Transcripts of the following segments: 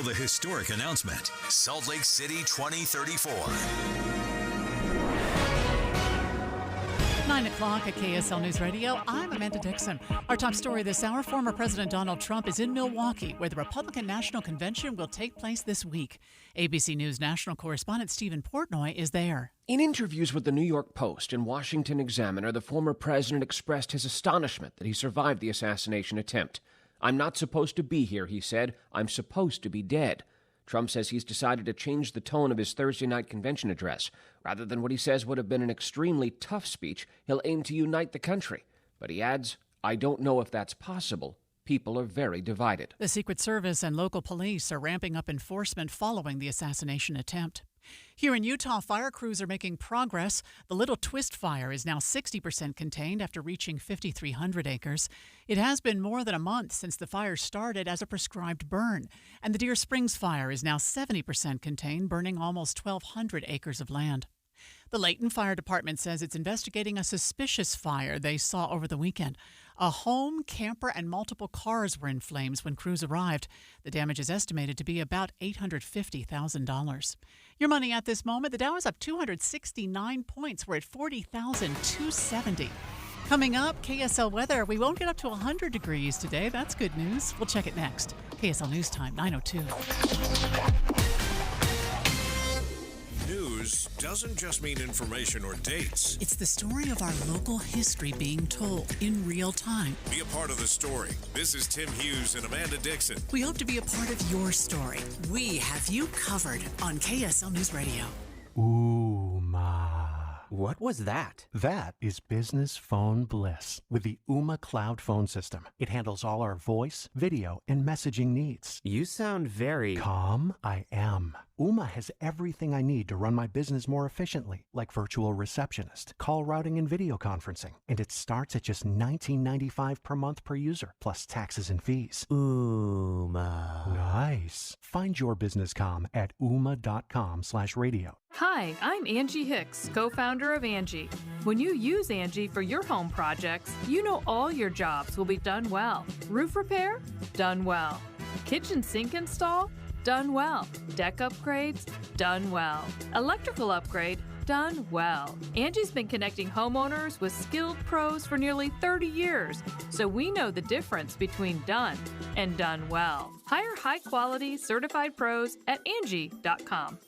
the historic announcement. Salt Lake City 2034. 9 o'clock at KSL News Radio. I'm Amanda Dixon. Our top story this hour, former President Donald Trump is in Milwaukee, where the Republican National Convention will take place this week. ABC News national correspondent Stephen Portnoy is there. In interviews with the New York Post and Washington Examiner, the former president expressed his astonishment that he survived the assassination attempt. "I'm not supposed to be here," he said. "I'm supposed to be dead." Trump says he's decided to change the tone of his Thursday night convention address. Rather than what he says would have been an extremely tough speech, he'll aim to unite the country. But he adds, "I don't know if that's possible. People are very divided." The Secret Service and local police are ramping up enforcement following the assassination attempt. Here in Utah, fire crews are making progress. The Little Twist fire is now 60% contained after reaching 5,300 acres. It has been more than a month since the fire started as a prescribed burn. And the Deer Springs fire is now 70% contained, burning almost 1,200 acres of land. The Layton Fire Department says it's investigating a suspicious fire they saw over the weekend. A home, camper, and multiple cars were in flames when crews arrived. The damage is estimated to be about $850,000. Your money at this moment, the Dow is up 269 points. We're at 40,270. Coming up, KSL weather. We won't get up to 100 degrees today. That's good news. We'll check it next. KSL News Time, 9:02. News doesn't just mean information or dates. It's the story of our local history being told in real time. Be a part of the story. This is Tim Hughes and Amanda Dixon. We hope to be a part of your story. We have you covered on KSL News Radio. What was that? That is business phone bliss with the Ooma Cloud Phone System. It handles all our voice, video, and messaging needs. You sound very... Calm? I am. Ooma has everything I need to run my business more efficiently, like virtual receptionist, call routing, and video conferencing. And it starts at just $19.95 per month per user, plus taxes and fees. Ooma. Nice. Find your business calm at ooma.com/radio. Hi, I'm Angie Hicks, co-founder of Angie. When you use Angie for your home projects, you know all your jobs will be done well. Roof repair? Done well. Kitchen sink install? Done well. Deck upgrades? Done well. Electrical upgrade? Done well. Angie's been connecting homeowners with skilled pros for nearly 30 years, so we know the difference between done and done well. Hire high-quality, certified pros at Angie.com.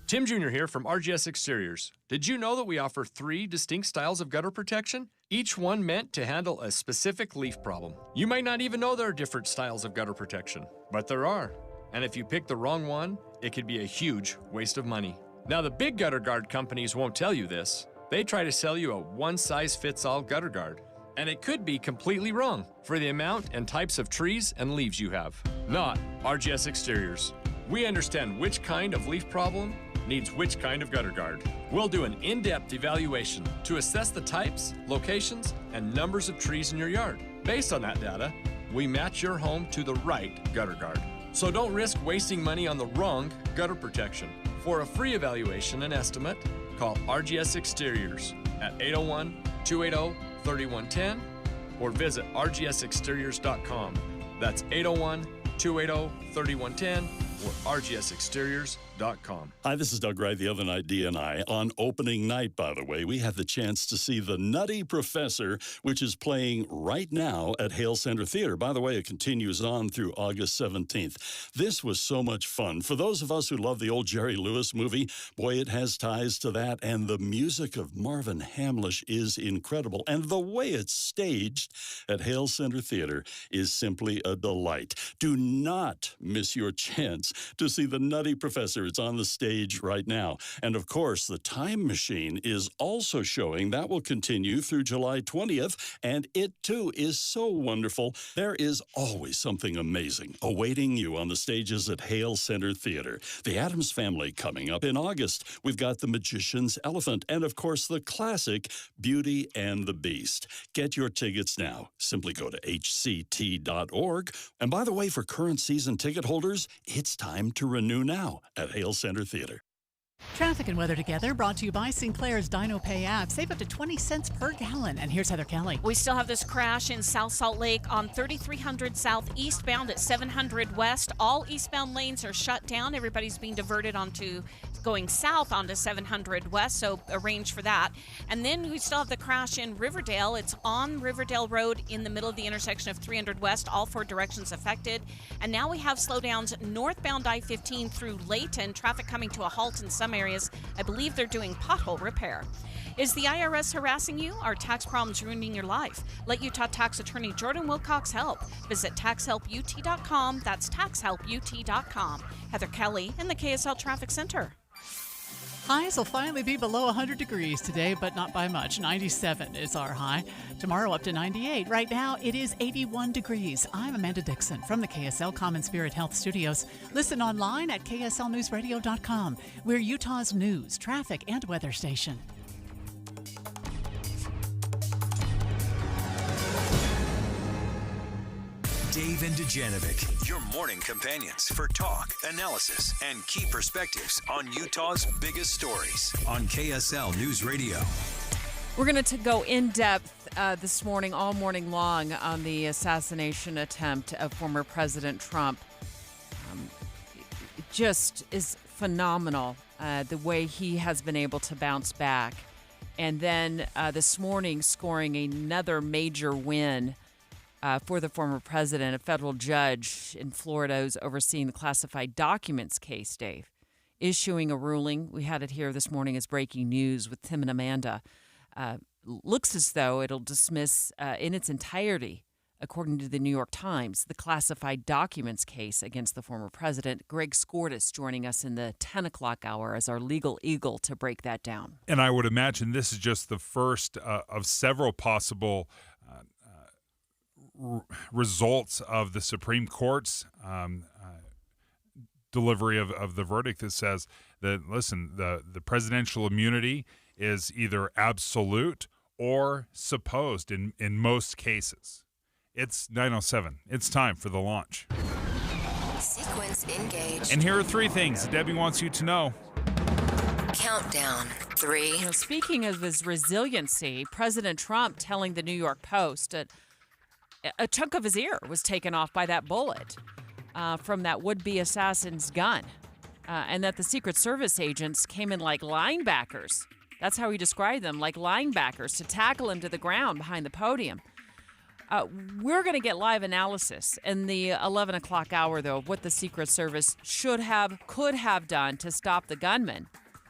Tim Jr. here from RGS Exteriors. Did you know that we offer 3 distinct styles of gutter protection? Each one meant to handle a specific leaf problem. You might not even know there are different styles of gutter protection, but there are. And if you pick the wrong one, it could be a huge waste of money. Now, the big gutter guard companies won't tell you this. They try to sell you a one-size-fits-all gutter guard. And it could be completely wrong for the amount and types of trees and leaves you have. Not RGS Exteriors. We understand which kind of leaf problem needs which kind of gutter guard. We'll do an in-depth evaluation to assess the types, locations, and numbers of trees in your yard. Based on that data, we match your home to the right gutter guard. So don't risk wasting money on the wrong gutter protection. For a free evaluation and estimate, call RGS Exteriors at 801-280-3110 or visit rgsexteriors.com. That's 801-280-3110 or rgsexteriors.com. Hi, this is Doug Wright, the Other Night DNI. On opening night, by the way, we had the chance to see The Nutty Professor, which is playing right now at Hale Center Theater. By the way, it continues on through August 17th. This was so much fun. For those of us who love the old Jerry Lewis movie, boy, it has ties to that. And the music of Marvin Hamlish is incredible. And the way it's staged at Hale Center Theater is simply a delight. Do not miss your chance to see The Nutty Professor. It's on the stage right now. And of course, The Time Machine is also showing. That will continue through July 20th. And it too is so wonderful. There is always something amazing awaiting you on the stages at Hale Center Theater. The Addams Family coming up in August. We've got The Magician's Elephant. And of course, the classic Beauty and the Beast. Get your tickets now. Simply go to hct.org. And by the way, for current season ticket holders, it's time to renew now at Hale Center Theater. Traffic and weather together, brought to you by Sinclair's Dino Pay app. Save up to 20 cents per gallon. And here's Heather Kelly. We still have this crash in South Salt Lake on 3300 South eastbound at 700 West. All eastbound lanes are shut down. Everybody's being diverted onto going south onto 700 West, so arrange for that. And then we still have the crash in Riverdale. It's on Riverdale Road in the middle of the intersection of 300 West. All four directions affected. And now we have slowdowns northbound I-15 through Layton. Traffic coming to a halt in some areas. I believe they're doing pothole repair. Is the IRS harassing you? Are tax problems ruining your life? Let Utah tax attorney Jordan Wilcox help. Visit taxhelput.com. That's taxhelput.com. Heather Kelly in the KSL Traffic Center. Highs will finally be below 100 degrees today, but not by much. 97 is our high. Tomorrow up to 98. Right now, it is 81 degrees. I'm Amanda Dixon from the KSL Common Spirit Health Studios. Listen online at kslnewsradio.com. We're Utah's news, traffic, and weather station. Dave and Dujanovic, your morning companions for talk, analysis, and key perspectives on Utah's biggest stories on KSL News Radio. We're going to go in depth this morning, all morning long, on the assassination attempt of former President Trump. It just is phenomenal the way he has been able to bounce back. And then this morning, scoring another major win for the former president. A federal judge in Florida who's overseeing the classified documents case, Dave, issuing a ruling. We had it here this morning as breaking news with Tim and Amanda. Looks as though it'll dismiss in its entirety, according to the New York Times, the classified documents case against the former president. Greg Skordas joining us in the 10 o'clock hour as our legal eagle to break that down. And I would imagine this is just the first of several possible results of the Supreme Court's delivery of the verdict that says that, listen, the presidential immunity is either absolute or supposed in most cases. It's 9:07. It's time for the launch. Sequence engaged. And here are three things Debbie wants you to know. Countdown. 3. Speaking of his resiliency, President Trump telling the New York Post that a chunk of his ear was taken off by that bullet from that would-be assassin's gun, and that the Secret Service agents came in like linebackers. That's how he described them, like linebackers, to tackle him to the ground behind the podium. We're going to get live analysis in the 11 o'clock hour, though, of what the Secret Service could have done to stop the gunman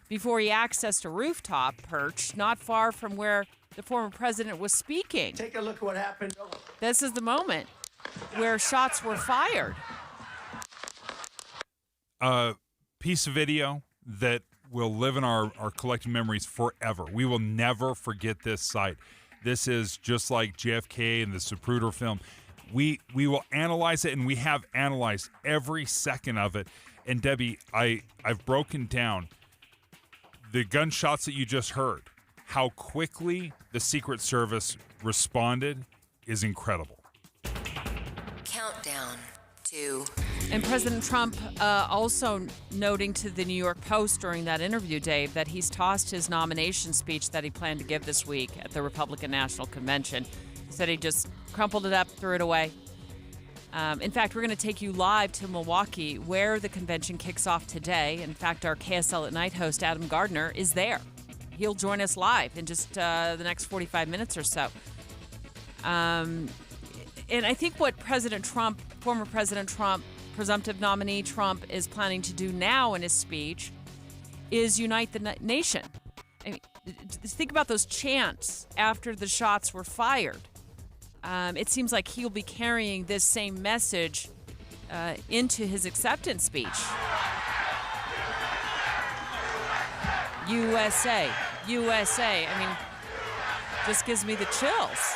before he accessed a rooftop perch not far from where the former president was speaking. Take a look at what happened. This is the moment where shots were fired. A piece of video that will live in our collective memories forever. We will never forget this sight. This is just like JFK and the Zapruder film. We will analyze it, and we have analyzed every second of it. And Debbie, I've broken down the gunshots that you just heard. How quickly the Secret Service responded is incredible. Countdown. 2. And President Trump also noting to the New York Post during that interview, Dave, that he's tossed his nomination speech that he planned to give this week at the Republican National Convention. He said he just crumpled it up, threw it away. In fact, we're going to take you live to Milwaukee, where the convention kicks off today. In fact, our KSL at Night host, Adam Gardner, is there. He'll join us live in just the next 45 minutes or so. And I think what President Trump, former President Trump, presumptive nominee Trump, is planning to do now in his speech is unite the nation. I mean, think about those chants after the shots were fired. It seems like he'll be carrying this same message into his acceptance speech. USA, USA. I mean, just gives me the chills.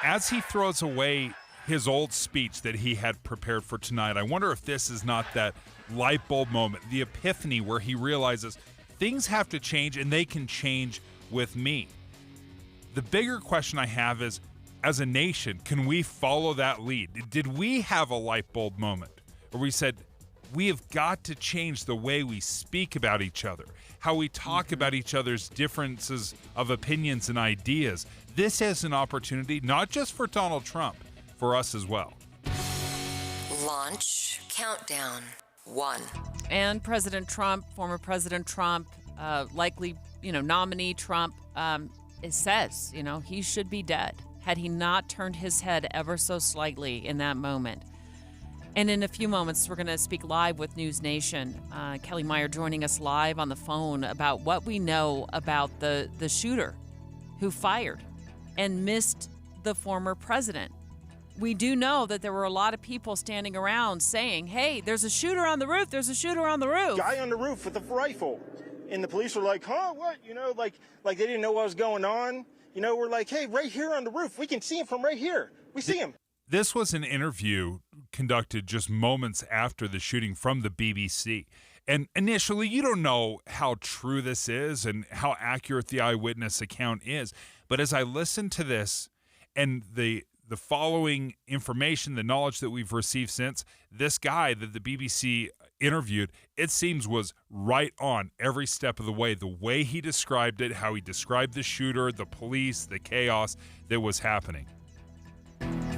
As he throws away his old speech that he had prepared for tonight, I wonder if this is not that light bulb moment, the epiphany where he realizes things have to change and they can change with me. The bigger question I have is, as a nation, can we follow that lead? Did we have a light bulb moment where we said, We have got to change the way we speak about each other, how we talk about each other's differences of opinions and ideas. This is an opportunity not just for Donald Trump, for us as well. Launch countdown 1. And President Trump, former President Trump, likely, nominee Trump, it says, he should be dead had he not turned his head ever so slightly in that moment. And in a few moments, we're going to speak live with News Nation. Kelly Meyer joining us live on the phone about what we know about the shooter who fired and missed the former president. We do know that there were a lot of people standing around saying, hey, there's a shooter on the roof. There's a shooter on the roof. Guy on the roof with a rifle. And the police were like, huh, what? Like they didn't know what was going on. We're like, hey, right here on the roof. We can see him from right here. We see him. This was an interview conducted just moments after the shooting from the BBC. And initially, you don't know how true this is and how accurate the eyewitness account is. But as I listened to this and the following information, the knowledge that we've received since, this guy that the BBC interviewed, it seems was right on every step of the way. The way he described it, how he described the shooter, the police, the chaos that was happening.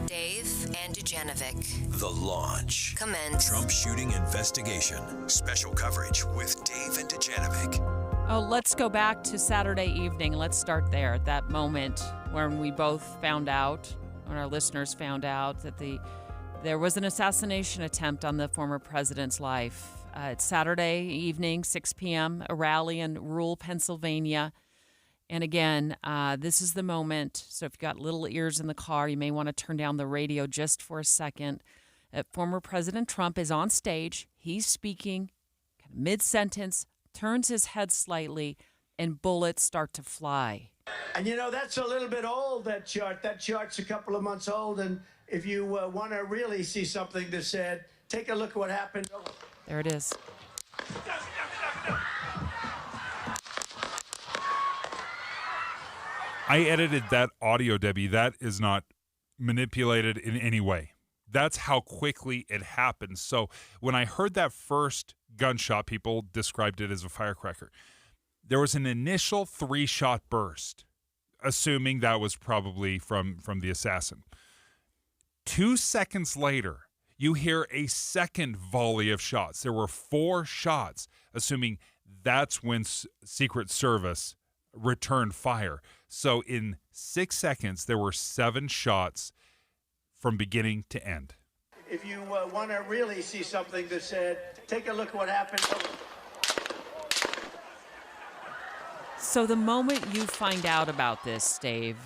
Dave and Dujanovic. The Launch. Commence. Trump shooting investigation. Special coverage with Dave and Dujanovic. Oh, let's go back to Saturday evening. Let's start there at that moment when we both found out, when our listeners found out that there was an assassination attempt on the former president's life. It's Saturday evening, 6 p.m., a rally in rural Pennsylvania. And again, this is the moment. So if you've got little ears in the car, you may want to turn down the radio just for a second. Former President Trump is on stage. He's speaking kind of mid-sentence, turns his head slightly, and bullets start to fly. And that's a little bit old, that chart. That chart's a couple of months old. And if you want to really see something that's said, take a look at what happened. There it is. I edited that audio, Debbie. That is not manipulated in any way. That's how quickly it happened. So when I heard that first gunshot, people described it as a firecracker. There was an initial 3-shot burst, assuming that was probably from the assassin. 2 seconds later, you hear a second volley of shots. There were 4 shots, assuming that's when Secret Service returned fire. So in 6 seconds, there were 7 shots from beginning to end. If you want to really see something that's said, take a look at what happened. So the moment you find out about this, Dave,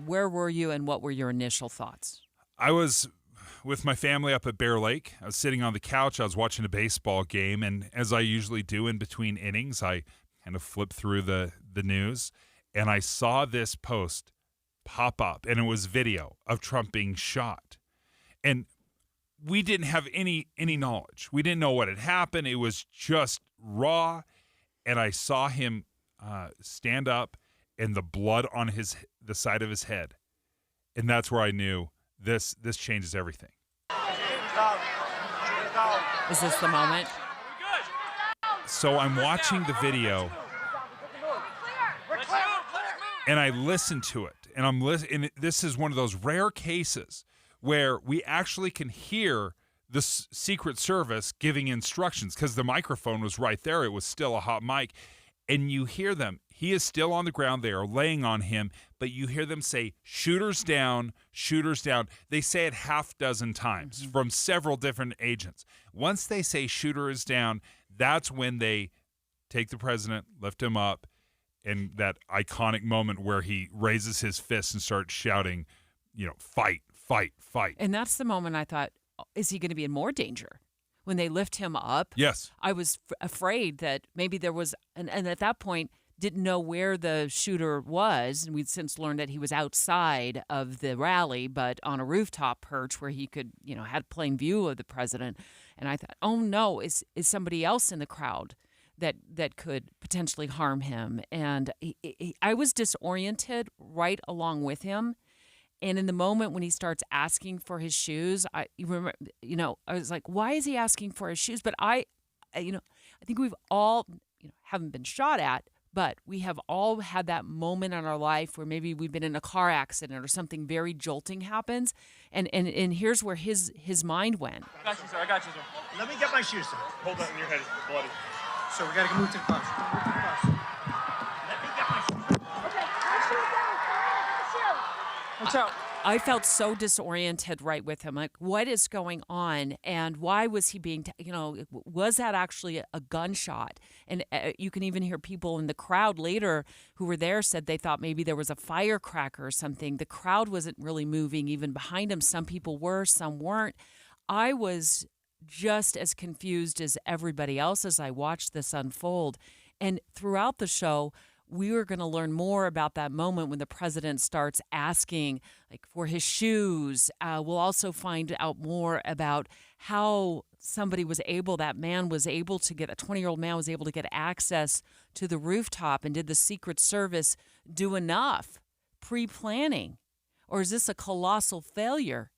where were you and what were your initial thoughts? I was with my family up at Bear Lake. I was sitting on the couch. I was watching a baseball game, and as I usually do in between innings, I kind of flipped through the news, and I saw this post pop up, and it was video of Trump being shot. And we didn't have any knowledge. We didn't know what had happened. It was just raw, and I saw him stand up and the blood on the side of his head. And that's where I knew this changes everything. Is this the moment? So I'm watching the video and I listen to it, and and this is one of those rare cases where we actually can hear the Secret Service giving instructions, because the microphone was right there. It was still a hot mic. And you hear them. He is still on the ground. They are laying on him, but you hear them say, "Shooters down, shooters down." They say it 6 times from several different agents. Once they say shooter is down, that's when they take the president, lift him up, and that iconic moment where he raises his fist and starts shouting, fight, fight, fight. And that's the moment I thought, is he going to be in more danger? When they lift him up, yes, I was afraid that maybe there was, and at that point, didn't know where the shooter was. And we'd since learned that he was outside of the rally, but on a rooftop perch where he could, had plain view of the president. And I thought, oh no, is somebody else in the crowd that could potentially harm him? And I was disoriented right along with him. And in the moment when he starts asking for his shoes, I was like, why is he asking for his shoes? But I think we've all, haven't been shot at, but we have all had that moment in our life where maybe we've been in a car accident or something very jolting happens. And here's where his mind went. I got you, sir. I got you, sir. Let me get my shoes, sir. Hold that in your head. It's bloody. So we got to move to the bus. Let me get my shoes. Okay, my shoes down. Watch out. I felt so disoriented right with him. Like, what is going on? And why was he being, was that actually a gunshot? And you can even hear people in the crowd later who were there said they thought maybe there was a firecracker or something. The crowd wasn't really moving even behind him. Some people were, some weren't. I was just as confused as everybody else as I watched this unfold. And throughout the show, we were going to learn more about that moment when the president starts asking for his shoes. We'll also find out more about how that man was able to get, a 20-year-old man was able to get access to the rooftop, and did the Secret Service do enough pre-planning? Or is this a colossal failure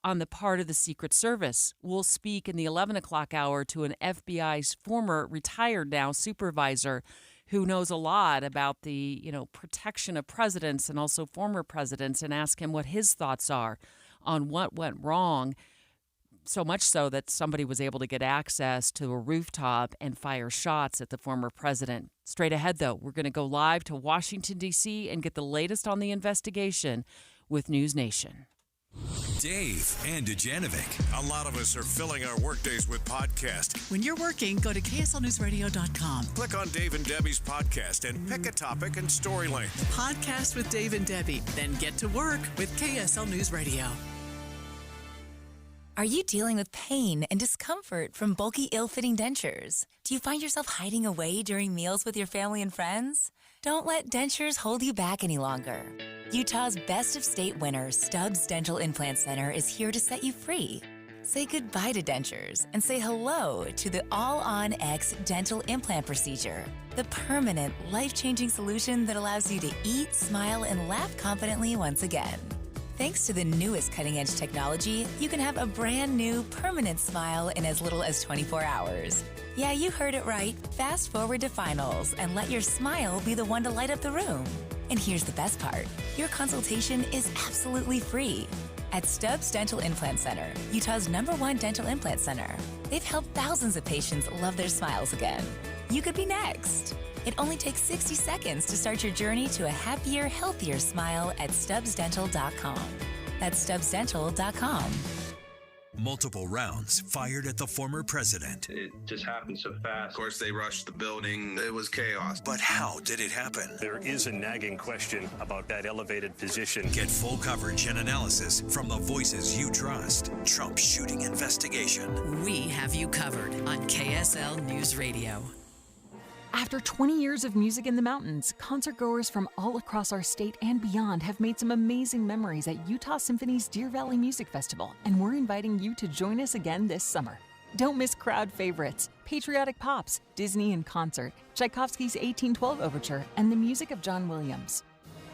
on the part of the Secret Service? We'll speak in the 11 o'clock hour to an FBI's former retired now supervisor who knows a lot about the, protection of presidents and also former presidents, and ask him what his thoughts are on what went wrong, so much so that somebody was able to get access to a rooftop and fire shots at the former president. Straight ahead, though, we're going to go live to Washington, D.C. and get the latest on the investigation with News Nation. Dave and Dujanovic. A lot of us are filling our workdays with podcasts. When you're working, go to KSLNewsRadio.com. Click on Dave and Debbie's podcast and pick a topic and story length. Podcast with Dave and Debbie. Then get to work with KSL News Radio. Are you dealing with pain and discomfort from bulky, ill-fitting dentures? Do you find yourself hiding away during meals with your family and friends? Don't let dentures hold you back any longer. Utah's Best of State winner, Stubbs Dental Implant Center, is here to set you free. Say goodbye to dentures and say hello to the All-On X dental implant procedure, the permanent, life-changing solution that allows you to eat, smile, and laugh confidently once again. Thanks to the newest cutting-edge technology, you can have a brand new, permanent smile in as little as 24 hours. Yeah, you heard it right. Fast forward to finals and let your smile be the one to light up the room. And here's the best part. Your consultation is absolutely free. At Stubbs Dental Implant Center, Utah's #1 dental implant center, they've helped thousands of patients love their smiles again. You could be next. It only takes 60 seconds to start your journey to a happier, healthier smile at StubbsDental.com. That's StubbsDental.com. Multiple rounds fired at the former president. It just happened so fast. Of course, they rushed the building. It was chaos. But how did it happen? There is a nagging question about that elevated position. Get full coverage and analysis from the voices you trust. Trump shooting investigation. We have you covered on KSL News Radio. After 20 years of music in the mountains, concertgoers from all across our state and beyond have made some amazing memories at Utah Symphony's Deer Valley Music Festival, and we're inviting you to join us again this summer. Don't miss crowd favorites, patriotic pops, Disney in concert, Tchaikovsky's 1812 Overture, and the music of John Williams.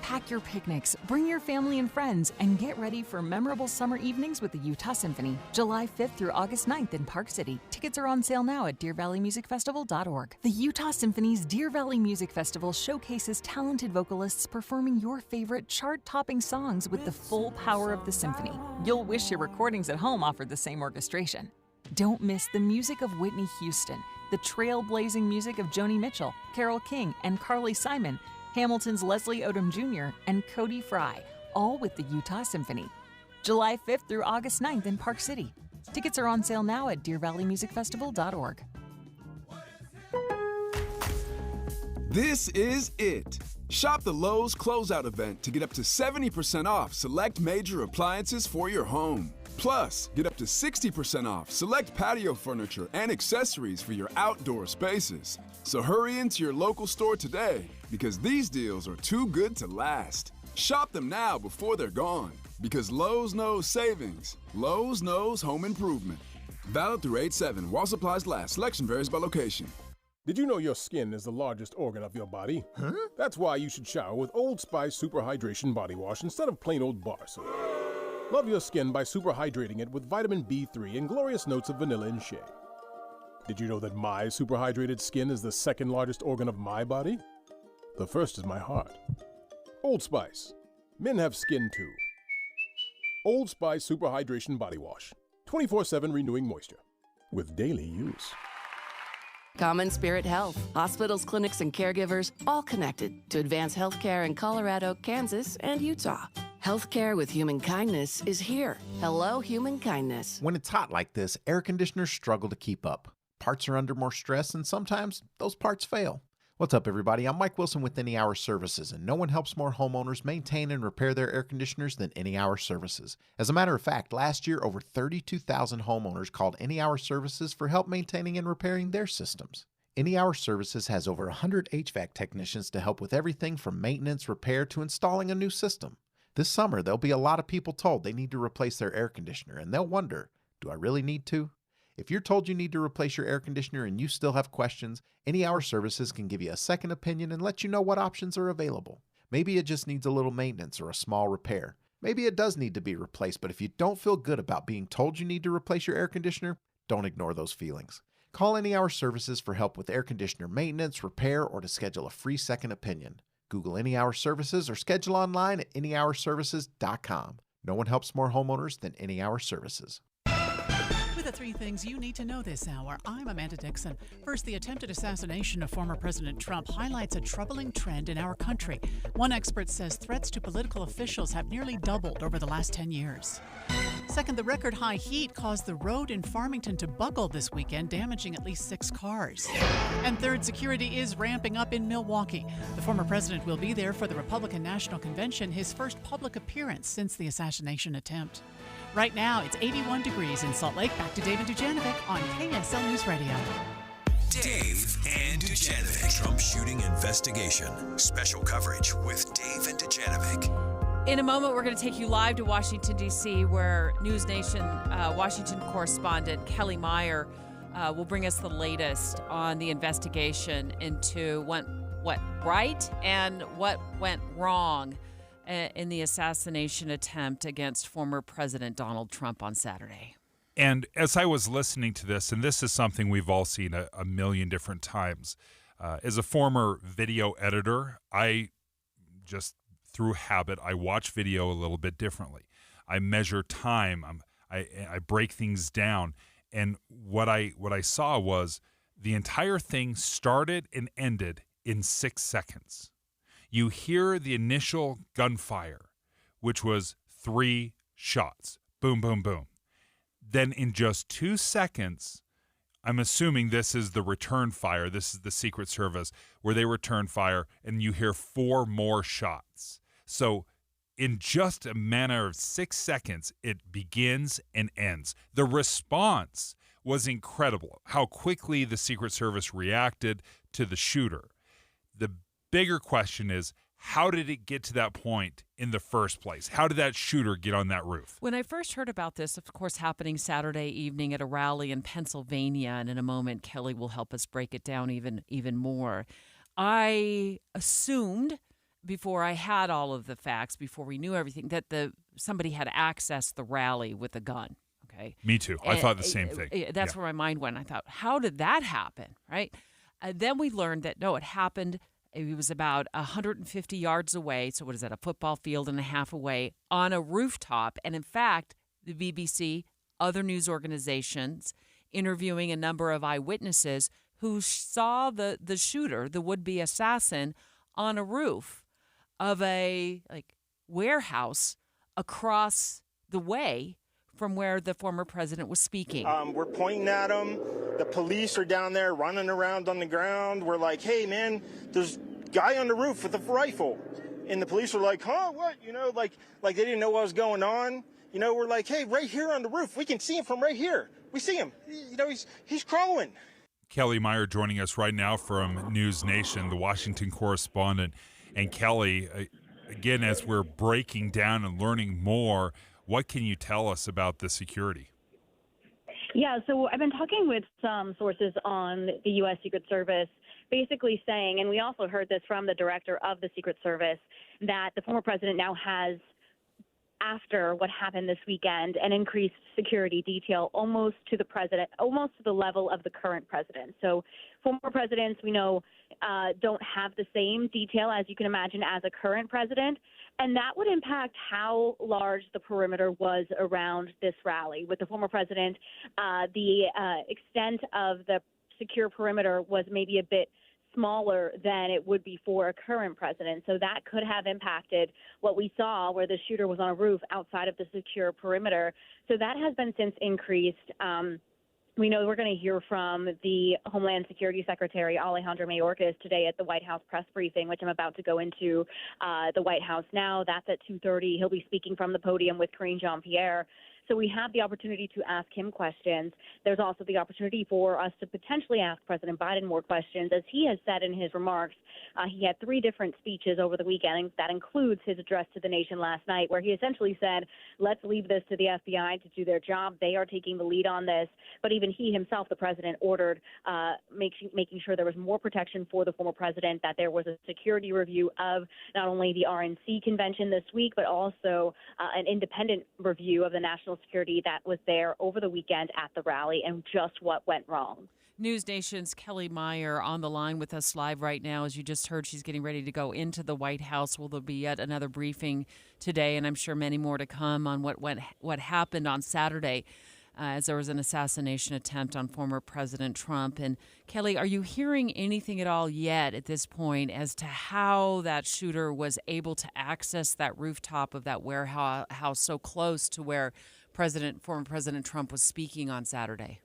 Pack your picnics, bring your family and friends, and get ready for memorable summer evenings with the Utah Symphony, July 5th through August 9th in Park City. Tickets are on sale now at DeerValleyMusicFestival.org. The Utah Symphony's Deer Valley Music Festival showcases talented vocalists performing your favorite chart-topping songs with the full power of the symphony. You'll wish your recordings at home offered the same orchestration. Don't miss the music of Whitney Houston, the trailblazing music of Joni Mitchell, Carole King, and Carly Simon, Hamilton's Leslie Odom Jr., and Cody Fry, all with the Utah Symphony. July 5th through August 9th in Park City. Tickets are on sale now at DeerValleyMusicFestival.org. This is it. Shop the Lowe's Closeout event to get up to 70% off select major appliances for your home. Plus, get up to 60% off select patio furniture and accessories for your outdoor spaces. So hurry into your local store today, because these deals are too good to last. Shop them now before they're gone, because Lowe's knows savings. Lowe's knows home improvement. Valid through 8/7 while supplies last. Selection varies by location. Did you know your skin is the largest organ of your body? Huh? That's why you should shower with Old Spice Super Hydration Body Wash instead of plain old bar soap. Love your skin by super hydrating it with vitamin B3 and glorious notes of vanilla and shea. Did you know that my super hydrated skin is the second largest organ of my body? The first is my heart. Old Spice. Men have skin too. Old Spice Super Hydration Body Wash. 24/7 renewing moisture. With daily use. Common Spirit Health. Hospitals, clinics, and caregivers all connected to advance healthcare in Colorado, Kansas, and Utah. Healthcare with human kindness is here. Hello, human kindness. When it's hot like this, air conditioners struggle to keep up. Parts are under more stress, and sometimes those parts fail. What's up, everybody? I'm Mike Wilson with Any Hour Services, and no one helps more homeowners maintain and repair their air conditioners than Any Hour Services. As a matter of fact, last year, over 32,000 homeowners called Any Hour Services for help maintaining and repairing their systems. Any Hour Services has over 100 HVAC technicians to help with everything from maintenance, repair, to installing a new system. This summer, there'll be a lot of people told they need to replace their air conditioner, and they'll wonder, do I really need to? If you're told you need to replace your air conditioner and you still have questions, Any Hour Services can give you a second opinion and let you know what options are available. Maybe it just needs a little maintenance or a small repair. Maybe it does need to be replaced, but if you don't feel good about being told you need to replace your air conditioner, don't ignore those feelings. Call Any Hour Services for help with air conditioner maintenance, repair, or to schedule a free second opinion. Google Any Hour Services or schedule online at anyhourservices.com. No one helps more homeowners than Any Hour Services. With the three things you need to know this hour, I'm Amanda Dixon. First, the attempted assassination of former President Trump highlights a troubling trend in our country. One expert says threats to political officials have nearly doubled over the last 10 years. Second, the record high heat caused the road in Farmington to buckle this weekend, damaging at least 6 cars. And third, security is ramping up in Milwaukee. The former president will be there for the Republican National Convention, his first public appearance since the assassination attempt. Right now, it's 81 degrees in Salt Lake. Back to Dave and Dujanovic on KSL News Radio. Dave and Dujanovic. Trump shooting investigation. Special coverage with Dave and Dujanovic. In a moment, we're going to take you live to Washington, D.C., where News Nation Washington correspondent Kelly Meyer will bring us the latest on the investigation into what went right and what went wrong in the assassination attempt against former President Donald Trump on Saturday. And as I was listening to this, and this is something we've all seen a million different times, as a former video editor, I just, through habit, I watch video a little bit differently. I measure time. I break things down. And what I saw was the entire thing started and ended in 6 seconds. You hear the initial gunfire, which was 3 shots. Boom, boom, boom. Then in just 2 seconds, I'm assuming this is the return fire. This is the Secret Service where they return fire, and you hear 4 more shots. So in just a matter of 6 seconds, it begins and ends. The response was incredible, how quickly the Secret Service reacted to the shooter. The bigger question is, how did it get to that point in the first place? How did that shooter get on that roof? When I first heard about this, of course, happening Saturday evening at a rally in Pennsylvania, and in a moment, Kelly will help us break it down even more, I assumed, before I had all of the facts, before we knew everything, that somebody had accessed the rally with a gun. Okay. Me too. I thought the same thing. That's where my mind went. I thought, how did that happen? Right. Then we learned that, no, it happened. It was about 150 yards away. So what is that, a football field and a half away on a rooftop. And in fact, the BBC, other news organizations, interviewing a number of eyewitnesses who saw the shooter, the would-be assassin, on a roof of a warehouse across the way from where the former president was speaking. We're pointing at him. The police are down there running around on the ground. We're like, hey, man, there's a guy on the roof with a rifle. And the police are like, huh, what? You know, like they didn't know what was going on. You know, we're like, hey, right here on the roof. We can see him from right here. We see him. You know, he's crawling. Kelly Meyer joining us right now from News Nation, the Washington correspondent. And Kelly, again, as we're breaking down and learning more, what can you tell us about the security? Yeah, so I've been talking with some sources on the U.S. Secret Service, basically saying, and we also heard this from the director of the Secret Service, that the former president now has, after what happened this weekend, an increased security detail almost to the level of the current president. So former presidents, we know, don't have the same detail, as you can imagine, as a current president. And that would impact how large the perimeter was around this rally. With the former president, the extent of the secure perimeter was maybe a bit smaller than it would be for a current president. So that could have impacted what we saw, where the shooter was on a roof outside of the secure perimeter. So that has been since increased. We know we're going to hear from the Homeland Security Secretary, Alejandro Mayorkas, today at the White House press briefing, which I'm about to go into the White House now. That's at 2:30. He'll be speaking from the podium with Karine Jean-Pierre. So we have the opportunity to ask him questions. There's also the opportunity for us to potentially ask President Biden more questions. As he has said in his remarks, he had 3 different speeches over the weekend. That includes his address to the nation last night, where he essentially said, let's leave this to the FBI to do their job. They are taking the lead on this. But even he himself, the president, ordered making sure there was more protection for the former president, that there was a security review of not only the RNC convention this week, but also an independent review of the national security that was there over the weekend at the rally and just what went wrong. News Nation's Kelly Meyer on the line with us live right now. As you just heard, she's getting ready to go into the White House. Will there be yet another briefing today, and I'm sure many more to come on what happened on Saturday, as there was an assassination attempt on former President Trump. And Kelly, are you hearing anything at all yet at this point as to how that shooter was able to access that rooftop of that warehouse so close to where former President Trump was speaking on Saturday?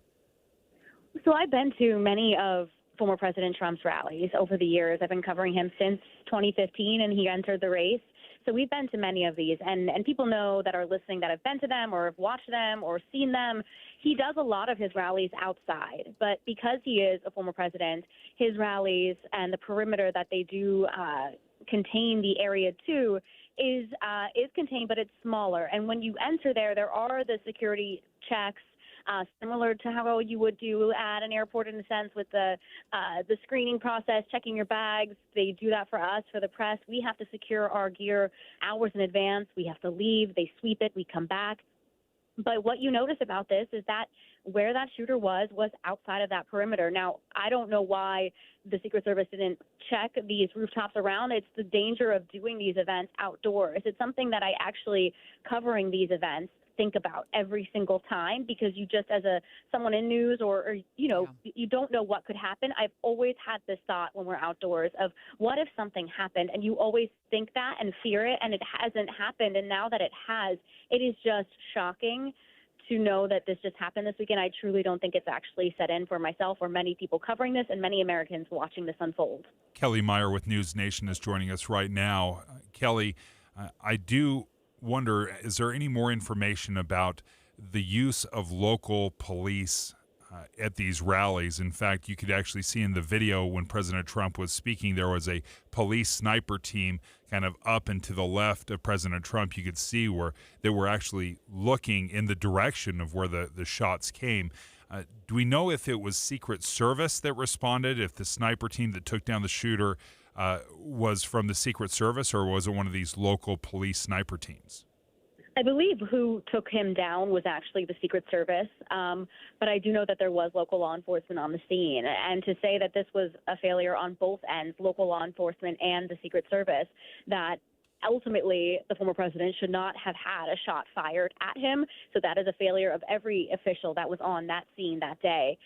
So I've been to many of former President Trump's rallies over the years. I've been covering him since 2015, and he entered the race. So we've been to many of these, and people know that are listening that have been to them or have watched them or seen them. He does a lot of his rallies outside, but because he is a former president, his rallies and the perimeter that they do contain the area too is contained, but it's smaller. And when you enter there, there are the security checks, similar to how you would do at an airport in a sense, with the screening process, checking your bags. They do that for us, for the press. We have to secure our gear hours in advance. We have to leave. They sweep it. We come back. But what you notice about this is that where that shooter was outside of that perimeter. Now, I don't know why the Secret Service didn't check these rooftops around. It's the danger of doing these events outdoors. It's something that I actually, covering these events, think about every single time, because you just, as someone in news or you don't know what could happen. I've always had this thought when we're outdoors of what if something happened, and you always think that and fear it, and it hasn't happened. And now that it has, it is just shocking to know that this just happened this weekend. I truly don't think it's actually set in for myself or many people covering this and many Americans watching this unfold. Kelly Meyer with News Nation is joining us right now. Kelly, I do wonder, is there any more information about the use of local police at these rallies? In fact, you could actually see in the video when President Trump was speaking, there was a police sniper team kind of up and to the left of President Trump. You could see where they were actually looking in the direction of where the shots came. Do we know if it was Secret Service that responded, if the sniper team that took down the shooter was from the Secret Service, or was it one of these local police sniper teams? I believe who took him down was actually the Secret Service, but I do know that there was local law enforcement on the scene. And to say that this was a failure on both ends, local law enforcement and the Secret Service, that ultimately the former president should not have had a shot fired at him. So that is a failure of every official that was on that scene that day.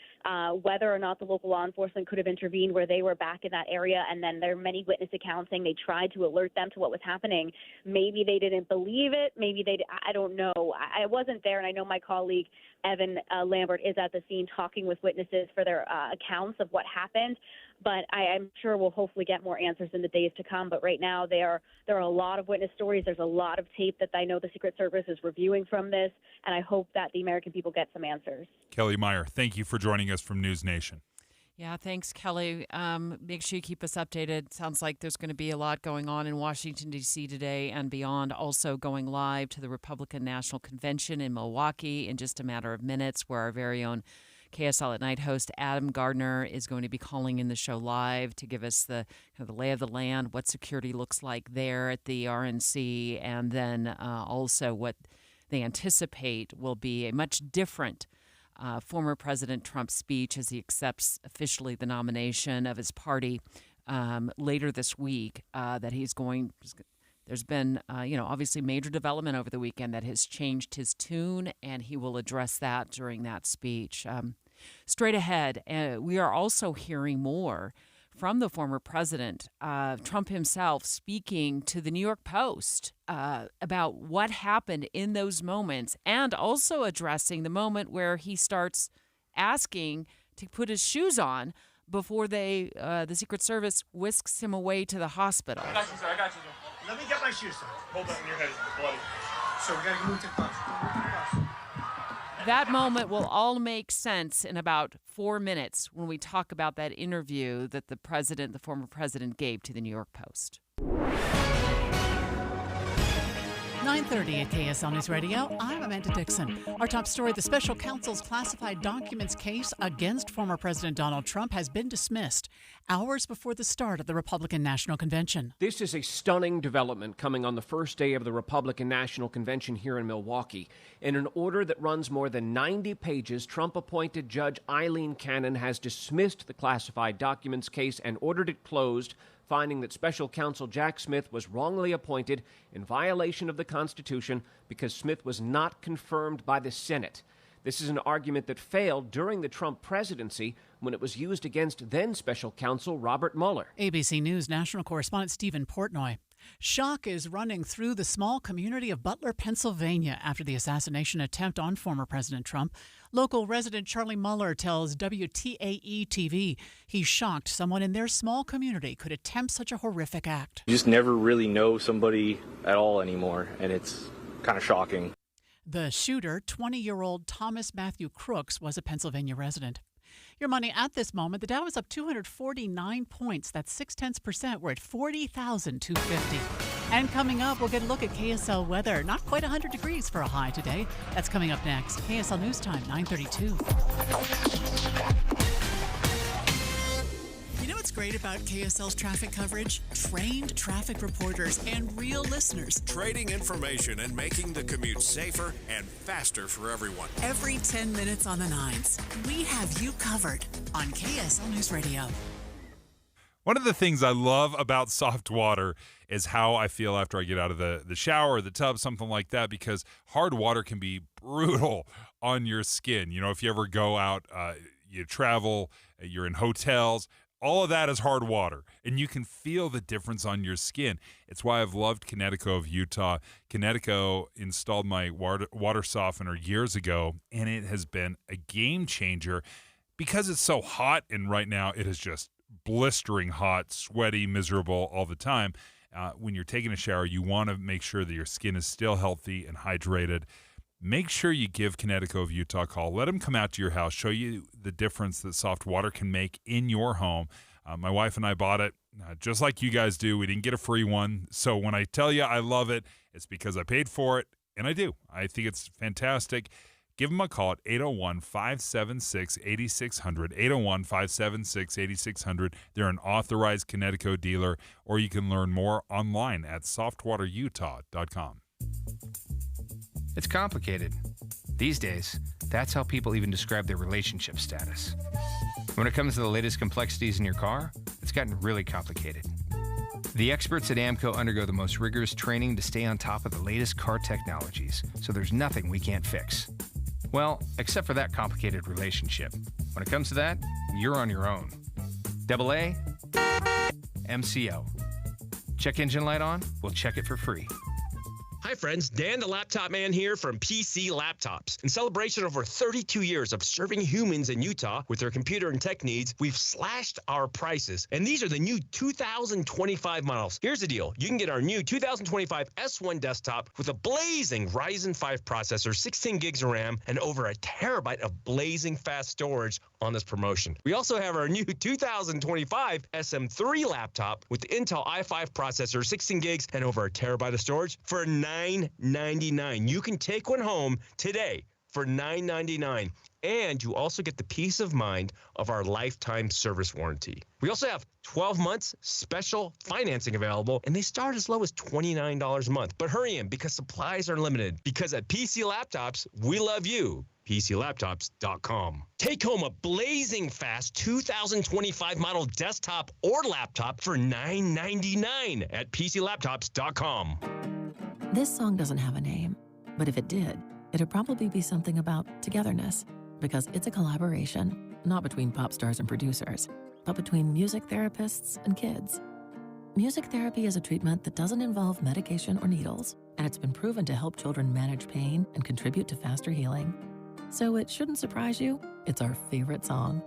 Whether or not the local law enforcement could have intervened where they were back in that area, and then there are many witness accounts saying they tried to alert them to what was happening. Maybe they didn't believe it. Maybe I don't know. I wasn't there, and I know my colleague Evan Lambert is at the scene talking with witnesses for their accounts of what happened. But I'm sure we'll hopefully get more answers in the days to come. But right now, there are a lot of witness stories. There's a lot of tape that I know the Secret Service is reviewing from this, and I hope that the American people get some answers. Kelly Meyer, thank you for joining us from News Nation. Yeah, thanks, Kelly. Make sure you keep us updated. Sounds like there's going to be a lot going on in Washington, D.C. today and beyond. Also going live to the Republican National Convention in Milwaukee in just a matter of minutes, where our very own KSL at Night host Adam Gardner is going to be calling in the show live to give us the lay of the land, what security looks like there at the RNC, and then also what they anticipate will be a much different former President Trump's speech as he accepts officially the nomination of his party later this week. There's been, obviously major development over the weekend that has changed his tune, and he will address that during that speech. Straight ahead, we are also hearing more from the former president, Trump himself, speaking to the New York Post about what happened in those moments, and also addressing the moment where he starts asking to put his shoes on before the Secret Service whisks him away to the hospital. I got you, sir. Let me get my shoes, sir. Hold that in your head. It's bloody. Sir, we got to move to the bus. That moment will all make sense in about 4 minutes when we talk about that interview that the former president, gave to the New York Post. 9:30 at KSL News Radio. I'm Amanda Dixon. Our top story, the special counsel's classified documents case against former President Donald Trump has been dismissed hours before the start of the Republican National Convention. This is a stunning development coming on the first day of the Republican National Convention here in Milwaukee. In an order that runs more than 90 pages, Trump-appointed Judge Eileen Cannon has dismissed the classified documents case and ordered it closed, finding that special counsel Jack Smith was wrongly appointed in violation of the Constitution because Smith was not confirmed by the Senate. This is an argument that failed during the Trump presidency when it was used against then special counsel Robert Mueller. ABC News national correspondent Stephen Portnoy. Shock is running through the small community of Butler, Pennsylvania after the assassination attempt on former President Trump. Local resident Charlie Mueller tells WTAE-TV he's shocked someone in their small community could attempt such a horrific act. You just never really know somebody at all anymore, and it's kind of shocking. The shooter, 20-year-old Thomas Matthew Crooks, was a Pennsylvania resident. Your money at this moment, the Dow is up 249 points. That's 0.6%. We're at 40,250. And coming up, we'll get a look at KSL weather. Not quite 100 degrees for a high today. That's coming up next. KSL News Time, 9:32. You know what's great about KSL's traffic coverage? Trained traffic reporters and real listeners. Trading information and making the commute safer and faster for everyone. Every 10 minutes on the nines, we have you covered on KSL News Radio. One of the things I love about soft water is how I feel after I get out of the shower or the tub, something like that, because hard water can be brutal on your skin. You know, if you ever go out, you travel, you're in hotels, all of that is hard water, and you can feel the difference on your skin. It's why I've loved Kinetico of Utah. Kinetico installed my water softener years ago, and it has been a game changer because it's so hot, and right now it is just blistering hot, sweaty, miserable all the time. When you're taking a shower, you want to make sure that your skin is still healthy and hydrated. Make sure you give Kinetico of Utah a call. Let them come out to your house, show you the difference that soft water can make in your home. My wife and I bought it just like you guys do. We didn't get a free one. So when I tell you I love it, it's because I paid for it, and I do. I think it's fantastic. Give them a call at 801-576-8600, 801-576-8600. They're an authorized Kinetico dealer, or you can learn more online at softwaterutah.com. It's complicated. These days, that's how people even describe their relationship status. When it comes to the latest complexities in your car, it's gotten really complicated. The experts at AMCO undergo the most rigorous training to stay on top of the latest car technologies, so there's nothing we can't fix. Well, except for that complicated relationship. When it comes to that, you're on your own. AA, MCO. Check engine light on? We'll check it for free. Hi, friends. Dan the Laptop Man here from PC Laptops. In celebration of over 32 years of serving humans in Utah with their computer and tech needs, we've slashed our prices. And these are the new 2025 models. Here's the deal. You can get our new 2025 S1 desktop with a blazing Ryzen 5 processor, 16 gigs of RAM, and over a terabyte of blazing fast storage on this promotion. We also have our new 2025 SM3 laptop with the Intel i5 processor, 16 gigs, and over a terabyte of storage for $999. You can take one home today for $999. And you also get the peace of mind of our lifetime service warranty. We also have 12 months special financing available, and they start as low as $29 a month. But hurry in because supplies are limited. Because at PC Laptops, we love you. PCLaptops.com. Take home a blazing fast 2025 model desktop or laptop for $999 at PCLaptops.com. This song doesn't have a name, but if it did, it'd probably be something about togetherness, because it's a collaboration, not between pop stars and producers, but between music therapists and kids. Music therapy is a treatment that doesn't involve medication or needles, and it's been proven to help children manage pain and contribute to faster healing. So it shouldn't surprise you, it's our favorite song.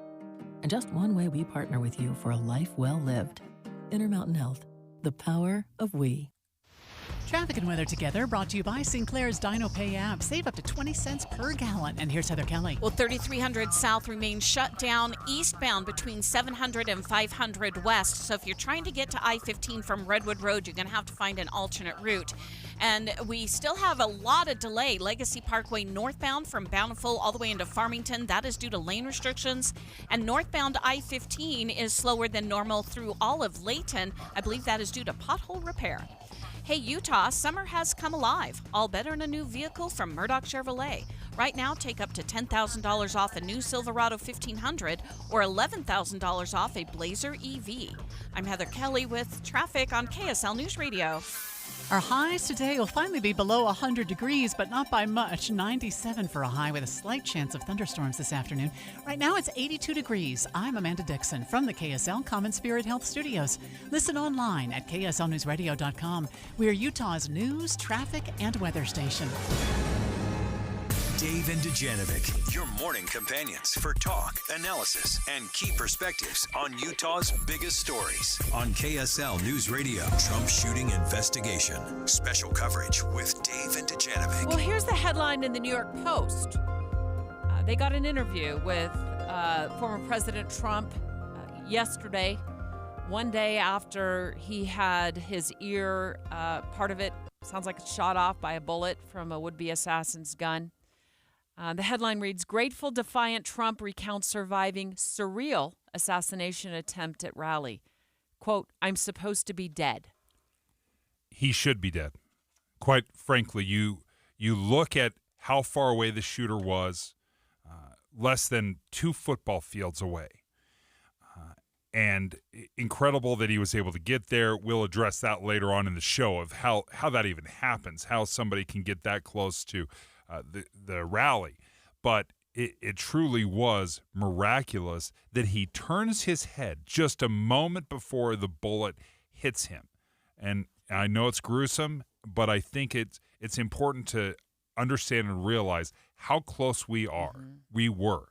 And just one way we partner with you for a life well lived. Intermountain Health, the power of we. Traffic and weather together, brought to you by Sinclair's Dino Pay app. Save up to 20 cents per gallon. And here's Heather Kelly. Well, 3300 South remains shut down eastbound between 700 and 500 West. So if you're trying to get to I-15 from Redwood Road, you're going to have to find an alternate route. And we still have a lot of delay. Legacy Parkway northbound from Bountiful all the way into Farmington. That is due to lane restrictions. And northbound I-15 is slower than normal through all of Layton. I believe that is due to pothole repair. Hey, Utah, summer has come alive. All better in a new vehicle from Murdoch Chevrolet. Right now, take up to $10,000 off a new Silverado 1500 or $11,000 off a Blazer EV. I'm Heather Kelly with traffic on KSL News Radio. Our highs today will finally be below 100 degrees, but not by much. 97 for a high with a slight chance of thunderstorms this afternoon. Right now it's 82 degrees. I'm Amanda Dixon from the KSL Common Spirit Health Studios. Listen online at kslnewsradio.com. We are Utah's news, traffic, and weather station. Dave and Dujanovic, your morning companions for talk, analysis, and key perspectives on Utah's biggest stories. On KSL News Radio, Trump shooting investigation. Special coverage with Dave and Dujanovic. Well, here's the headline in the New York Post. They got an interview with former President Trump yesterday, one day after he had his ear, part of it sounds like it's shot off by a bullet from a would-be assassin's gun. The headline reads, Grateful Defiant Trump recounts surviving surreal assassination attempt at rally. Quote, I'm supposed to be dead. He should be dead. Quite frankly, you look at how far away the shooter was, less than 2 football fields away. And incredible that he was able to get there. We'll address that later on in the show of how that even happens, how somebody can get that close to the rally. But it truly was miraculous that he turns his head just a moment before the bullet hits him. And I know it's gruesome, but I think it's important to understand and realize how close we were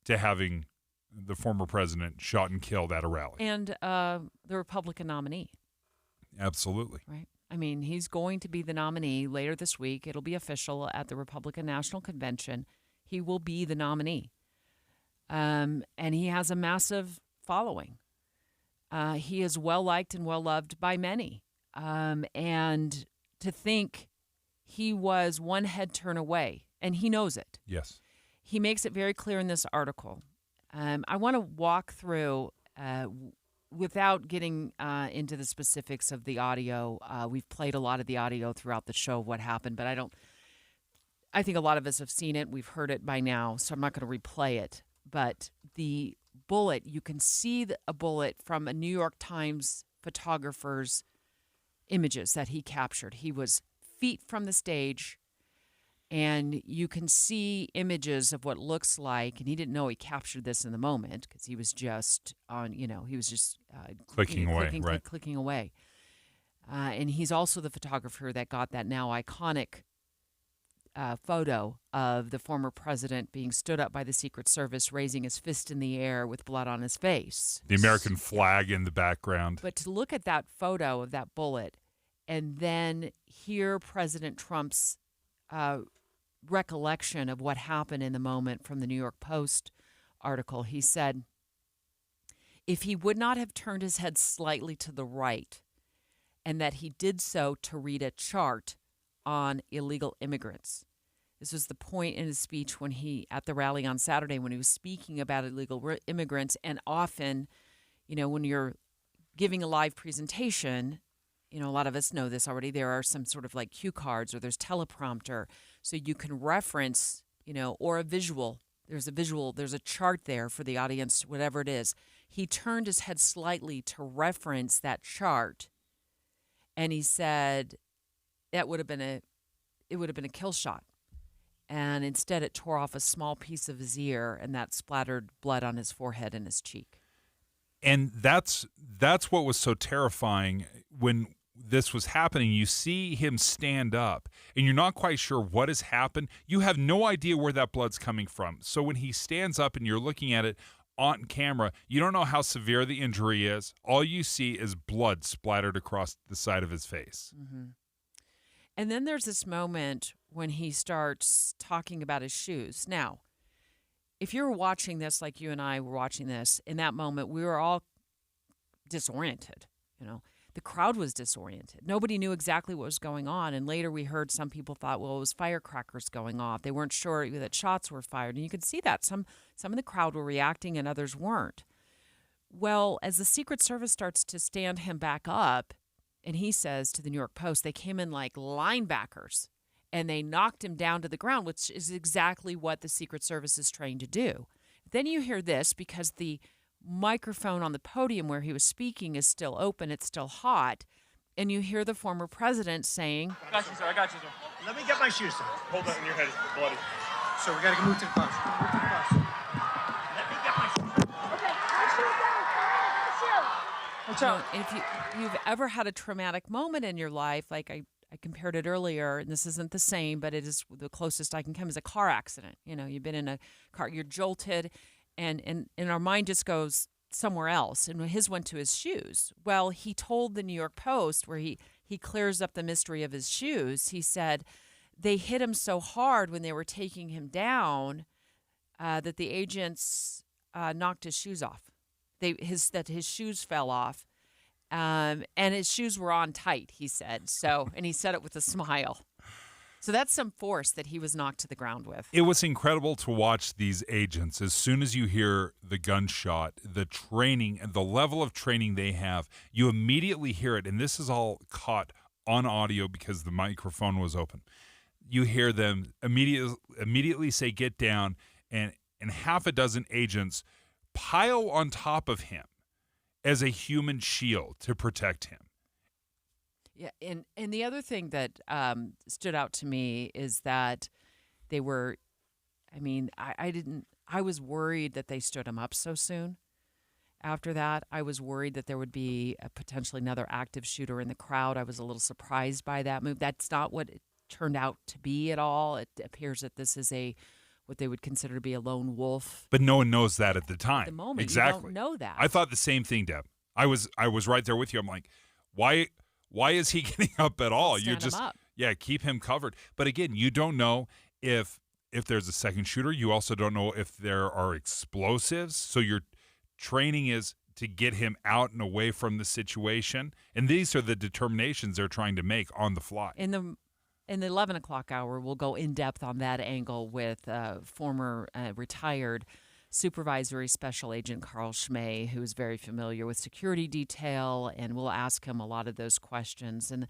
to having the former president shot and killed at a rally. And the Republican nominee. Absolutely. Right. I mean, he's going to be the nominee later this week. It'll be official at the Republican National Convention. He will be the nominee. And he has a massive following. He is well-liked and well-loved by many. And to think he was one head turn away, and he knows it. Yes. He makes it very clear in this article. I want to walk through without getting into the specifics of the audio. We've played a lot of the audio throughout the show of what happened, but I think a lot of us have seen it. We've heard it by now, so I'm not going to replay it. But the bullet, you can see a bullet from a New York Times photographer's images that he captured. He was feet from the stage, and you can see images of what looks like, and he didn't know he captured this in the moment because he was just on, he was just clicking away, clicking away. And he's also the photographer that got that now iconic photo of the former president being stood up by the Secret Service, raising his fist in the air with blood on his face. The American flag in the background. But to look at that photo of that bullet and then hear President Trump's recollection of what happened in the moment from the New York Post article, he said, if he would not have turned his head slightly to the right and that he did so to read a chart on illegal immigrants. This was the point in his speech when at the rally on Saturday, when he was speaking about illegal immigrants. And often, when you're giving a live presentation, a lot of us know this already, there are some sort of like cue cards or there's teleprompter. So you can reference, or a visual. There's a chart there for the audience, whatever it is. He turned his head slightly to reference that chart. And he said it would have been a kill shot. And instead it tore off a small piece of his ear, and that splattered blood on his forehead and his cheek. And that's what was so terrifying when this was happening. You see him stand up, and you're not quite sure what has happened. You have no idea where that blood's coming from. So when he stands up and you're looking at it on camera, you don't know how severe the injury is. All you see is blood splattered across the side of his face. Mm-hmm. And then there's this moment when he starts talking about his shoes. Now, if you're watching this like you and I were watching this, in that moment, we were all disoriented. The crowd was disoriented. Nobody knew exactly what was going on. And later we heard some people thought, well, it was firecrackers going off. They weren't sure that shots were fired. And you could see that. Some of the crowd were reacting and others weren't. Well, as the Secret Service starts to stand him back up, and he says to the New York Post, they came in like linebackers and they knocked him down to the ground, which is exactly what the Secret Service is trained to do. Then you hear this because the microphone on the podium where he was speaking is still open. It's still hot. And you hear the former president saying, I got you, sir. Let me get my shoes, sir. Hold that in your head. It's bloody. So we got to move to the bus. Let me get my shoes. Okay, my shoes down. Watch out. If you've ever had a traumatic moment in your life, like I compared it earlier, and this isn't the same, but it is the closest I can come, is a car accident. You've been in a car, you're jolted, and our mind just goes somewhere else. And his went to his shoes. Well, he told the New York Post, where he clears up the mystery of his shoes, he said they hit him so hard when they were taking him down that the agents knocked his shoes off. His shoes fell off, and his shoes were on tight, he said. So, and he said it with a smile. So that's some force that he was knocked to the ground with. It was incredible to watch these agents. As soon as you hear the gunshot, the training and the level of training they have, you immediately hear it. And this is all caught on audio because the microphone was open. You hear them immediately say, "Get down," and half a dozen agents pile on top of him as a human shield to protect him. Yeah, and the other thing that stood out to me is that they were, I was worried that they stood him up so soon. After that, I was worried that there would be potentially another active shooter in the crowd. I was a little surprised by that move. That's not what it turned out to be at all. It appears that this is what they would consider to be a lone wolf. But no one knows that at the time. At the moment, exactly. You don't know that. I thought the same thing, Deb. I was right there with you. I'm like, why is he getting up at all? Stand him up. Yeah, keep him covered. But again, you don't know if there's a second shooter. You also don't know if there are explosives. So your training is to get him out and away from the situation. And these are the determinations they're trying to make on the fly. In the 11 o'clock hour, we'll go in depth on that angle with former retired Supervisory Special Agent Carl Schmay, who is very familiar with security detail, and we'll ask him a lot of those questions. And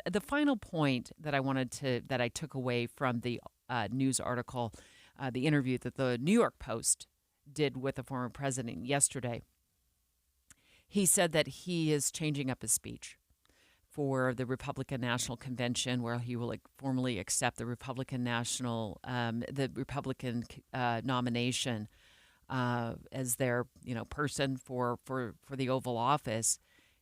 the final point that I took away from the news article, the interview that the New York Post did with the former president yesterday, he said that he is changing up his speech for the Republican National Convention, where he will formally accept the Republican nomination as their person for the Oval Office.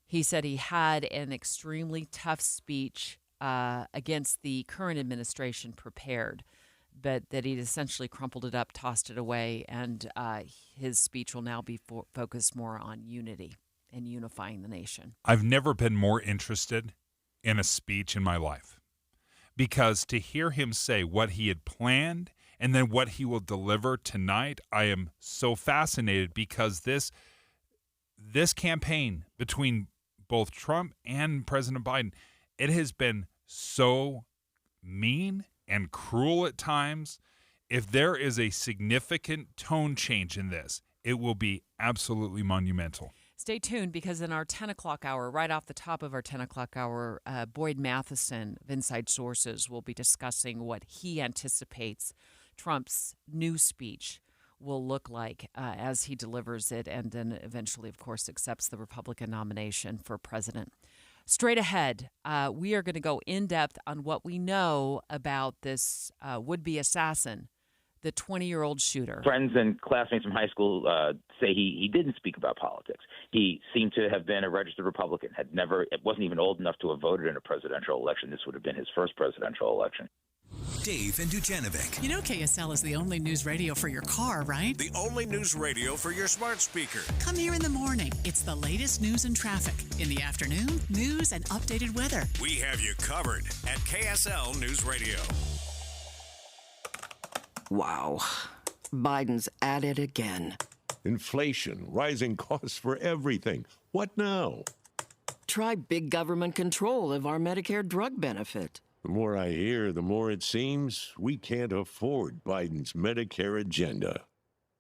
He said he had an extremely tough speech against the current administration prepared, but that he'd essentially crumpled it up, tossed it away, and his speech will now be focused more on unity and unifying the nation. I've never been more interested in a speech in my life, because to hear him say what he had planned and then what he will deliver tonight, I am so fascinated, because this campaign between both Trump and President Biden, it has been so mean and cruel at times. If there is a significant tone change in this, it will be absolutely monumental. Stay tuned, because in our 10 o'clock hour, right off the top of our 10 o'clock hour, Boyd Matheson of Inside Sources will be discussing what he anticipates Trump's new speech will look like as he delivers it, and then eventually, of course, accepts the Republican nomination for president. Straight ahead, we are going to go in depth on what we know about this would-be assassin, the 20-year-old shooter. Friends and classmates from high school say he didn't speak about politics. He seemed to have been a registered Republican, wasn't even old enough to have voted in a presidential election. This would have been his first presidential election. Dave and Dujanovic. You know KSL is the only news radio for your car, right? The only news radio for your smart speaker. Come here in the morning. It's the latest news and traffic. In the afternoon, news and updated weather. We have you covered at KSL News Radio. Wow. Biden's at it again. Inflation, rising costs for everything. What now? Try big government control of our Medicare drug benefit. The more I hear, the more it seems we can't afford Biden's Medicare agenda.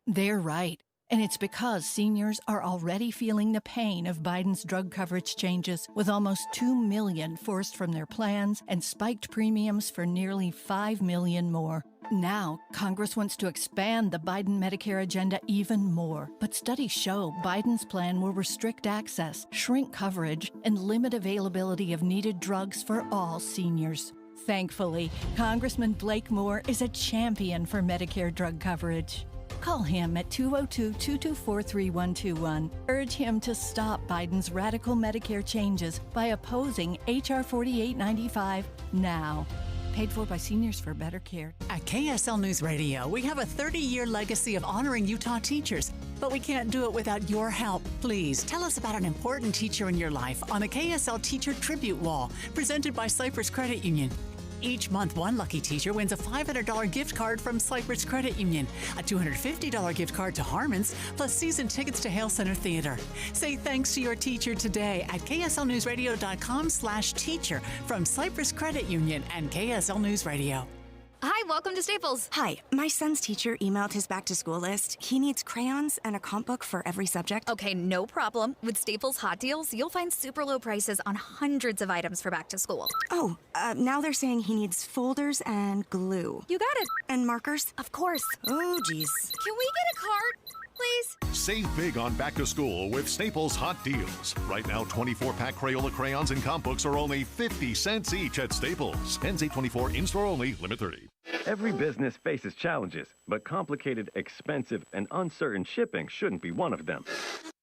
They're right. And it's because seniors are already feeling the pain of Biden's drug coverage changes, with almost 2 million forced from their plans and spiked premiums for nearly 5 million more. Now, Congress wants to expand the Biden Medicare agenda even more. But studies show Biden's plan will restrict access, shrink coverage, and limit availability of needed drugs for all seniors. Thankfully, Congressman Blake Moore is a champion for Medicare drug coverage. Call him at 202-224-3121. Urge him to stop Biden's radical Medicare changes by opposing H.R. 4895 now. Paid for by Seniors for Better Care. At KSL News Radio, we have a 30-year legacy of honoring Utah teachers, but we can't do it without your help. Please tell us about an important teacher in your life on the KSL Teacher Tribute Wall, presented by Cypress Credit Union. Each month, one lucky teacher wins a $500 gift card from Cypress Credit Union, a $250 gift card to Harmon's, plus season tickets to Hale Center Theater. Say thanks to your teacher today at kslnewsradio.com/teacher from Cypress Credit Union and KSL News Radio. Hi, welcome to Staples. Hi, my son's teacher emailed his back-to-school list. He needs crayons and a comp book for every subject. Okay, no problem. With Staples Hot Deals, you'll find super low prices on hundreds of items for back-to-school. Oh, now they're saying he needs folders and glue. You got it. And markers? Of course. Oh, geez. Can we get a card, please? Save big on back to school with Staples Hot Deals. Right now, 24-pack Crayola crayons and comp books are only 50 cents each at Staples. Ends 8/24, in-store only, limit 30. Every business faces challenges, but complicated, expensive, and uncertain shipping shouldn't be one of them.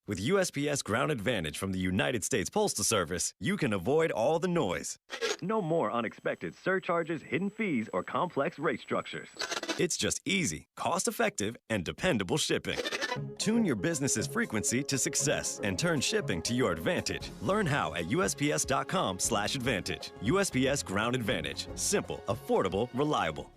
With USPS Ground Advantage from the United States Postal Service, you can avoid all the noise. No more unexpected surcharges, hidden fees, or complex rate structures. It's just easy, cost-effective, and dependable shipping. Tune your business's frequency to success and turn shipping to your advantage. Learn how at USPS.com/advantage. USPS Ground Advantage. Simple, affordable, reliable.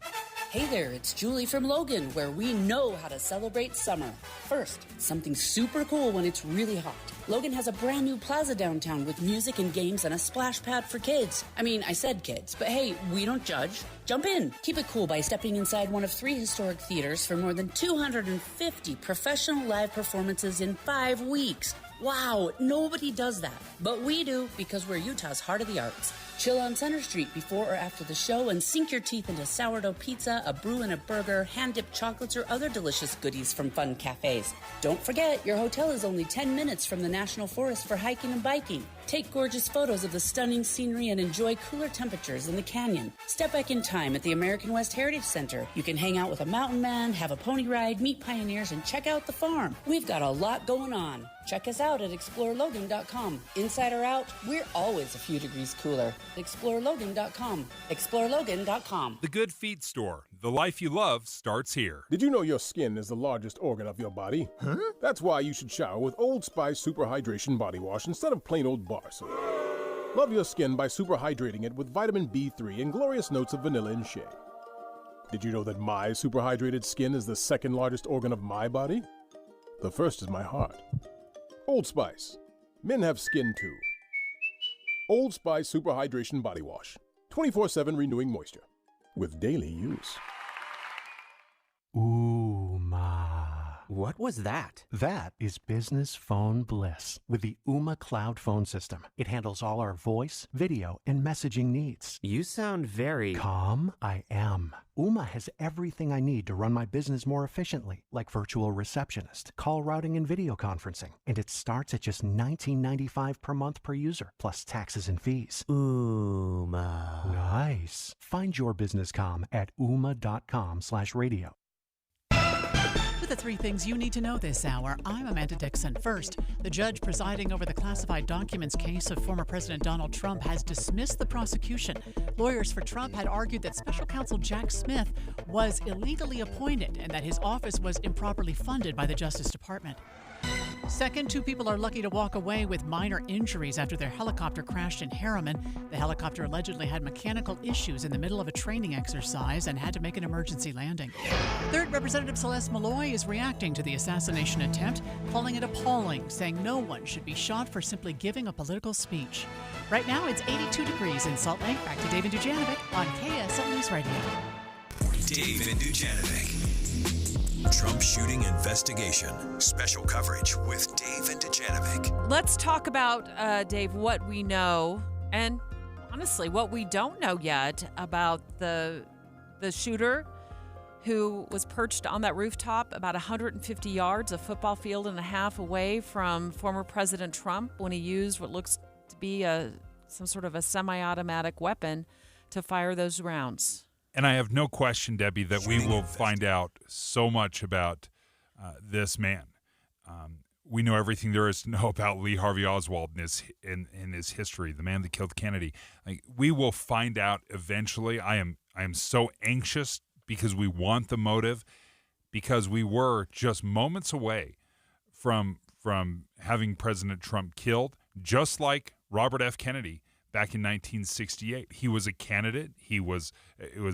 Hey there, it's Julie from Logan, where we know how to celebrate summer. First, something super cool when it's really hot. Logan has a brand new plaza downtown with music and games and a splash pad for kids. I mean, I said kids, but hey, we don't judge. Jump in. Keep it cool by stepping inside one of 3 historic theaters for more than 250 professional live performances in 5 weeks. Wow, nobody does that. But we do, because we're Utah's heart of the arts. Chill on Center Street before or after the show and sink your teeth into sourdough pizza, a brew and a burger, hand-dipped chocolates, or other delicious goodies from fun cafes. Don't forget, your hotel is only 10 minutes from the National Forest for hiking and biking. Take gorgeous photos of the stunning scenery and enjoy cooler temperatures in the canyon. Step back in time at the American West Heritage Center. You can hang out with a mountain man, have a pony ride, meet pioneers, and check out the farm. We've got a lot going on. Check us out at explorelogan.com. Inside or out, we're always a few degrees cooler. Explorelogan.com. Explorelogan.com. The Good Feet Store. The life you love starts here. Did you know your skin is the largest organ of your body? Huh? That's why you should shower with Old Spice Super Hydration Body Wash instead of plain old bar soap. Love your skin by super hydrating it with vitamin B3 and glorious notes of vanilla and shea. Did you know that my super hydrated skin is the second largest organ of my body? The first is my heart. Old Spice. Men have skin too. Old Spice Super Hydration Body Wash. 24/7 renewing moisture. With daily use. What was that? That is business phone bliss with the Ooma Cloud Phone System. It handles all our voice, video, and messaging needs. You sound very... Calm? I am. Ooma has everything I need to run my business more efficiently, like virtual receptionist, call routing, and video conferencing. And it starts at just $19.95 per month per user, plus taxes and fees. Ooma. Nice. Find your business calm at ooma.com/radio. With the 3 things you need to know this hour, I'm Amanda Dixon. First, the judge presiding over the classified documents case of former President Donald Trump has dismissed the prosecution. Lawyers for Trump had argued that special counsel Jack Smith was illegally appointed and that his office was improperly funded by the Justice Department. Second, 2 people are lucky to walk away with minor injuries after their helicopter crashed in Harriman. The helicopter allegedly had mechanical issues in the middle of a training exercise and had to make an emergency landing. Third, Representative Celeste Malloy is reacting to the assassination attempt, calling it appalling, saying no one should be shot for simply giving a political speech. Right now, it's 82 degrees in Salt Lake. Back to David Dujanovic on KSL News Radio. David Dujanovic. Trump shooting investigation. Special coverage with Dave and Dujanovic. Let's talk about, Dave, what we know and honestly what we don't know yet about the shooter who was perched on that rooftop about 150 yards, a football field and a half away from former President Trump when he used what looks to be some sort of a semi-automatic weapon to fire those rounds. And I have no question, Debbie, that we will find out so much about this man. We know everything there is to know about Lee Harvey Oswald in his history, the man that killed Kennedy. We will find out eventually. I am so anxious because we want the motive, because we were just moments away from having President Trump killed, just like Robert F. Kennedy. Back in 1968, he was a candidate. It was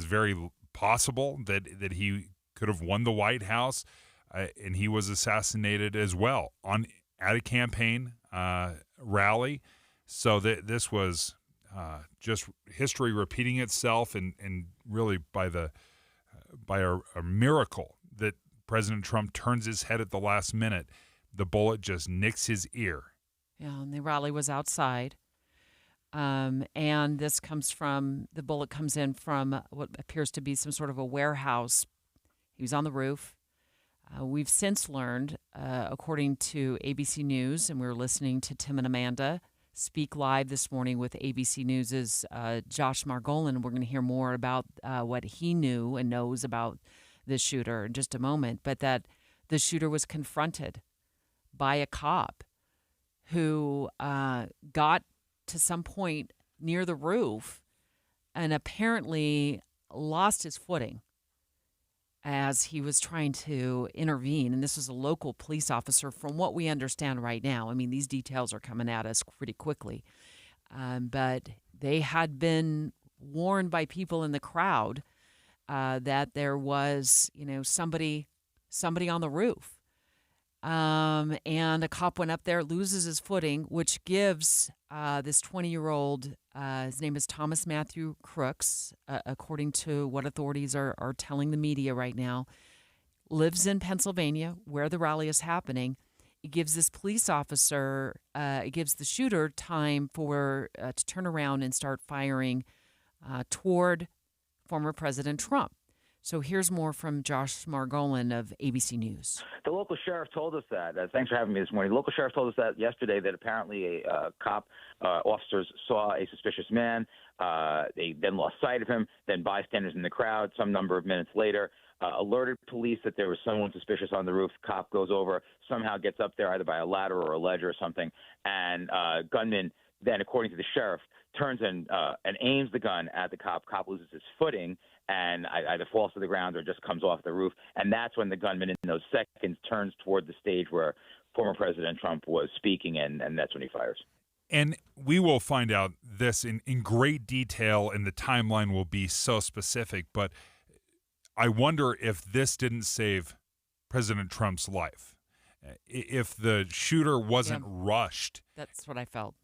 very possible that he could have won the White House, and he was assassinated as well at a campaign rally. So this was just history repeating itself, and really by a miracle that President Trump turns his head at the last minute, the bullet just nicks his ear. Yeah, and the rally was outside. And this the bullet comes in from what appears to be some sort of a warehouse. He was on the roof. We've since learned, according to ABC News, and we were listening to Tim and Amanda speak live this morning with ABC News' Josh Margolin. We're going to hear more about what he knew and knows about this shooter in just a moment, but that the shooter was confronted by a cop who got to some point near the roof and apparently lost his footing as he was trying to intervene. And this was a local police officer from what we understand right now. I mean, these details are coming at us pretty quickly. But they had been warned by people in the crowd that there was, somebody on the roof. And a cop went up there, loses his footing, which gives this 20-year-old, his name is Thomas Matthew Crooks, according to what authorities are telling the media right now, lives in Pennsylvania, where the rally is happening. It gives this police officer, it gives the shooter time to turn around and start firing toward former President Trump. So here's more from Josh Margolin of ABC News. The local sheriff told us that. Thanks for having me this morning. The local sheriff told us that yesterday, that apparently officers saw a suspicious man. They then lost sight of him. Then bystanders in the crowd, some number of minutes later, alerted police that there was someone suspicious on the roof. Cop goes over, somehow gets up there either by a ladder or a ledge or something, and gunman then, according to the sheriff, turns and aims the gun at the cop. Cop loses his footing and either falls to the ground or just comes off the roof. And that's when the gunman, in those seconds, turns toward the stage where former President Trump was speaking, and that's when he fires. And we will find out this in great detail, and the timeline will be so specific. But I wonder if this didn't save President Trump's life. If the shooter wasn't rushed. That's what I felt.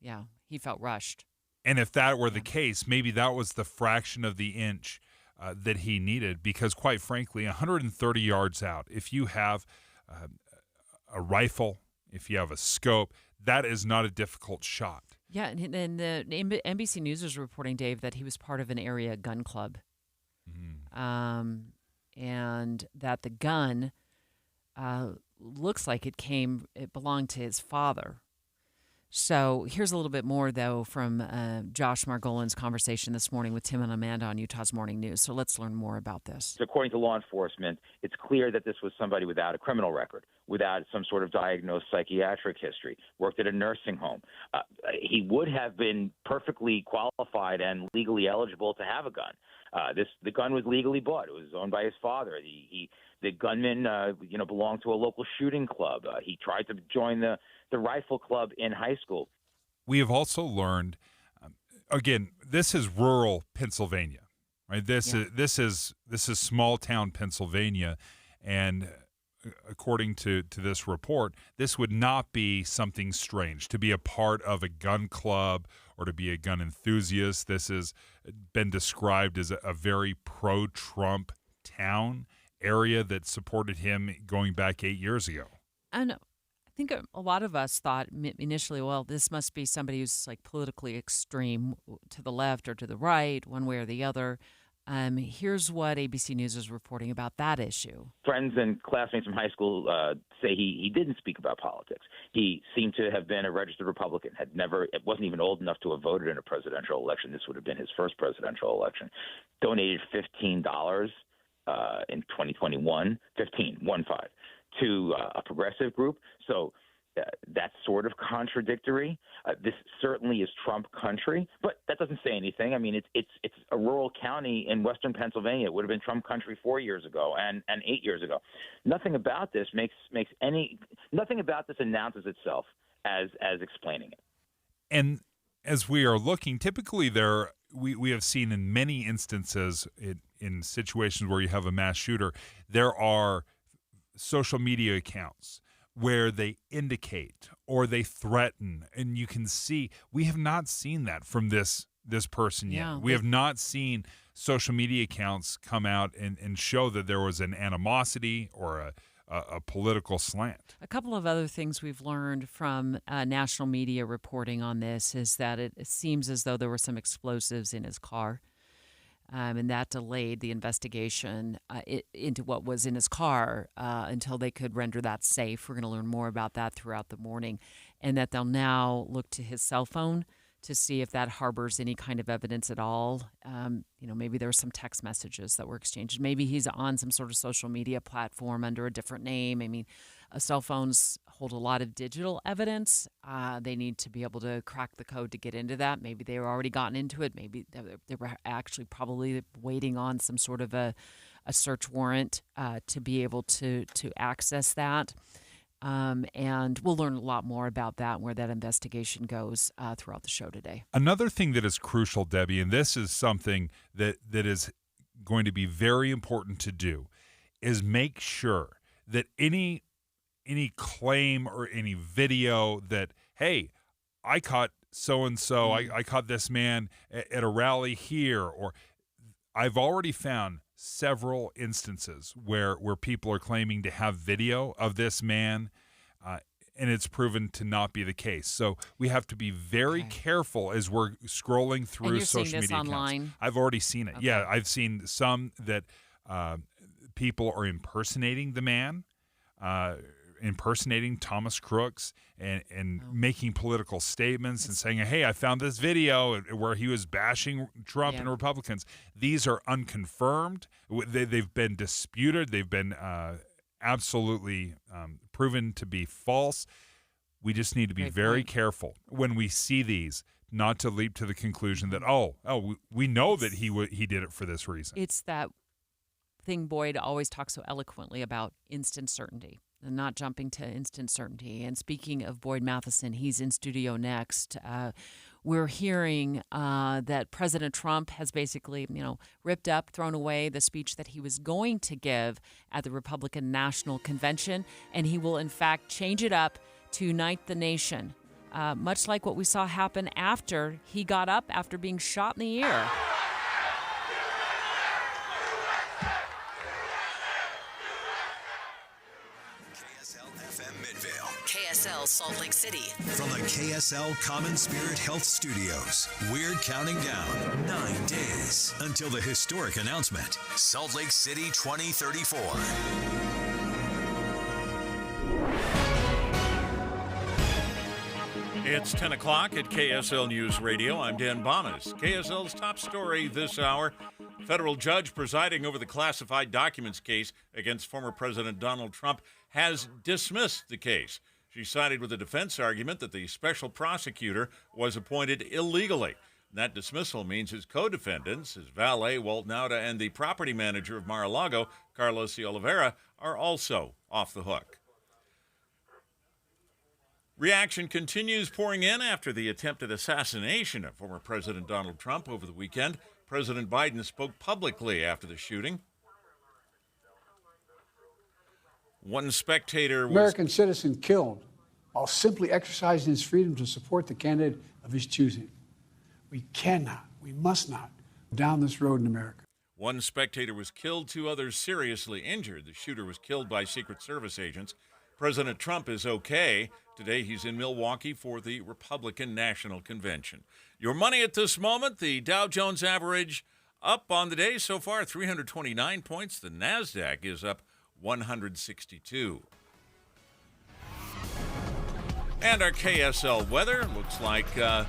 Yeah, he felt rushed. And if that were the case, maybe that was the fraction of the inch that he needed, because quite frankly, 130 yards out, if you have a rifle, if you have a scope, that is not a difficult shot. Yeah, and the NBC News was reporting, Dave, that he was part of an area gun club. And that the gun looks like it belonged to his father. So here's a little bit more, though, from Josh Margolin's conversation this morning with Tim and Amanda on Utah's Morning News. So let's learn more about this. According to law enforcement, it's clear that this was somebody without a criminal record, without some sort of diagnosed psychiatric history, worked at a nursing home. He would have been perfectly qualified and legally eligible to have a gun. The gun was legally bought. It was owned by his father. The gunman, belonged to a local shooting club. He tried to join the rifle club in high school. We have also learned, again, this is rural Pennsylvania, right? This is small town Pennsylvania, and according to this report, this would not be something strange to be a part of a gun club or to be a gun enthusiast. This has been described as a very pro-Trump town area that supported him going back 8 years ago. And I think a lot of us thought initially, well, this must be somebody who's like politically extreme to the left or to the right, one way or the other. Here's what ABC News is reporting about that issue. Friends and classmates from high school say he didn't speak about politics. He seemed to have been a registered Republican, it wasn't even old enough to have voted in a presidential election. This would have been his first presidential election. Donated $15 in 2021, 15 to a progressive group. So that's sort of contradictory. This certainly is Trump country, but that doesn't say anything. I mean, it's a rural county in western Pennsylvania. It would have been Trump country 4 years ago and 8 years ago. Nothing about this nothing about this announces itself as explaining it. And as we are looking, typically we have seen in many instances in situations where you have a mass shooter, there are social media accounts where they indicate or they threaten, and you can see we have not seen that from this person yet. We have not seen social media accounts come out and show that there was an animosity or a political slant. A couple of other things we've learned from national media reporting on this is that it seems as though there were some explosives in his car. And that delayed the investigation into what was in his car until they could render that safe. We're going to learn more about that throughout the morning, and that they'll now look to his cell phone to see if that harbors any kind of evidence at all. Maybe there were some text messages that were exchanged. Maybe he's on some sort of social media platform under a different name. I mean, cell phones hold a lot of digital evidence. They need to be able to crack the code to get into that. Maybe they were already gotten into it. Maybe they were actually probably waiting on some sort of a search warrant to be able to access that. And we'll learn a lot more about that and where that investigation goes throughout the show today. Another thing that is crucial, Debbie, and this is something that is going to be very important to do, is make sure that any claim or any video that, hey, I caught so-and-so, I caught this man at a rally here, or I've already found several instances where people are claiming to have video of this man, and it's proven to not be the case. So we have to be very careful as we're scrolling through social media accounts. Online? I've already seen it. Okay. Yeah, I've seen some that people are impersonating the man, impersonating Thomas Crooks and making political statements and saying, hey, I found this video where he was bashing Trump and Republicans. These are unconfirmed. They've been disputed. They've been absolutely proven to be false. We just need to be very careful when we see these, not to leap to the conclusion that, we know that he did it for this reason. It's that thing Boyd always talks so eloquently about, instant certainty, and not jumping to instant certainty. And speaking of Boyd Matheson, he's in studio next. We're hearing that President Trump has basically, ripped up, thrown away the speech that he was going to give at the Republican National Convention, and he will, in fact, change it up to unite the nation, much like what we saw happen after he got up after being shot in the ear. KSL Salt Lake City. From the KSL Common Spirit Health Studios, we're counting down 9 days until the historic announcement, Salt Lake City 2034. It's 10 o'clock at KSL News Radio. I'm Dan Bomas. KSL's top story this hour. Federal judge presiding over the classified documents case against former President Donald Trump has dismissed the case. She sided with the defense argument that the special prosecutor was appointed illegally. That dismissal means his co-defendants, his valet, Walt Nauta, and the property manager of Mar-a-Lago, Carlos de Oliveira, are also off the hook. Reaction continues pouring in after the attempted assassination of former President Donald Trump over the weekend. President Biden spoke publicly after the shooting. One spectator was... American citizen killed while simply exercising his freedom to support the candidate of his choosing. We must not go down this road in America. One spectator was killed, 2 others seriously injured. The shooter was killed by Secret Service agents. President Trump is okay. Today he's in Milwaukee for the Republican National Convention. Your money at this moment, the Dow Jones average up on the day so far, 329 points. The NASDAQ is up 162. And our KSL weather looks like it's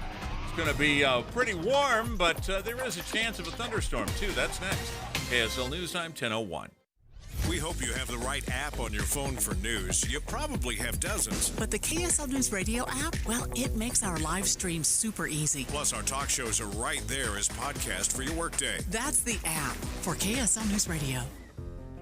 going to be pretty warm, but there is a chance of a thunderstorm, too. That's next. KSL News Time, 10:01. We hope you have the right app on your phone for news. You probably have dozens. But the KSL News Radio app, well, it makes our live stream super easy. Plus, our talk shows are right there as podcast for your workday. That's the app for KSL News Radio.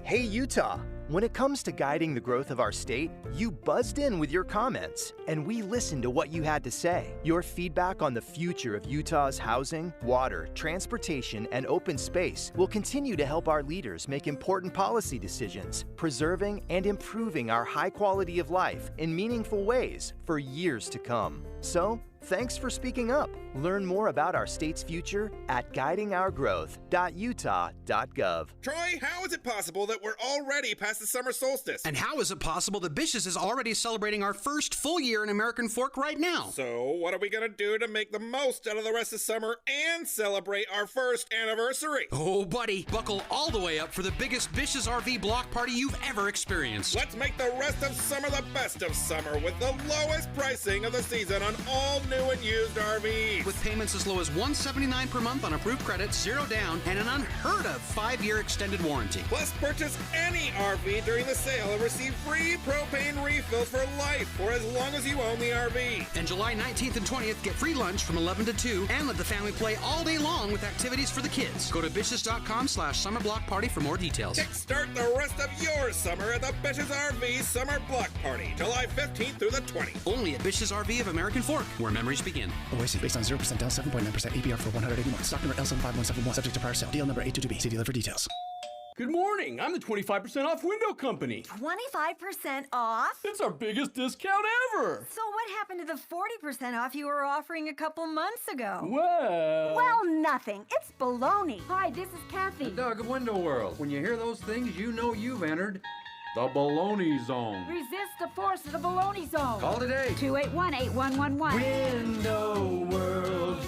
Hey, Utah. When it comes to guiding the growth of our state, you buzzed in with your comments, and we listened to what you had to say. Your feedback on the future of Utah's housing, water, transportation, and open space will continue to help our leaders make important policy decisions, preserving and improving our high quality of life in meaningful ways for years to come. So, thanks for speaking up. Learn more about our state's future at guidingourgrowth.utah.gov. Troy, how is it possible that we're already past the summer solstice? And how is it possible that Bish's is already celebrating our first full year in American Fork right now? So, what are we going to do to make the most out of the rest of summer and celebrate our first anniversary? Oh, buddy, buckle all the way up for the biggest Bish's RV block party you've ever experienced. Let's make the rest of summer the best of summer with the lowest pricing of the season on all new and used RVs. With payments as low as $179 per month on approved credit, 0 down, and an unheard of 5-year extended warranty. Plus, purchase any RV during the sale and receive free propane refills for life for as long as you own the RV. And July 19th and 20th, get free lunch from 11 to 2 and let the family play all day long with activities for the kids. Go to Bish's.com/summerblock party for more details. Kickstart the rest of your summer at the Bish's RV Summer Block Party, July 15th through the 20th. Only at Bish's RV of American Fork, where memories begin. OIC based on 0% down, 7.9% APR for 180 months. Stock number L751771, subject to prior sale. Deal number 822B. See dealer for details. Good morning. I'm the 25% off window company. 25% off? It's our biggest discount ever. So what happened to the 40% off you were offering a couple months ago? Well, nothing. It's baloney. Hi, this is Kathy. The Doug of Window World. When you hear those things, you know you've entered the baloney zone. Resist the force of the baloney zone. Call today. 281-8111. Window World.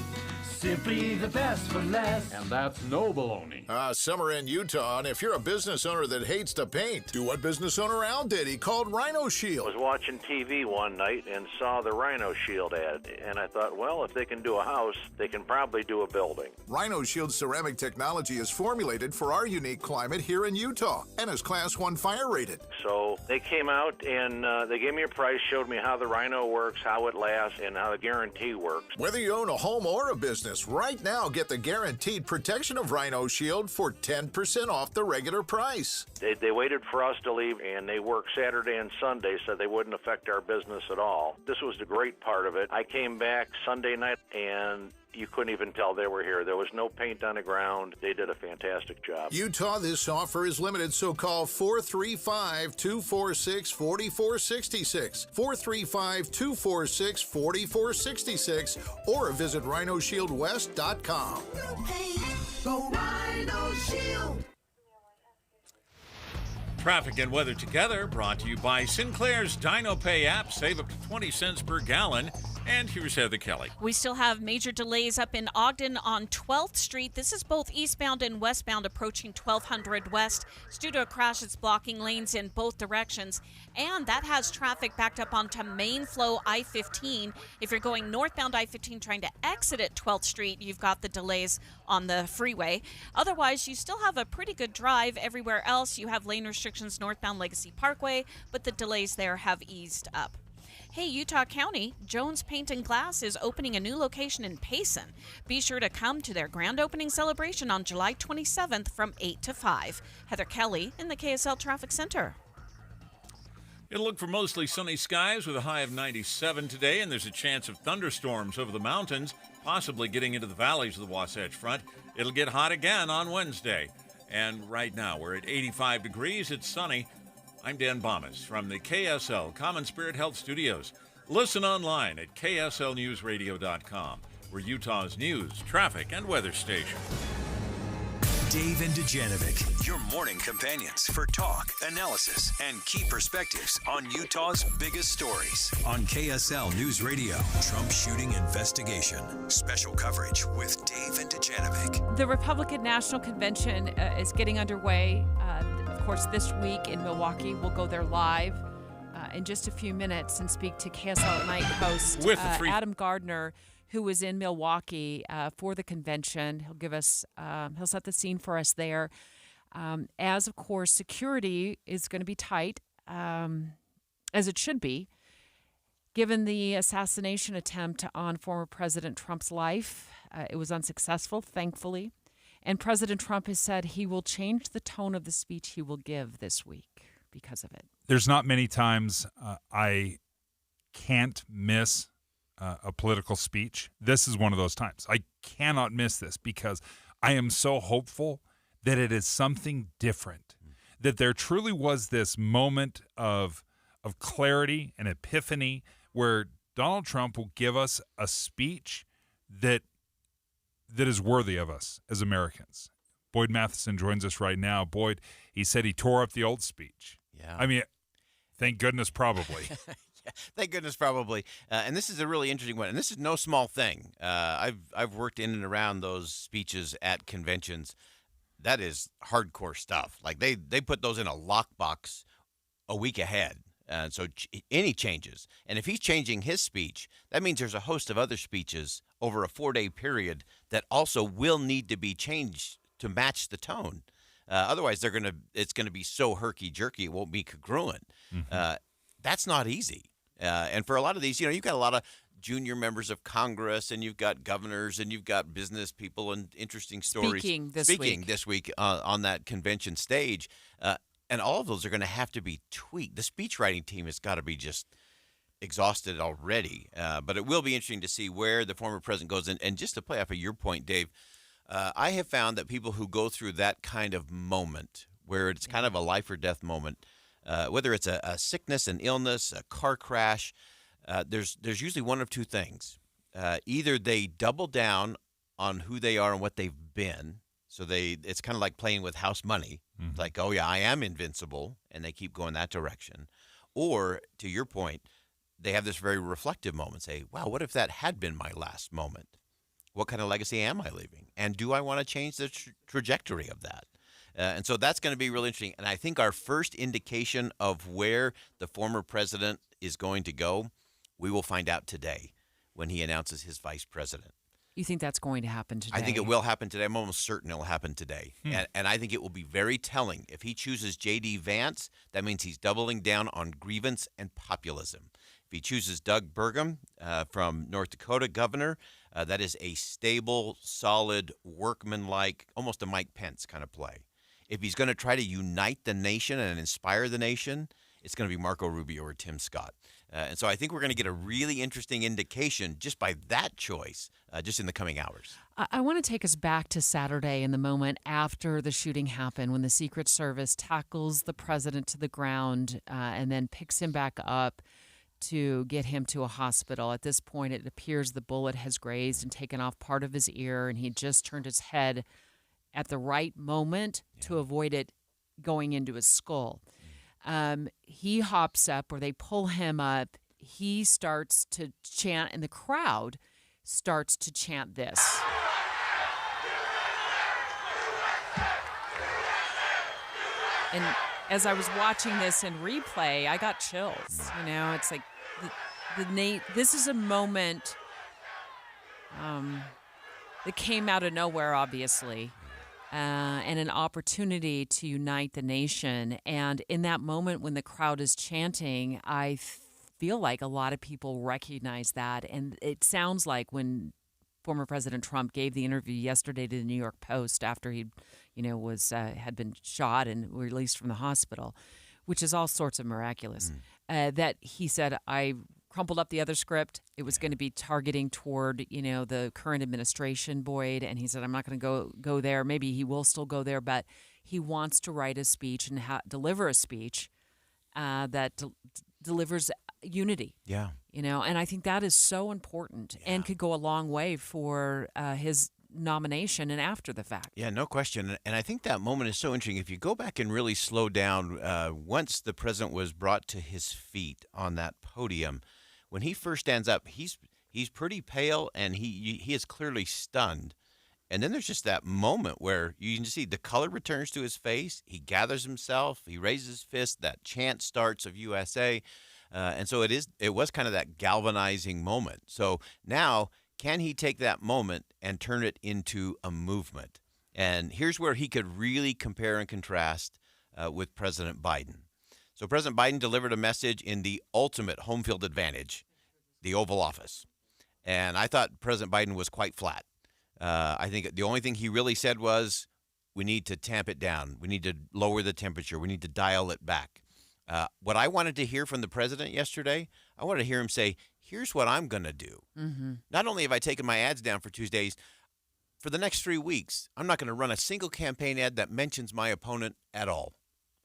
Simply the best for less. And that's no baloney. Summer in Utah, and if you're a business owner that hates to paint, do what business owner Al did. He called Rhino Shield. I was watching TV one night and saw the Rhino Shield ad, and I thought, well, if they can do a house, they can probably do a building. Rhino Shield ceramic technology is formulated for our unique climate here in Utah and is Class 1 fire rated. So they came out and they gave me a price, showed me how the Rhino works, how it lasts, and how the guarantee works. Whether you own a home or a business, right now get the guaranteed protection of Rhino Shield for 10% off the regular price. They waited for us to leave, and they worked Saturday and Sunday so they wouldn't affect our business at all. This was the great part of it. I came back Sunday night, and you couldn't even tell they were here. There was no paint on the ground. They did a fantastic job. Utah, this offer is limited, so call 435-246-4466, 435-246-4466, or visit RhinoShieldWest.com. Go Rhino Shield. Traffic and weather together brought to you by Sinclair's DinoPay app. Save up to 20 cents per gallon. And here's Heather Kelly. We still have major delays up in Ogden on 12th Street. This is both eastbound and westbound approaching 1200 West. It's due to a crash that's blocking lanes in both directions. And that has traffic backed up onto main flow I-15. If you're going northbound I-15 trying to exit at 12th Street, you've got the delays on the freeway. Otherwise, you still have a pretty good drive. Everywhere else, you have lane restrictions northbound Legacy Parkway, but the delays there have eased up. Hey, Utah County, Jones Paint and Glass is opening a new location in Payson. Be sure to come to their grand opening celebration on July 27th from 8 to 5. Heather Kelly in the KSL Traffic Center. It'll look for mostly sunny skies with a high of 97 today, and there's a chance of thunderstorms over the mountains, possibly getting into the valleys of the Wasatch Front. It'll get hot again on Wednesday. And right now, we're at 85 degrees. It's sunny. I'm Dan Bomas from the KSL Common Spirit Health Studios. Listen online at kslnewsradio.com. We're Utah's news, traffic, and weather station. Dave and Dujanovic, your morning companions for talk, analysis, and key perspectives on Utah's biggest stories. On KSL News Radio, Trump shooting investigation. Special coverage with Dave and Dujanovic. The Republican National Convention is getting underway. Of course, this week in Milwaukee. We'll go there live in just a few minutes and speak to KSL at Night host Adam Gardner, who was in Milwaukee for the convention. He'll give us, he'll set the scene for us there. As, of course, security is going to be tight, as it should be, given the assassination attempt on former President Trump's life. It was unsuccessful, thankfully. And President Trump has said he will change the tone of the speech he will give this week because of it. There's not many times I can't miss a political speech. This is one of those times. I cannot miss this because I am so hopeful that it is something different, that there truly was this moment of clarity and epiphany where Donald Trump will give us a speech that is worthy of us as Americans. Boyd Matheson joins us right now. Boyd, he said he tore up the old speech. Yeah. I mean, thank goodness, probably. Yeah, thank goodness, probably. And this is a really interesting one. And this is no small thing. I've worked in and around those speeches at conventions. That is hardcore stuff. Like they put those in a lockbox a week ahead. And so any changes. And if he's changing his speech, that means there's a host of other speeches over a 4-day period that also will need to be changed to match the tone. Otherwise, it's gonna be so herky-jerky, it won't be congruent. Mm-hmm. That's not easy. And for a lot of these, you've got a lot of junior members of Congress, and you've got governors, and you've got business people and interesting stories. Speaking this week on that convention stage. And all of those are going to have to be tweaked. The speechwriting team has got to be just exhausted already. But it will be interesting to see where the former president goes. And just to play off of your point, Dave, I have found that people who go through that kind of moment, where it's kind of a life or death moment, whether it's a sickness, an illness, a car crash, there's usually one of two things. Either they double down on who they are and what they've been. So it's kind of like playing with house money. Mm-hmm. Like, oh, yeah, I am invincible, and they keep going that direction. Or, to your point, they have this very reflective moment, say, wow, what if that had been my last moment? what kind of legacy am I leaving? And do I want to change the trajectory of that? And so that's going to be really interesting. And I think our first indication of where the former president is going to go, we will find out today when he announces his vice president. You think that's going to happen today? I think it will happen today. I'm almost certain it will happen today. And I think it will be very telling. If he chooses J.D. Vance, that means he's doubling down on grievance and populism. If he chooses Doug Burgum from North Dakota governor, that is a stable, solid, workmanlike, almost a Mike Pence kind of play. If he's going to try to unite the nation and inspire the nation, it's going to be Marco Rubio or Tim Scott. And so I think we're going to get a really interesting indication just by that choice just in the coming hours. I want to take us back to Saturday in the moment after the shooting happened, when the Secret Service tackles the president to the ground and then picks him back up to get him to a hospital. At this point, it appears the bullet has grazed and taken off part of his ear, and he just turned his head at the right moment to avoid it going into his skull. He hops up, or they pull him up. He starts to chant, and the crowd starts to chant this. And as I was watching this in replay, I got chills. You know, it's like this is a moment that came out of nowhere, obviously. And an opportunity to unite the nation. And in that moment when the crowd is chanting, I feel like a lot of people recognize that. And it sounds like when former President Trump gave the interview yesterday to the New York Post after he, had been shot and released from the hospital, which is all sorts of miraculous, that he said, I crumpled up the other script. It was going to be targeting toward, the current administration, Boyd. And he said, I'm not going to go there. Maybe he will still go there, but he wants to write a speech and deliver a speech that delivers unity. Yeah. And I think that is so important and could go a long way for his nomination and after the fact. Yeah, no question. And I think that moment is so interesting. If you go back and really slow down, once the president was brought to his feet on that podium, when he first stands up, he's pretty pale and he is clearly stunned. And then there's just that moment where you can see the color returns to his face. He gathers himself. He raises his fist. That chant starts of USA. And so it was kind of that galvanizing moment. So now, can he take that moment and turn it into a movement? And here's where he could really compare and contrast with President Biden. So President Biden delivered a message in the ultimate home field advantage, the Oval Office. And I thought President Biden was quite flat. I think the only thing he really said was, we need to tamp it down. We need to lower the temperature. We need to dial it back. What I wanted to hear from the president yesterday, I wanted to hear him say, here's what I'm going to do. Mm-hmm. Not only have I taken my ads down for Tuesdays, for the next 3 weeks, I'm not going to run a single campaign ad that mentions my opponent at all.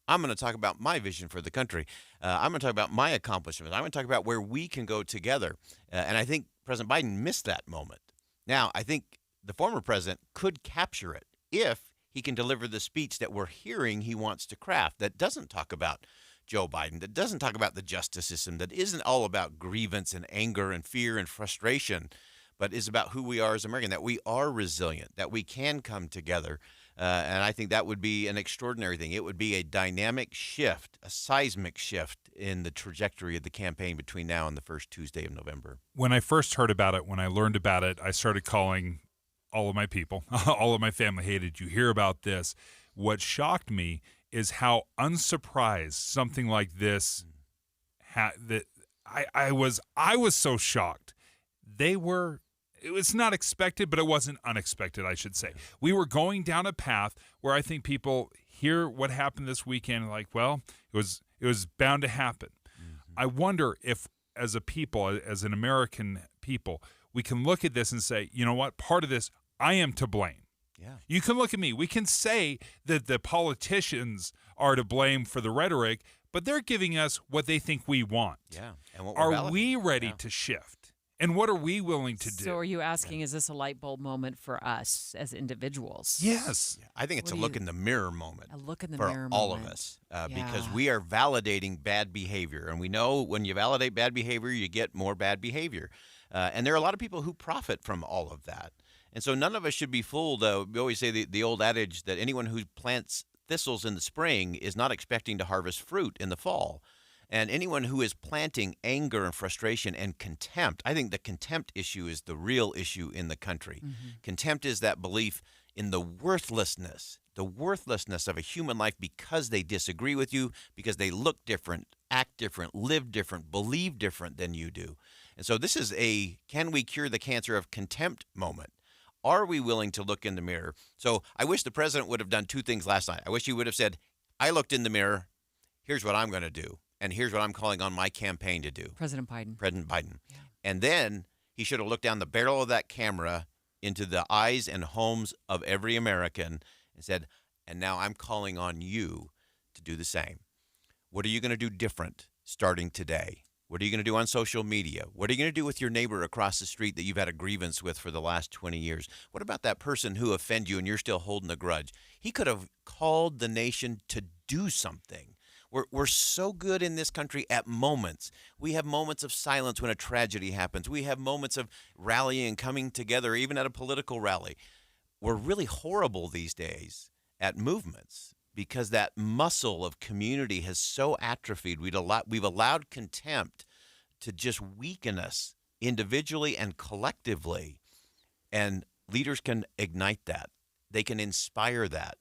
I'm going to talk about my vision for the country. I'm going to talk about my accomplishments. I'm going to talk about where we can go together. And I think President Biden missed that moment. Now, I think the former president could capture it if he can deliver the speech that we're hearing he wants to craft that doesn't talk about Joe Biden, that doesn't talk about the justice system, that isn't all about grievance and anger and fear and frustration, but is about who we are as Americans, that we are resilient, that we can come together. And I think that would be an extraordinary thing. It would be a dynamic shift, a seismic shift in the trajectory of the campaign between now and the first Tuesday of November. When I first heard about it, when I learned about it, I started calling all of my people, all of my family, hey, did you hear about this? What shocked me is how unsurprised something like this I was so shocked. It was not expected, but it wasn't unexpected, I should say. We were going down a path where I think people hear what happened this weekend and like, well, it was bound to happen. Mm-hmm. I wonder if as a people, as an American people, we can look at this and say, you know what, part of this, I am to blame. Yeah. You can look at me. We can say that the politicians are to blame for the rhetoric, but they're giving us what they think we want. Yeah. And are we ready to shift? And what are we willing to do? So are you asking, is this a light bulb moment for us as individuals? Yes. Yeah, I think it's a look in the mirror moment. A look in the for mirror all moment. of us because we are validating bad behavior. And we know when you validate bad behavior, you get more bad behavior. And there are a lot of people who profit from all of that. And so none of us should be fooled. We always say the old adage that anyone who plants thistles in the spring is not expecting to harvest fruit in the fall. And anyone who is planting anger and frustration and contempt, I think the contempt issue is the real issue in the country. Mm-hmm. Contempt is that belief in the worthlessness of a human life because they disagree with you, because they look different, act different, live different, believe different than you do. And so this is a can we cure the cancer of contempt moment. Are we willing to look in the mirror? So I wish the president would have done two things last night. I wish he would have said, I looked in the mirror, here's what I'm going to do, and here's what I'm calling on my campaign to do. President Biden. Yeah. And then he should have looked down the barrel of that camera into the eyes and homes of every American and said, and now I'm calling on you to do the same. What are you going to do different starting today? What are you going to do on social media? What are you going to do with your neighbor across the street that you've had a grievance with for the last 20 years? What about that person who offended you and you're still holding a grudge? He could have called the nation to do something. We're so good in this country at moments. We have moments of silence when a tragedy happens. We have moments of rallying and coming together, even at a political rally. We're really horrible these days at movements because that muscle of community has so atrophied. We've allowed contempt to just weaken us individually and collectively. And leaders can ignite that. They can inspire that.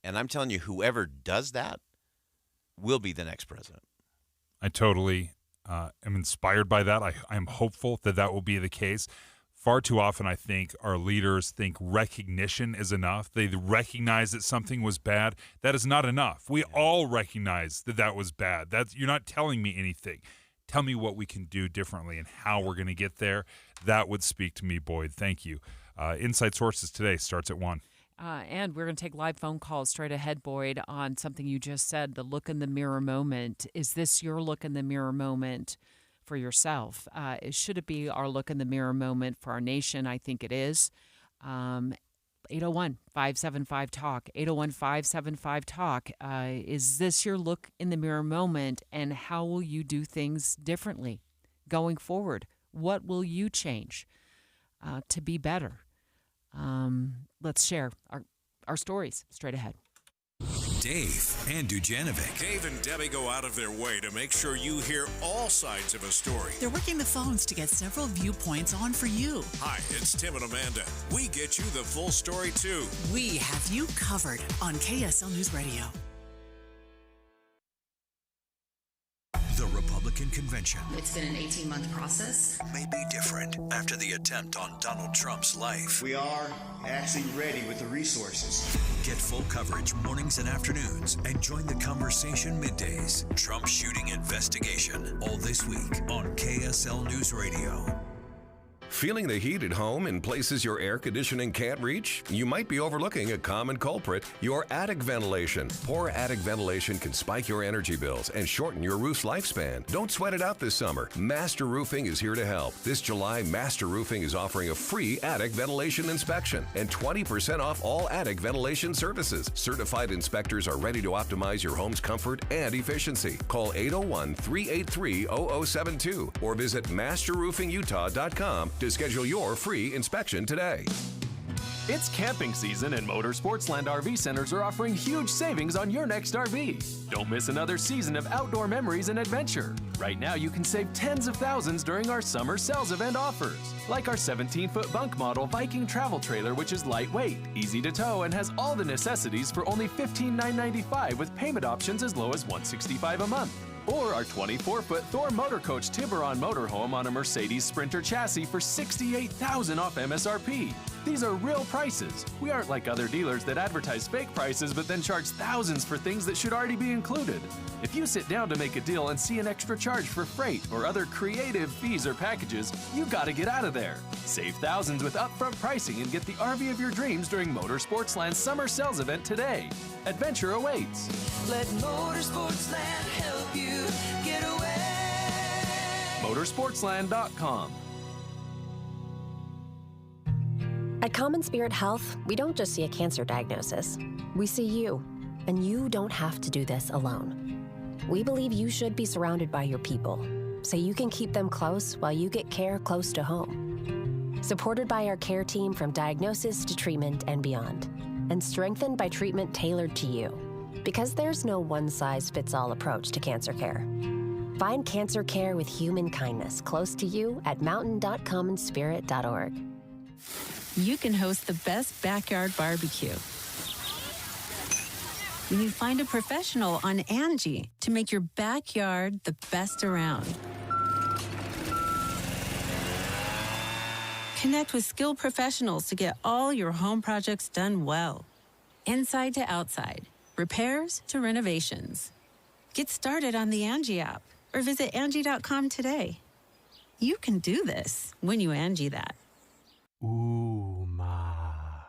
And I'm telling you, whoever does that will be the next president. I totally am inspired by that. I'm hopeful that will be the case. Far too often, I think our leaders think recognition is enough. They recognize that something was bad. That is not enough. We all recognize that was bad. You're not telling me anything. Tell me what we can do differently and how we're going to get there. That would speak to me, Boyd. Thank you. Inside Sources today starts at 1. And we're going to take live phone calls straight ahead, Boyd, on something you just said, the look in the mirror moment. Is this your look in the mirror moment for yourself? Should it be our look in the mirror moment for our nation? I think it is. 801-575-TALK, 801-575-TALK. Is this your look in the mirror moment, and how will you do things differently going forward? What will you change to be better? Let's share our stories straight ahead. Dave and Dujanovic. Dave and Debbie go out of their way to make sure you hear all sides of a story. They're working the phones to get several viewpoints on for you. Hi, it's Tim and Amanda. We get you the full story, too. We have you covered on KSL News Radio. The Republican convention It's been an 18-month process. may be different after the attempt on Donald Trump's life. We are actually ready with the resources. Get full coverage mornings and afternoons and join the conversation middays. Trump shooting investigation all this week on KSL News Radio. Feeling the heat at home in places your air conditioning can't reach? You might be overlooking a common culprit, your attic ventilation. Poor attic ventilation can spike your energy bills and shorten your roof's lifespan. Don't sweat it out this summer. Master Roofing is here to help. This July, Master Roofing is offering a free attic ventilation inspection and 20% off all attic ventilation services. Certified inspectors are ready to optimize your home's comfort and efficiency. Call 801-383-0072 or visit masterroofingutah.com to schedule your free inspection today. It's camping season and Motor Sportsland RV Centers are offering huge savings on your next RV. Don't miss another season of outdoor memories and adventure. Right now you can save tens of thousands during our summer sales event offers. Like our 17-foot bunk model Viking travel trailer, which is lightweight, easy to tow, and has all the necessities for only $15,995 with payment options as low as $165 a month. Or our 24-foot Thor Motor Coach Tiburon motorhome on a Mercedes Sprinter chassis for $68,000 off MSRP. These are real prices. We aren't like other dealers that advertise fake prices but then charge thousands for things that should already be included. If you sit down to make a deal and see an extra charge for freight or other creative fees or packages, you gotta get out of there. Save thousands with upfront pricing and get the RV of your dreams during Motor Sportsland's summer sales event today. Adventure awaits. Let Motorsportsland help you get away. Motorsportsland.com. At Common Spirit Health, we don't just see a cancer diagnosis. We see you, and you don't have to do this alone. We believe you should be surrounded by your people. so you can keep them close while you get care close to home. Supported by our care team from diagnosis to treatment and beyond, and strengthened by treatment tailored to you. Because there's no one-size-fits-all approach to cancer care. Find cancer care with human kindness close to you at mountain.commonspirit.org. You can host the best backyard barbecue when you find a professional on Angie to make your backyard the best around. Connect with skilled professionals to get all your home projects done well. Inside to outside, repairs to renovations. Get started on the Angie app or visit Angie.com today. You can do this when you Angie that.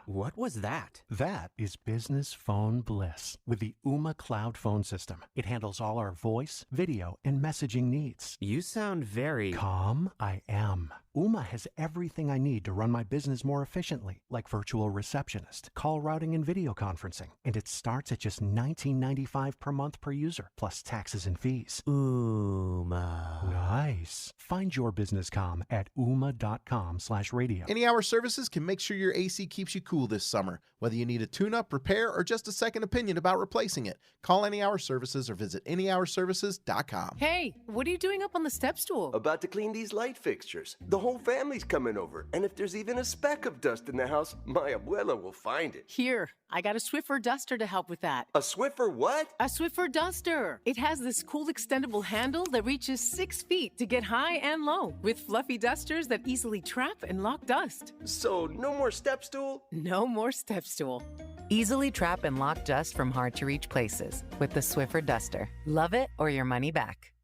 What was that? That is business phone bliss with the Ooma Cloud phone system. It handles all our voice, video, and messaging needs. You sound very... Calm? I am. Ooma has everything I need to run my business more efficiently, like virtual receptionist, call routing, and video conferencing. And it starts at just $19.95 per month per user, plus taxes and fees. Ooma. Nice. Find your business comm at ooma.com/radio. Any Hour Services can make sure your AC keeps you cool this summer. Whether you need a tune-up, repair, or just a second opinion about replacing it, call Any Hour Services or visit anyhourservices.com. Hey, what are you doing up on the step stool? About to clean these light fixtures. The whole family's coming over, and if there's even a speck of dust in the house, my abuela will find it. Here, I got a Swiffer duster to help with that. A Swiffer what? A Swiffer duster. It has this cool extendable handle that reaches 6 feet to get high and low, with fluffy dusters that easily trap and lock dust. So no more step stool? No more step stool. Easily trap and lock dust from hard-to-reach places with the Swiffer duster. Love it or your money back.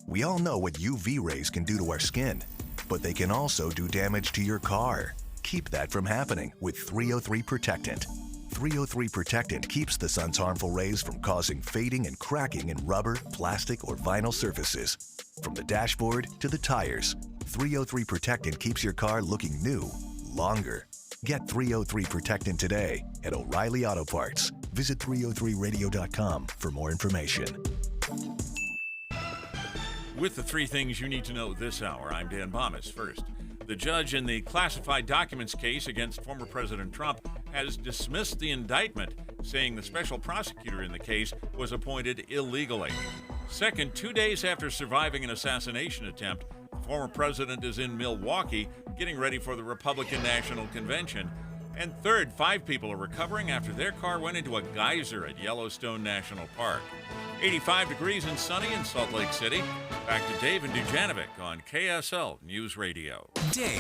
We all know what UV rays can do to our skin, but they can also do damage to your car. Keep that from happening with 303 Protectant. 303 Protectant keeps the sun's harmful rays from causing fading and cracking in rubber, plastic, or vinyl surfaces. From the dashboard to the tires, 303 Protectant keeps your car looking new longer. Get 303 Protectant today at O'Reilly Auto Parts. Visit 303radio.com for more information. With the three things you need to know this hour, I'm Dan Bomas. First, the judge in the classified documents case against former President Trump has dismissed the indictment, saying the special prosecutor in the case was appointed illegally. Second, 2 days after surviving an assassination attempt, the former president is in Milwaukee getting ready for the Republican National Convention. And third, 5 people are recovering after their car went into a geyser at Yellowstone National Park. 85 degrees and sunny in Salt Lake City. Back to Dave and Dujanovic on KSL News Radio. Dave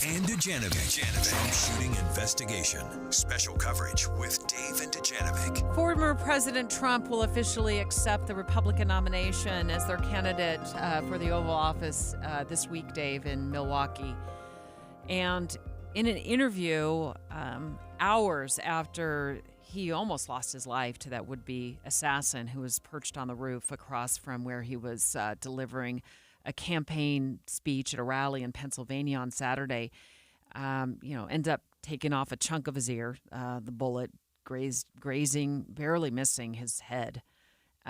and Dujanovic. Trump shooting investigation. Special coverage with Dave and Dujanovic. Former President Trump will officially accept the Republican nomination as their candidate for the Oval Office this week, Dave, in Milwaukee. And in an interview hours after he almost lost his life to that would-be assassin who was perched on the roof across from where he was delivering a campaign speech at a rally in Pennsylvania on Saturday, ended up taking off a chunk of his ear. The bullet grazing, barely missing his head.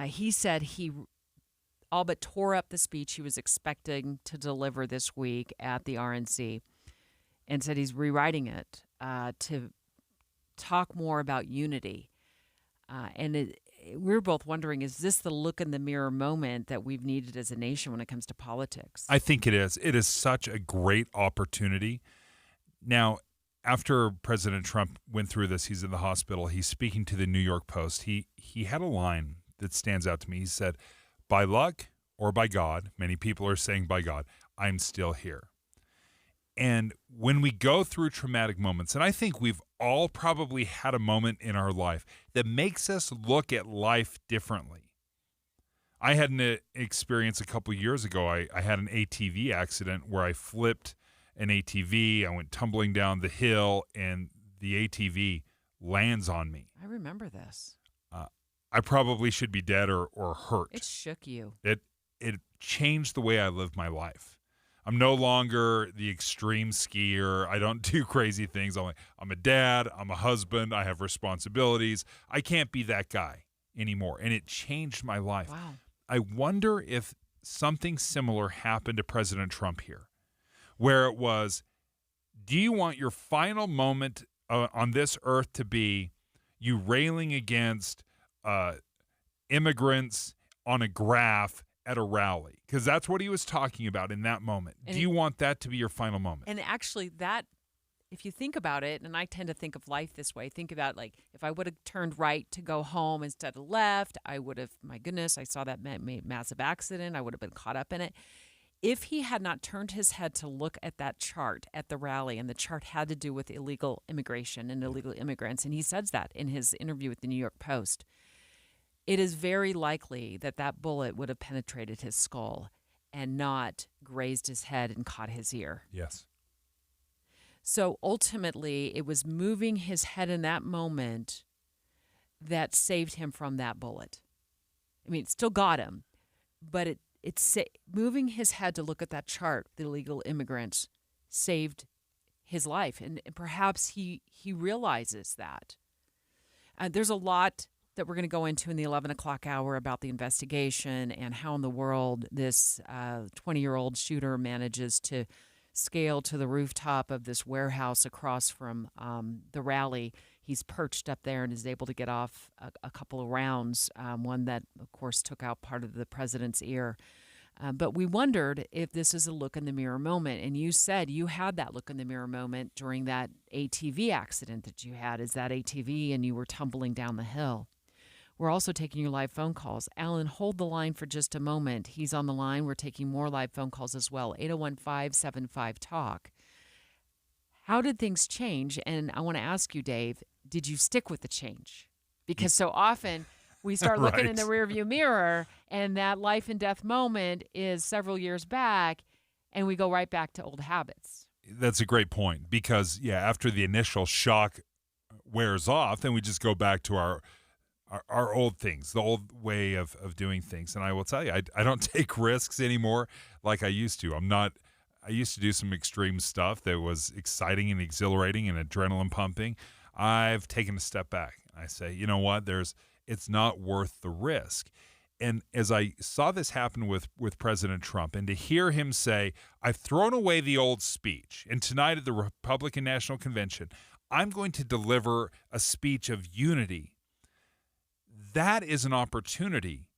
He said he all but tore up the speech he was expecting to deliver this week at the RNC, and said he's rewriting it to talk more about unity. We're both wondering, is this the look in the mirror moment that we've needed as a nation when it comes to politics? I think it is. It is such a great opportunity. Now, after President Trump went through this, he's in the hospital. He's speaking to the New York Post. He had a line that stands out to me. He said, "By luck or by God," many people are saying by God, "I'm still here." And when we go through traumatic moments, and I think we've all probably had a moment in our life that makes us look at life differently. I had an experience a couple years ago. I had an ATV accident where I flipped an ATV. I went tumbling down the hill, and the ATV lands on me. I remember this. I probably should be dead or hurt. It shook you. It changed the way I live my life. I'm no longer the extreme skier. I don't do crazy things. I'm a dad. I'm a husband. I have responsibilities. I can't be that guy anymore. And it changed my life. Wow. I wonder if something similar happened to President Trump here, where it was, do you want your final moment on this earth to be you railing against immigrants on a graph at a rally? Because that's what he was talking about in that moment. And do you want that to be your final moment? And actually, that, if you think about it, and I tend to think of life this way, think about, like, if I would have turned right to go home instead of left, I would have, my goodness, I saw that massive accident. I would have been caught up in it. If he had not turned his head to look at that chart at the rally, and the chart had to do with illegal immigration and illegal immigrants, and he says that in his interview with the New York Post, it is very likely that that bullet would have penetrated his skull and not grazed his head and caught his ear. Yes. So ultimately, it was moving his head in that moment that saved him from that bullet. I mean, it still got him, but it's moving his head to look at that chart, the illegal immigrants, saved his life. And perhaps he realizes that. There's a lot that we're going to go into in the 11 o'clock hour about the investigation and how in the world this 20-year-old shooter manages to scale to the rooftop of this warehouse across from the rally. He's perched up there and is able to get off a couple of rounds, one that, of course, took out part of the president's ear. But we wondered if this is a look in the mirror moment. And you said you had that look in the mirror moment during that ATV accident that you had. Is that ATV and you were tumbling down the hill? We're also taking your live phone calls. Alan, hold the line for just a moment. He's on the line. We're taking more live phone calls as well. 801-575-TALK. How did things change? And I want to ask you, Dave, did you stick with the change? Because so often we start looking in the rearview mirror and that life and death moment is several years back and we go right back to old habits. That's a great point because, after the initial shock wears off, then we just go back to our old things, the old way of doing things. And I will tell you, I don't take risks anymore like I used to. I used to do some extreme stuff that was exciting and exhilarating and adrenaline pumping. I've taken a step back. I say, you know what, it's not worth the risk. And as I saw this happen with President Trump, and to hear him say, I've thrown away the old speech, and tonight at the Republican National Convention, I'm going to deliver a speech of unity. That is an opportunity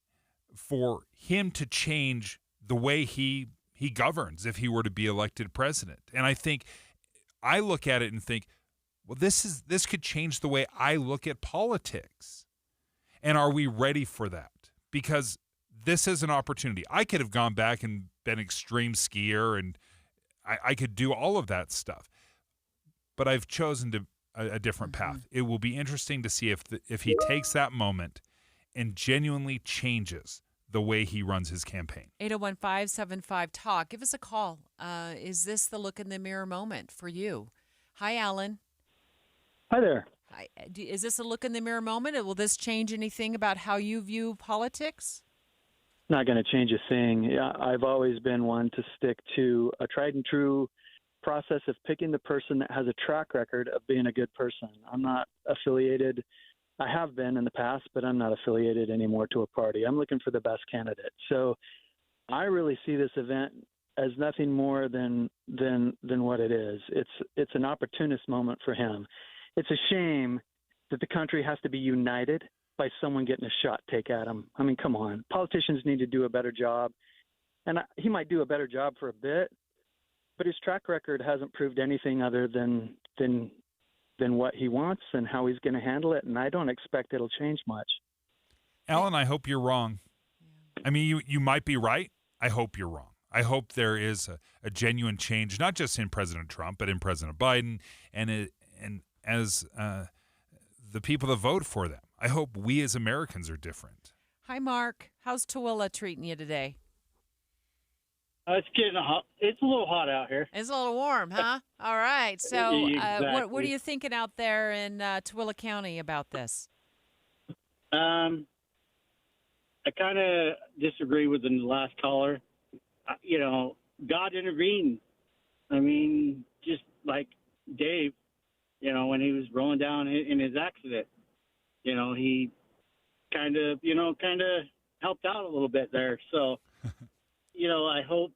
for him to change the way he governs if he were to be elected president. And I think I look at it and think, well, this could change the way I look at politics. And are we ready for that? Because this is an opportunity. I could have gone back and been an extreme skier, and I could do all of that stuff. But I've chosen a different path. It will be interesting to see if he takes that moment and genuinely changes the way he runs his campaign. 801-575-TALK. Give us a call. Is this the look in the mirror moment for you? Hi, Alan. Hi there. Hi. Is this a look in the mirror moment? Will this change anything about how you view politics? Not going to change a thing. Yeah, I've always been one to stick to a tried and true process of picking the person that has a track record of being a good person. I'm not affiliated. I have been in the past, but I'm not affiliated anymore to a party. I'm looking for the best candidate. So I really see this event as nothing more than what it is. It's an opportunist moment for him. It's a shame that the country has to be united by someone getting a shot taken at him. I mean, come on. Politicians need to do a better job. And he might do a better job for a bit, but his track record hasn't proved anything other than what he wants and how he's going to handle it, and I don't expect it'll change much. Alan, I hope you're wrong. I mean, you might be right. I hope you're wrong. I hope there is a genuine change, not just in President Trump, but in President Biden and as the people that vote for them. I hope we as Americans are different. Hi, Mark. How's Tooele treating you today? It's getting hot. It's a little hot out here. It's a little warm, huh? All right. So Exactly. What are you thinking out there in Tooele County about this? I kind of disagree with the last caller. God intervened. I mean, just like Dave, when he was rolling down in his accident, he kind of helped out a little bit there. So I hope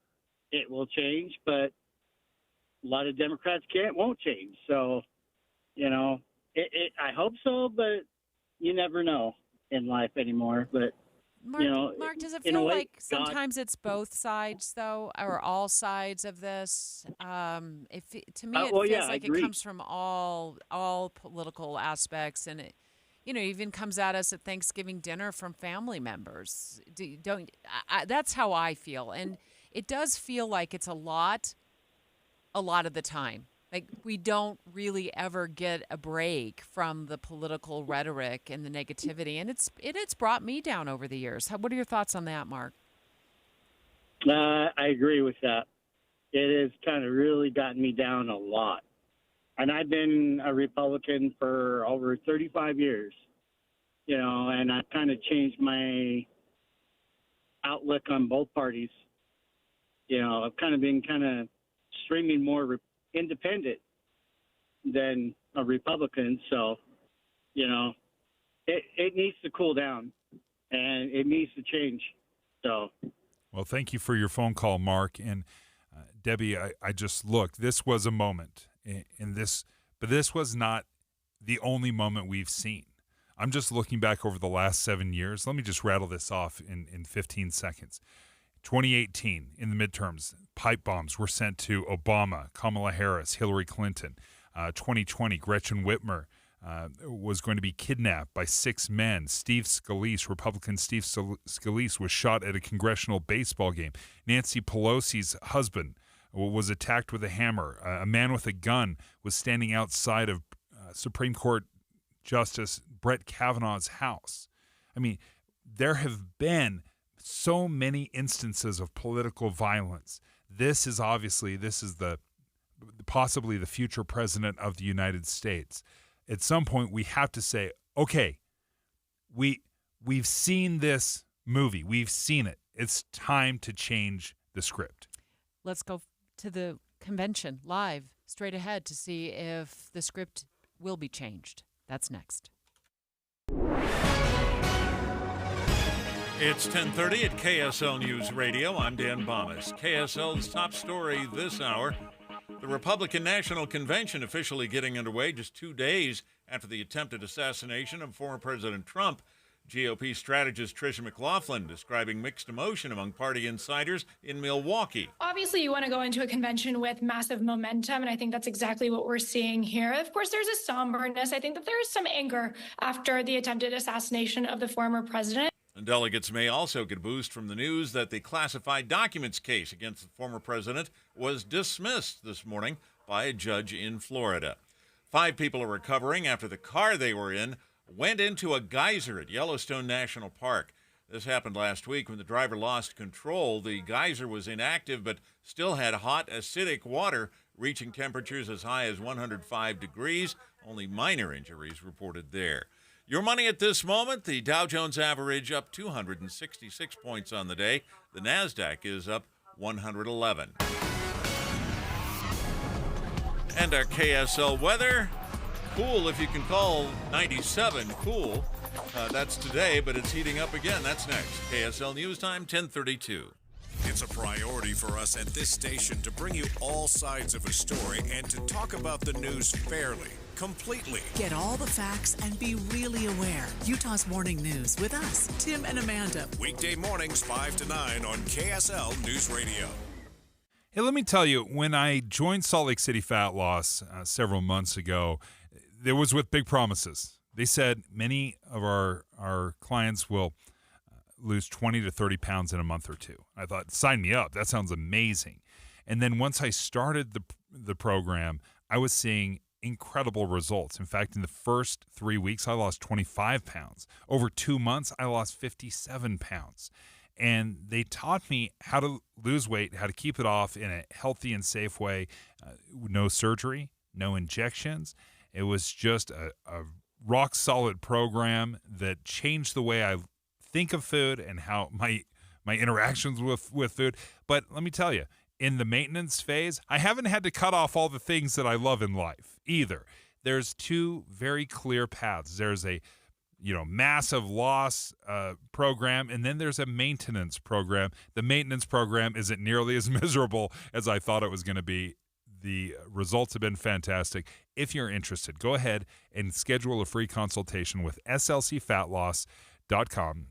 it will change, but a lot of Democrats won't change. So, I hope so, but you never know in life anymore. But Mark, does it feel like sometimes it's both sides, though, or all sides of this? To me, it feels like it comes from all political aspects, and it, even comes at us at Thanksgiving dinner from family members. That's how I feel, and it does feel like it's a lot of the time. Like, we don't really ever get a break from the political rhetoric and the negativity, and it's brought me down over the years. What are your thoughts on that, Mark? I agree with that. It has kind of really gotten me down a lot. And I've been a Republican for over 35 years, and I've kind of changed my outlook on both parties. I've kind of been streaming more independent than a Republican. So, it needs to cool down and it needs to change. So, well, thank you for your phone call, Mark. And Debbie, I just looked. This was a moment but this was not the only moment we've seen. I'm just looking back over the last 7 years. Let me just rattle this off in 15 seconds. 2018, in the midterms, pipe bombs were sent to Obama, Kamala Harris, Hillary Clinton. 2020, Gretchen Whitmer was going to be kidnapped by 6 men. Republican Steve Scalise was shot at a congressional baseball game. Nancy Pelosi's husband was attacked with a hammer. A man with a gun was standing outside of Supreme Court Justice Brett Kavanaugh's house. I mean, there have been so many instances of political violence. This is possibly the future president of the United States. At some point, we have to say, okay, we've seen this movie. We've seen it. It's time to change the script. Let's go to the convention live, straight ahead, to see if the script will be changed. That's next. It's 10:30 at KSL News Radio. I'm Dan Bomas. KSL's top story this hour. The Republican National Convention officially getting underway just 2 days after the attempted assassination of former President Trump. GOP strategist Tricia McLaughlin describing mixed emotion among party insiders in Milwaukee. Obviously, you want to go into a convention with massive momentum, and I think that's exactly what we're seeing here. Of course, there's a somberness. I think that there is some anger after the attempted assassination of the former president. And delegates may also get a boost from the news that the classified documents case against the former president was dismissed this morning by a judge in Florida. 5 people are recovering after the car they were in went into a geyser at Yellowstone National Park. This happened last week when the driver lost control. The geyser was inactive but still had hot, acidic water reaching temperatures as high as 105 degrees. Only minor injuries reported there. Your money at this moment, the Dow Jones average up 266 points on the day. The NASDAQ is up 111. And our KSL weather, cool if you can call 97 cool. That's today, but it's heating up again. That's next. KSL News Time, 10:32. It's a priority for us at this station to bring you all sides of a story and to talk about the news fairly, completely. Get all the facts and be really aware. Utah's Morning News with us, Tim and Amanda. Weekday mornings 5 to 9 on KSL News Radio. Hey, let me tell you, when I joined Salt Lake City Fat Loss several months ago, it was with big promises. They said many of our clients will lose 20 to 30 pounds in a month or two. I thought, sign me up. That sounds amazing. And then once I started the program, I was seeing incredible results. In fact, in the first 3 weeks, I lost 25 pounds. Over 2 months, I lost 57 pounds. And they taught me how to lose weight, how to keep it off in a healthy and safe way. No surgery, no injections. It was just a rock-solid program that changed the way I think of food and how my interactions with food. But let me tell you, in the maintenance phase, I haven't had to cut off all the things that I love in life either. There's 2 very clear paths. There's a massive loss program, and then there's a maintenance program. The maintenance program isn't nearly as miserable as I thought it was going to be. The results have been fantastic. If you're interested, go ahead and schedule a free consultation with slcfatloss.com.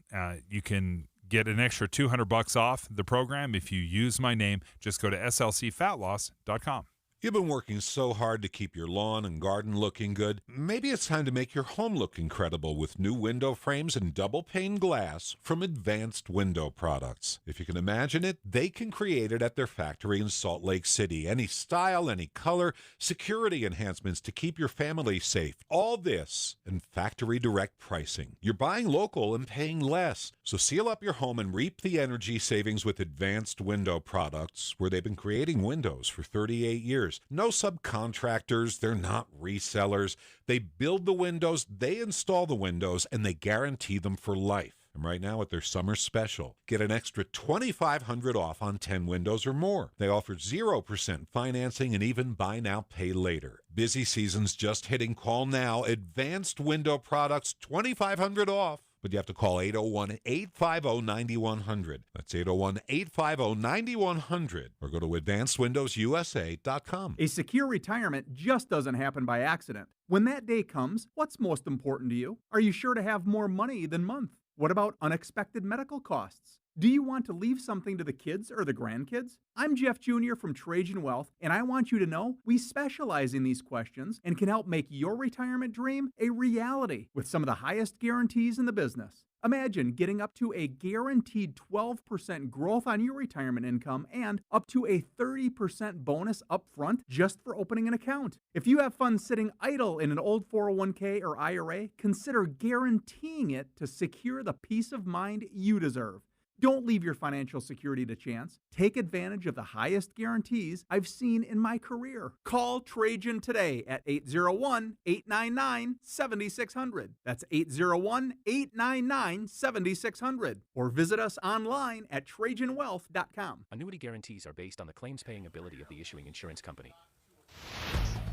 You can get an extra $200 off the program if you use my name. Just go to slcfatloss.com. You've been working so hard to keep your lawn and garden looking good. Maybe it's time to make your home look incredible with new window frames and double-pane glass from Advanced Window Products. If you can imagine it, they can create it at their factory in Salt Lake City. Any style, any color, security enhancements to keep your family safe. All this and factory direct pricing. You're buying local and paying less. So seal up your home and reap the energy savings with Advanced Window Products, where they've been creating windows for 38 years. No subcontractors, they're not resellers. They build the windows, they install the windows, and they guarantee them for life. And right now at their summer special, get an extra $2,500 off on 10 windows or more. They offer 0% financing and even buy now, pay later. Busy season's just hitting. Call now. Advanced Window Products, $2,500 off. But you have to call 801-850-9100. That's 801-850-9100. Or go to advancedwindowsusa.com. A secure retirement just doesn't happen by accident. When that day comes, what's most important to you? Are you sure to have more money than month? What about unexpected medical costs? Do you want to leave something to the kids or the grandkids? I'm Jeff Jr. from Trajan Wealth, and I want you to know we specialize in these questions and can help make your retirement dream a reality with some of the highest guarantees in the business. Imagine getting up to a guaranteed 12% growth on your retirement income and up to a 30% bonus up front just for opening an account. If you have funds sitting idle in an old 401k or IRA, consider guaranteeing it to secure the peace of mind you deserve. Don't leave your financial security to chance. Take advantage of the highest guarantees I've seen in my career. Call Trajan today at 801-899-7600. That's 801-899-7600. Or visit us online at TrajanWealth.com. Annuity guarantees are based on the claims-paying ability of the issuing insurance company.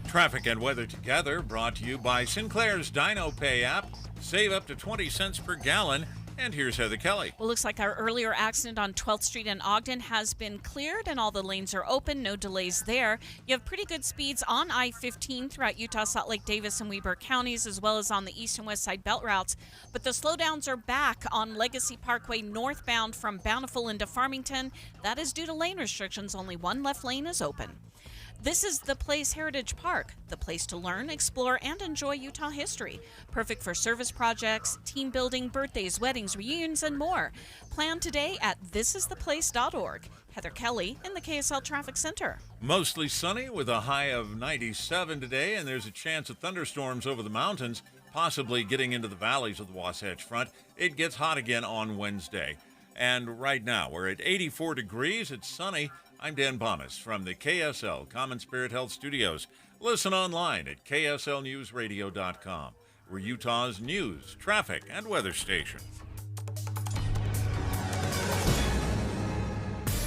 Traffic and weather together brought to you by Sinclair's Dino Pay app. Save up to 20 cents per gallon. And here's Heather Kelly. Well, looks like our earlier accident on 12th Street in Ogden has been cleared and all the lanes are open. No delays there. You have pretty good speeds on I-15 throughout Utah, Salt Lake, Davis, and Weber counties, as well as on the east and west side belt routes. But the slowdowns are back on Legacy Parkway northbound from Bountiful into Farmington. That is due to lane restrictions. Only one left lane is open. This is the Place Heritage Park, the place to learn, explore, and enjoy Utah history. Perfect for service projects, team building, birthdays, weddings, reunions, and more. Plan today at thisistheplace.org. Heather Kelly in the KSL Traffic Center. Mostly sunny with a high of 97 today, and there's a chance of thunderstorms over the mountains, possibly getting into the valleys of the Wasatch Front. It gets hot again on Wednesday. And right now, we're at 84 degrees. It's sunny. I'm Dan Bomas from the KSL Common Spirit Health Studios. Listen online at kslnewsradio.com. We're Utah's news, traffic, and weather station.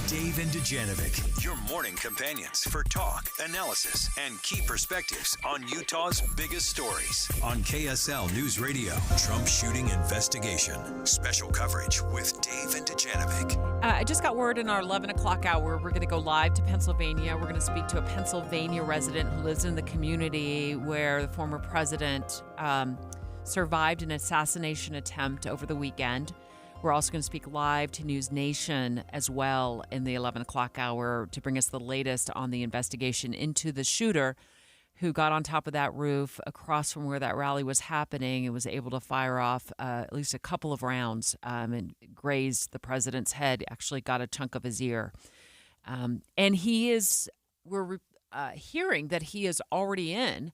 Dave and Dujanovic, your morning companions for talk, analysis, and key perspectives on Utah's biggest stories. On KSL News Radio, Trump shooting investigation. Special coverage with Dave and Dujanovic. I just got word in our 11 o'clock hour, we're going to go live to Pennsylvania. We're going to speak to a Pennsylvania resident who lives in the community where the former president survived an assassination attempt over the weekend. We're also going to speak live to News Nation as well in the 11 o'clock hour to bring us the latest on the investigation into the shooter who got on top of that roof across from where that rally was happening and was able to fire off at least a couple of rounds and grazed the president's head, actually got a chunk of his ear. And we're hearing that he is already in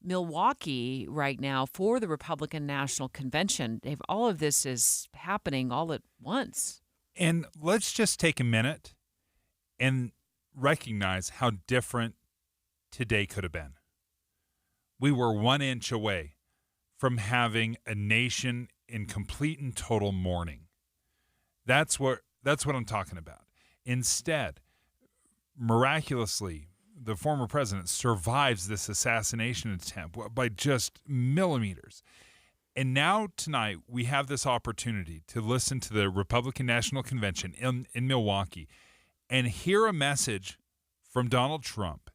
Milwaukee right now for the Republican National Convention. Dave, all of this is happening all at once. And let's just take a minute and recognize how different today could have been. We were 1 inch away from having a nation in complete and total mourning. That's what I'm talking about. Instead, miraculously, the former president survives this assassination attempt by just millimeters. And now tonight we have this opportunity to listen to the Republican National Convention in Milwaukee and hear a message from Donald Trump.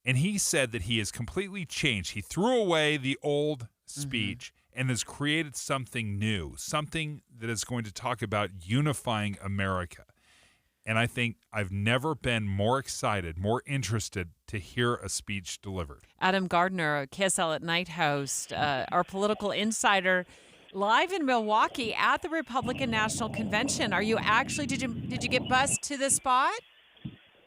And he said that he has completely changed. He threw away the old speech and has created something new, something that is going to talk about unifying America. And I think I've never been more excited, more interested to hear a speech delivered. Adam Gardner, KSL at Night host, our political insider, live in Milwaukee at the Republican National Convention. Are you actually, did you get bussed to the spot?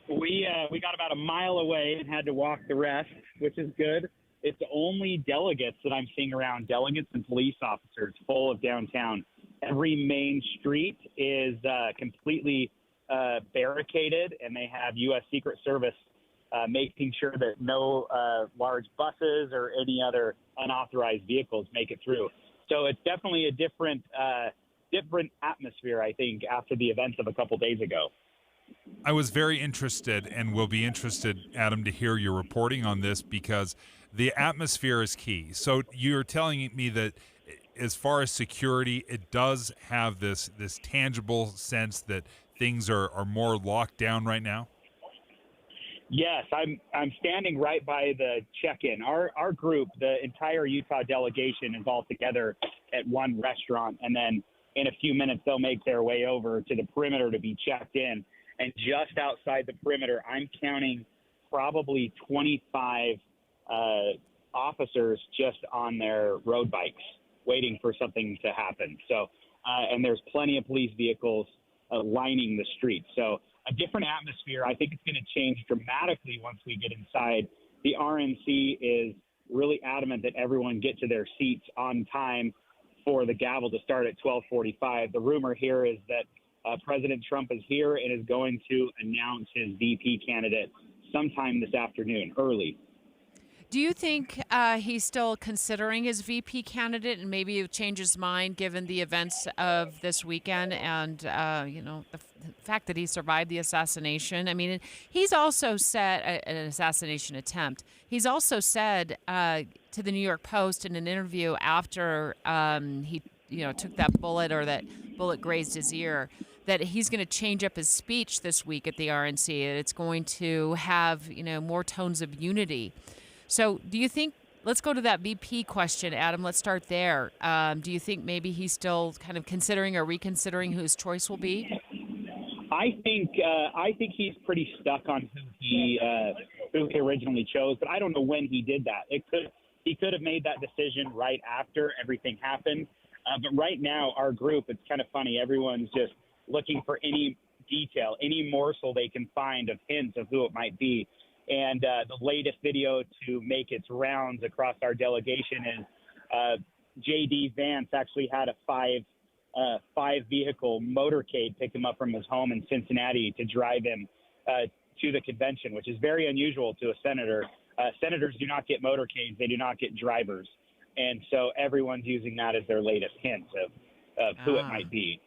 We got about a mile away and had to walk the rest, which is good. It's only delegates that I'm seeing around, delegates and police officers full of downtown. Every main street is completely barricaded, and they have U.S. Secret Service making sure that no large buses or any other unauthorized vehicles make it through. So it's definitely a different atmosphere, I think, after the events of a couple days ago. I was very interested and will be interested, Adam, to hear your reporting on this because the atmosphere is key. So you're telling me that as far as security, it does have this tangible sense that things are more locked down right now? Yes, I'm standing right by the check-in. Our group, the entire Utah delegation, is all together at one restaurant, and then in a few minutes they'll make their way over to the perimeter to be checked in. And just outside the perimeter, I'm counting probably 25 officers just on their road bikes waiting for something to happen. So, and there's plenty of police vehicles lining the street. So a different atmosphere. I think it's going to change dramatically once we get inside. The RNC is really adamant that everyone get to their seats on time for the gavel to start at 12:45. The rumor here is that President Trump is here and is going to announce his VP candidate sometime this afternoon, early. Do you think he's still considering his VP candidate and maybe he'll change his mind given the events of this weekend and, the fact that he survived the assassination? I mean, he's also said an assassination attempt. He's also said to the New York Post in an interview after he, took that bullet or that bullet grazed his ear that he's going to change up his speech this week at the RNC. And it's going to have, more tones of unity. So do you think, let's go to that VP question, Adam. Let's start there. Do you think maybe he's still kind of considering or reconsidering who his choice will be? I think he's pretty stuck on who he originally chose, but I don't know when he did that. He could have made that decision right after everything happened. But right now, our group, it's kind of funny. Everyone's just looking for any detail, any morsel they can find of hints of who it might be. And the latest video to make its rounds across our delegation is J.D. Vance actually had a five vehicle motorcade pick him up from his home in Cincinnati to drive him to the convention, which is very unusual to a senator. Senators do not get motorcades. They do not get drivers. And so everyone's using that as their latest hint of who it might be.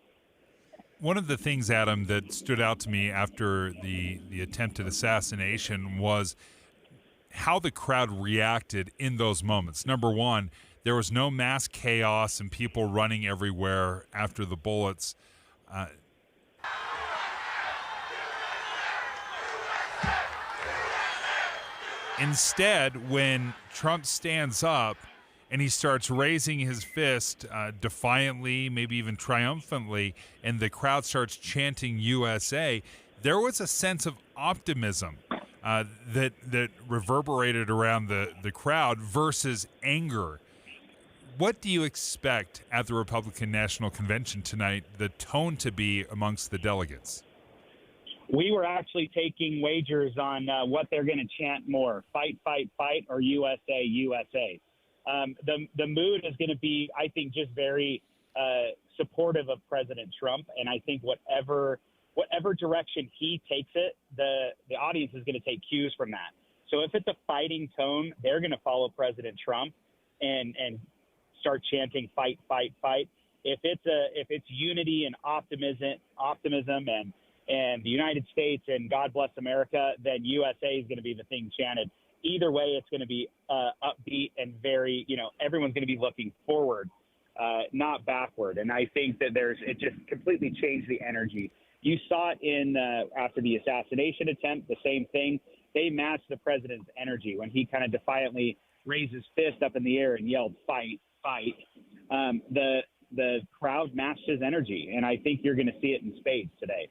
One of the things, Adam, that stood out to me after the attempted assassination was how the crowd reacted in those moments. Number one, there was no mass chaos and people running everywhere after the bullets. Instead, when Trump stands up and he starts raising his fist defiantly, maybe even triumphantly, and the crowd starts chanting USA, there was a sense of optimism that reverberated around the crowd versus anger. What do you expect at the Republican National Convention tonight, the tone to be amongst the delegates? We were actually taking wagers on what they're going to chant more, fight, fight, fight, or USA, USA. The mood is going to be, I think, just very supportive of President Trump, and I think whatever direction he takes it, the audience is going to take cues from that. So if it's a fighting tone, they're going to follow President Trump and start chanting fight, fight, fight. If it's unity and optimism and the United States and God bless America, then USA is going to be the thing chanted. either way, it's going to be upbeat and very, everyone's going to be looking forward, not backward. And I think that it just completely changed the energy. You saw it after the assassination attempt, the same thing. They matched the president's energy when he kind of defiantly raised his fist up in the air and yelled, "Fight, fight." The crowd matched his energy, and I think you're going to see it in spades today.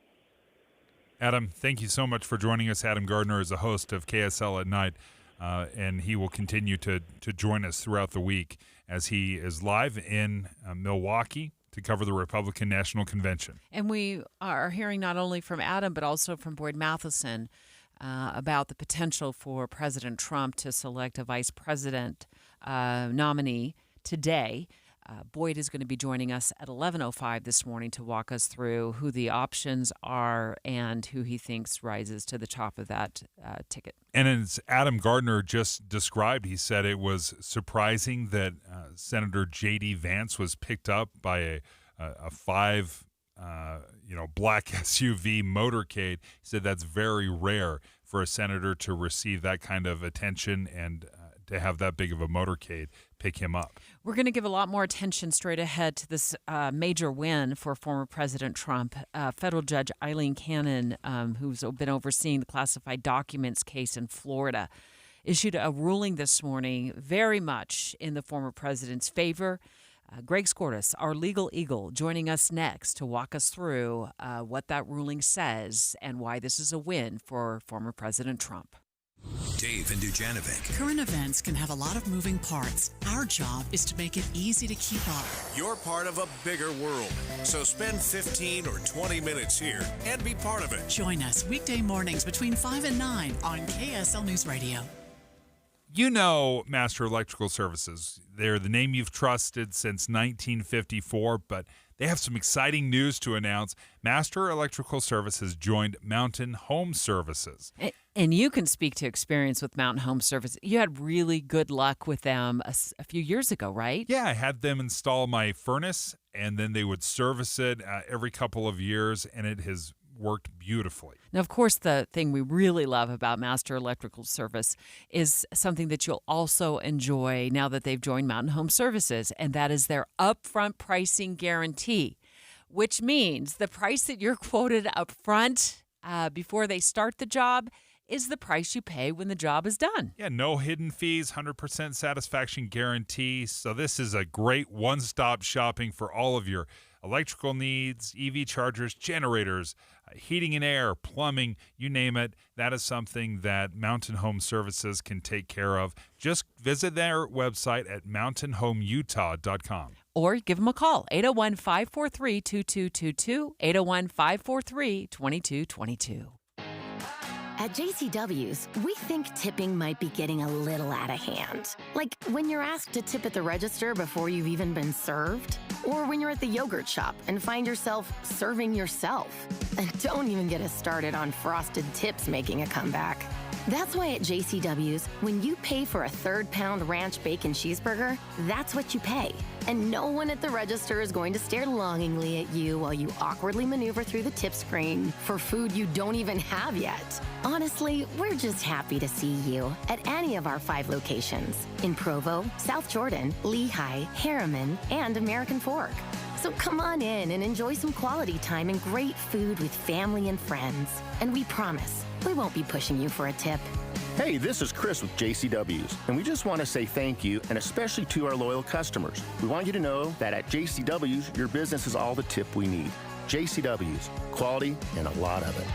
Adam, thank you so much for joining us. Adam Gardner is a host of KSL at Night, and he will continue to join us throughout the week as he is live in Milwaukee to cover the Republican National Convention. And we are hearing not only from Adam, but also from Boyd Matheson about the potential for President Trump to select a vice president nominee today. Boyd is going to be joining us at 11:05 this morning to walk us through who the options are and who he thinks rises to the top of that ticket. And as Adam Gardner just described, he said it was surprising that Senator J.D. Vance was picked up by a black SUV motorcade. He said that's very rare for a senator to receive that kind of attention and to have that big of a motorcade pick him up. We're going to give a lot more attention straight ahead to this major win for former President Trump. Federal Judge Eileen Cannon, who's been overseeing the classified documents case in Florida, issued a ruling this morning very much in the former president's favor. Greg Skordas, our legal eagle, joining us next to walk us through what that ruling says and why this is a win for former President Trump. Dave and Dujanovic. Current events can have a lot of moving parts. Our job is to make it easy to keep up. You're part of a bigger world, so spend 15 or 20 minutes here and be part of it. Join us weekday mornings between 5 and 9 on KSL News Radio. You know Master Electrical Services. They're the name you've trusted since 1954, but they have some exciting news to announce. Master Electrical Services joined Mountain Home Services. And you can speak to experience with Mountain Home Service. You had really good luck with them a few years ago, right? Yeah, I had them install my furnace, and then they would service it every couple of years, and it has worked beautifully. Now, of course, the thing we really love about Master Electrical Service is something that you'll also enjoy now that they've joined Mountain Home Services, and that is their upfront pricing guarantee, which means the price that you're quoted up front before they start the job is the price you pay when the job is done. Yeah, no hidden fees, 100% satisfaction guarantee. So this is a great one-stop shopping for all of your electrical needs, EV chargers, generators, heating and air, plumbing, you name it. That is something that Mountain Home Services can take care of. Just visit their website at mountainhomeutah.com. Or give them a call, 801-543-2222, 801-543-2222. At JCW's, we think tipping might be getting a little out of hand. Like when you're asked to tip at the register before you've even been served, or when you're at the yogurt shop and find yourself serving yourself. And don't even get us started on frosted tips making a comeback. That's why at JCW's, when you pay for a 3rd-pound ranch bacon cheeseburger, that's what you pay. And no one at the register is going to stare longingly at you while you awkwardly maneuver through the tip screen for food you don't even have yet. Honestly, we're just happy to see you at any of our 5 locations in Provo, South Jordan, Lehigh, Harriman, and American Fork. So come on in and enjoy some quality time and great food with family and friends. And we promise, we won't be pushing you for a tip. Hey, this is Chris with JCW's, and we just want to say thank you, and especially to our loyal customers. We want you to know that at JCW's, your business is all the tip we need. JCW's, quality and a lot of it.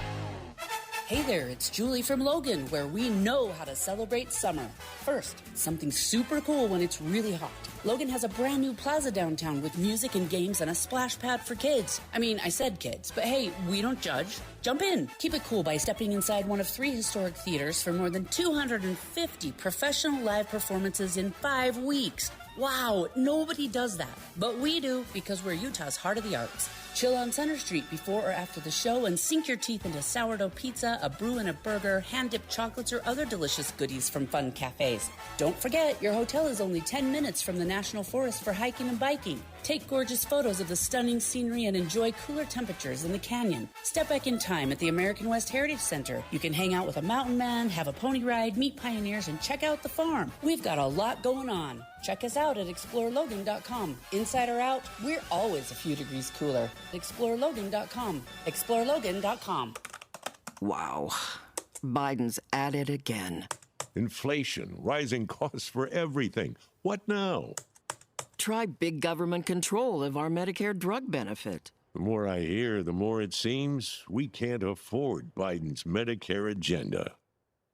Hey there, it's Julie from Logan, where we know how to celebrate summer. First, something super cool when it's really hot. Logan has a brand new plaza downtown with music and games and a splash pad for kids. I mean, I said kids, but hey, we don't judge. Jump in. Keep it cool by stepping inside one of 3 historic theaters for more than 250 professional live performances in 5 weeks. Wow, nobody does that. But we do, because we're Utah's heart of the arts. Chill on Center Street before or after the show and sink your teeth into sourdough pizza, a brew and a burger, hand-dipped chocolates, or other delicious goodies from fun cafes. Don't forget, your hotel is only 10 minutes from the National Forest for hiking and biking. Take gorgeous photos of the stunning scenery and enjoy cooler temperatures in the canyon. Step back in time at the American West Heritage Center. You can hang out with a mountain man, have a pony ride, meet pioneers, and check out the farm. We've got a lot going on. Check us out at ExploreLogan.com. Inside or out, we're always a few degrees cooler. ExploreLogan.com. ExploreLogan.com. Wow. Biden's at it again. Inflation, rising costs for everything. What now? Try big government control of our Medicare drug benefit. The more I hear, the more it seems we can't afford Biden's Medicare agenda.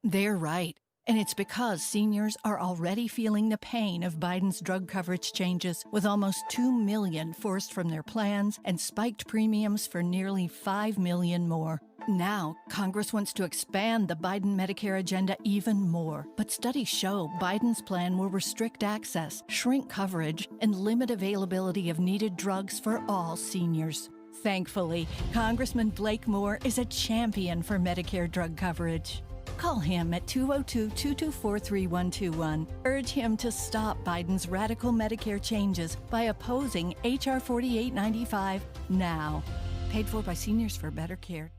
They're right. And it's because seniors are already feeling the pain of Biden's drug coverage changes, with almost 2 million forced from their plans and spiked premiums for nearly 5 million more. Now, Congress wants to expand the Biden Medicare agenda even more. But studies show Biden's plan will restrict access, shrink coverage, and limit availability of needed drugs for all seniors. Thankfully, Congressman Blake Moore is a champion for Medicare drug coverage. Call him at 202-224-3121. Urge him to stop Biden's radical Medicare changes by opposing H.R. 4895 now. Paid for by Seniors for Better Care.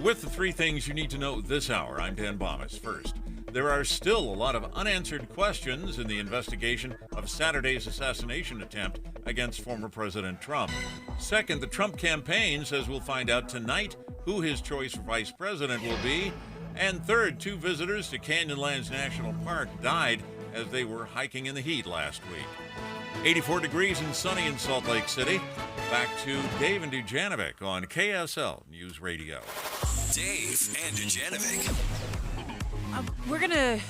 With the 3 things you need to know this hour, I'm Dan Bomas. First, there are still a lot of unanswered questions in the investigation of Saturday's assassination attempt against former President Trump. Second, the Trump campaign says we'll find out tonight who his choice for vice president will be. And third, 2 visitors to Canyonlands National Park died as they were hiking in the heat last week. 84 degrees and sunny in Salt Lake City. Back to Dave and Dujanovic on KSL News Radio. Dave and Dujanovic. We're going to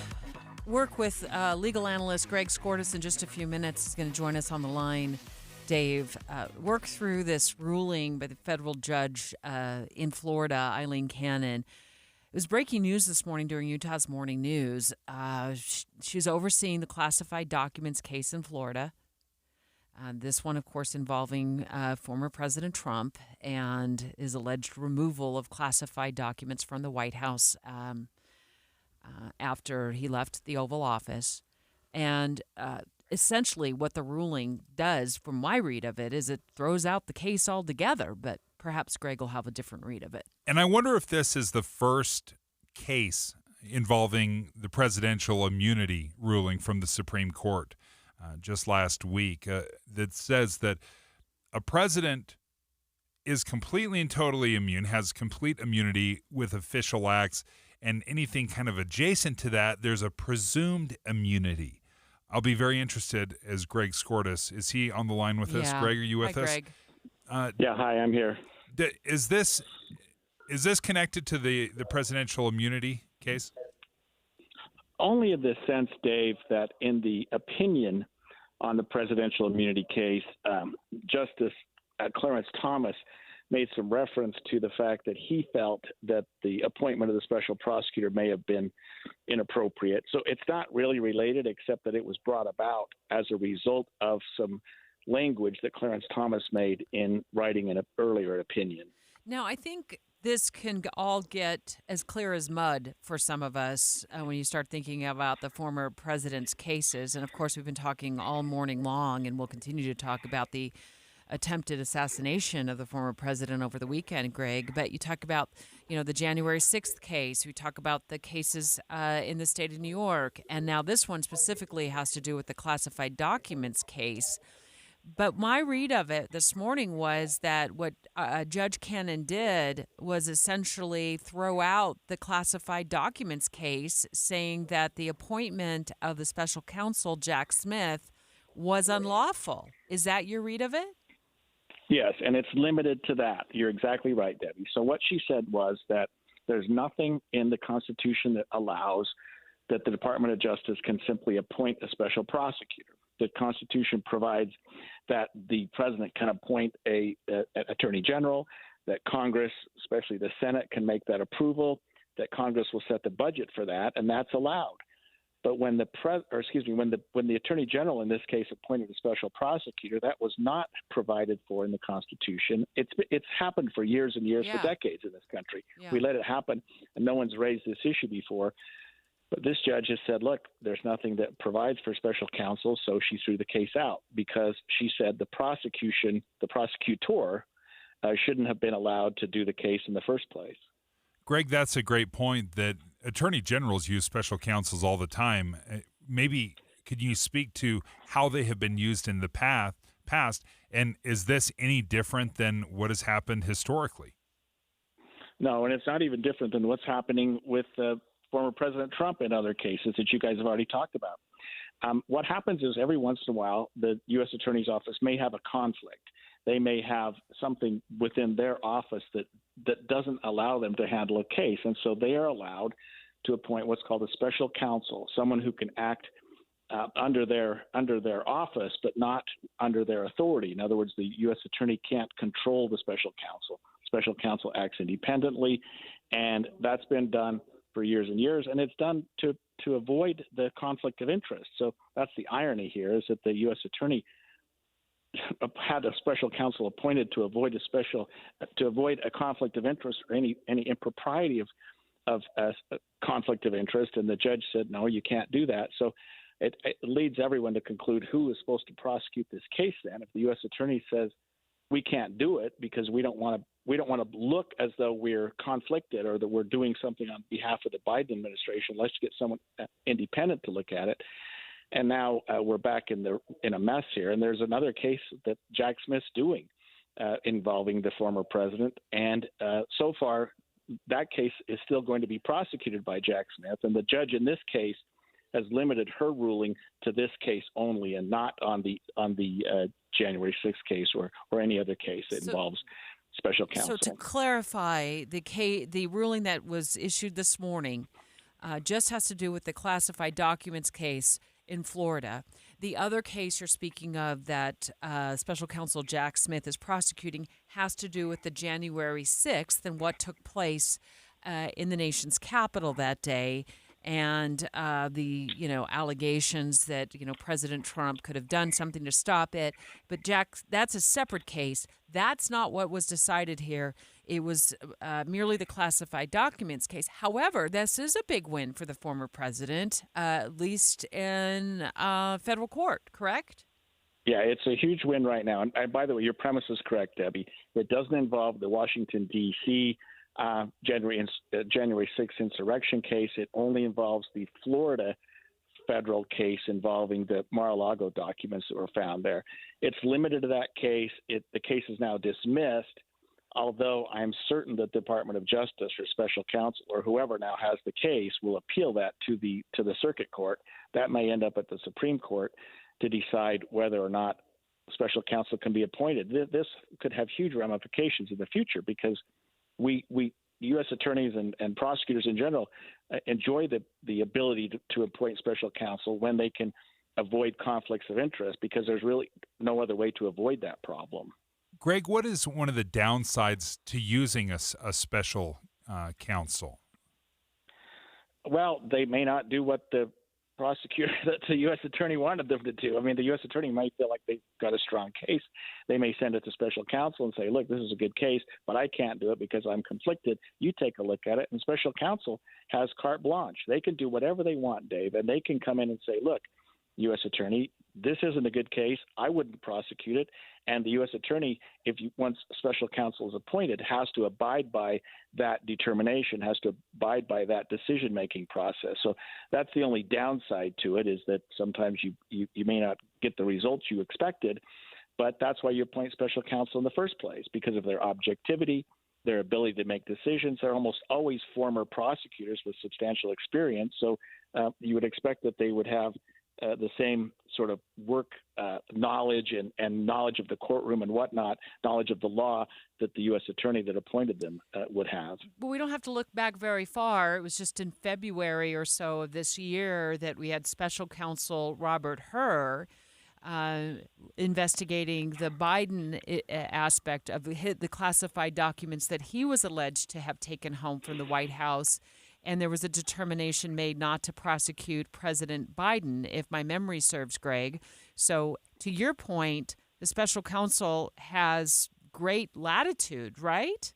work with legal analyst Greg Skordas in just a few minutes. He's going to join us on the line, Dave. Work through this ruling by the federal judge in Florida, Eileen Cannon. It was breaking news this morning during Utah's Morning News. She's overseeing the classified documents case in Florida. This one, of course, involving former President Trump and his alleged removal of classified documents from the White House after he left the Oval Office. And essentially what the ruling does, from my read of it, is it throws out the case altogether. But perhaps Greg will have a different read of it. And I wonder if this is the first case involving the presidential immunity ruling from the Supreme Court. Just last week, that says that a president is completely and totally immune, has complete immunity with official acts, and anything kind of adjacent to that, there's a presumed immunity. I'll be very interested as Greg Skordas. Is he on the line with us? Greg, are you with us? Greg. Yeah, hi, I'm here. Is this connected to the presidential immunity case? Only in the sense, Dave, that in the opinion on the presidential immunity case, Justice Clarence Thomas made some reference to the fact that he felt that the appointment of the special prosecutor may have been inappropriate. So it's not really related, except that it was brought about as a result of some language that Clarence Thomas made in writing an earlier opinion. Now, I think this can all get as clear as mud for some of us when you start thinking about the former president's cases. And, of course, we've been talking all morning long, and we'll continue to talk about the attempted assassination of the former president over the weekend, Greg. But you talk about, the January 6th case. We talk about the cases in the state of New York. And now this one specifically has to do with the classified documents case. But my read of it this morning was that what Judge Cannon did was essentially throw out the classified documents case, saying that the appointment of the special counsel, Jack Smith, was unlawful. Is that your read of it? Yes, and it's limited to that. You're exactly right, Debbie. So what she said was that there's nothing in the Constitution that allows that the Department of Justice can simply appoint a special prosecutor. The Constitution provides that the president can appoint an attorney general, that Congress, especially the Senate, can make that approval, that Congress will set the budget for that, and that's allowed. But when the attorney general in this case appointed a special prosecutor, that was not provided for in the Constitution. It's happened for years and years, for decades in this country. Yeah. We let it happen, and no one's raised this issue before. But this judge has said, look, there's nothing that provides for special counsel, so she threw the case out because she said the prosecutor shouldn't have been allowed to do the case in the first place. Greg, that's a great point that attorney generals use special counsels all the time. Maybe could you speak to how they have been used in the past, and is this any different than what has happened historically? No, and it's not even different than what's happening with former President Trump in other cases that you guys have already talked about. What happens is every once in a while, the U.S. Attorney's Office may have a conflict. They may have something within their office that doesn't allow them to handle a case, and so they are allowed to appoint what's called a special counsel, someone who can act under their office, but not under their authority. In other words, the U.S. Attorney can't control the special counsel. Special counsel acts independently, and that's been done for years and years, and it's done to avoid the conflict of interest. So that's the irony here, is that the U.S. Attorney had a special counsel appointed to avoid a conflict of interest or any impropriety of a conflict of interest, and the judge said, no, you can't do that. So it leads everyone to conclude who is supposed to prosecute this case then. If the U.S. Attorney says we can't do it because we don't want to look as though we're conflicted or that we're doing something on behalf of the Biden administration, let's get someone independent to look at it. And now we're back in a mess here. And there's another case that Jack Smith's doing involving the former president. And so far, that case is still going to be prosecuted by Jack Smith. And the judge in this case has limited her ruling to this case only, and not on the January 6th case or any other case that involves special counsel. So to clarify, the ruling that was issued this morning just has to do with the classified documents case in Florida. The other case you're speaking of that special counsel Jack Smith is prosecuting has to do with the January 6th and what took place in the nation's capital that day, and the allegations that President Trump could have done something to stop it. But Jack, that's a separate case. That's not what was decided here. It was merely the classified documents case. However, this is a big win for the former president, at least in federal court, correct? Yeah, it's a huge win right now. And by the way, your premise is correct, Debbie. It doesn't involve the Washington, D.C. January 6th insurrection case. It only involves the Florida federal case involving the Mar-a-Lago documents that were found there. It's limited to that case. The case is now dismissed, although I'm certain that the Department of Justice or special counsel or whoever now has the case will appeal that to the circuit court. That may end up at the Supreme Court to decide whether or not special counsel can be appointed. This could have huge ramifications in the future because we U.S. attorneys and prosecutors in general enjoy the ability to appoint special counsel when they can avoid conflicts of interest, because there's really no other way to avoid that problem. Greg, what is one of the downsides to using a special counsel? Well, they may not do what the prosecutor, the U.S. attorney wanted them to do. I mean, the U.S. attorney might feel like they've got a strong case. They may send it to special counsel and say, look, this is a good case, but I can't do it because I'm conflicted. You take a look at it. And special counsel has carte blanche. They can do whatever they want, Dave, and they can come in and say, look, U.S. attorney, this isn't a good case. I wouldn't prosecute it. And the U.S. attorney, once special counsel is appointed, has to abide by that determination, has to abide by that decision-making process. So that's the only downside to it, is that sometimes you may not get the results you expected, but that's why you appoint special counsel in the first place, because of their objectivity, their ability to make decisions. They're almost always former prosecutors with substantial experience, so you would expect that they would have the same sort of work knowledge and knowledge of the courtroom and whatnot, knowledge of the law that the U.S. attorney that appointed them would have. But we don't have to look back very far. It was just in February or so of this year that we had special counsel Robert Hur investigating the Biden aspect of the classified documents that he was alleged to have taken home from the White House. And there was a determination made not to prosecute President Biden, if my memory serves, Greg. So to your point, the special counsel has great latitude, right?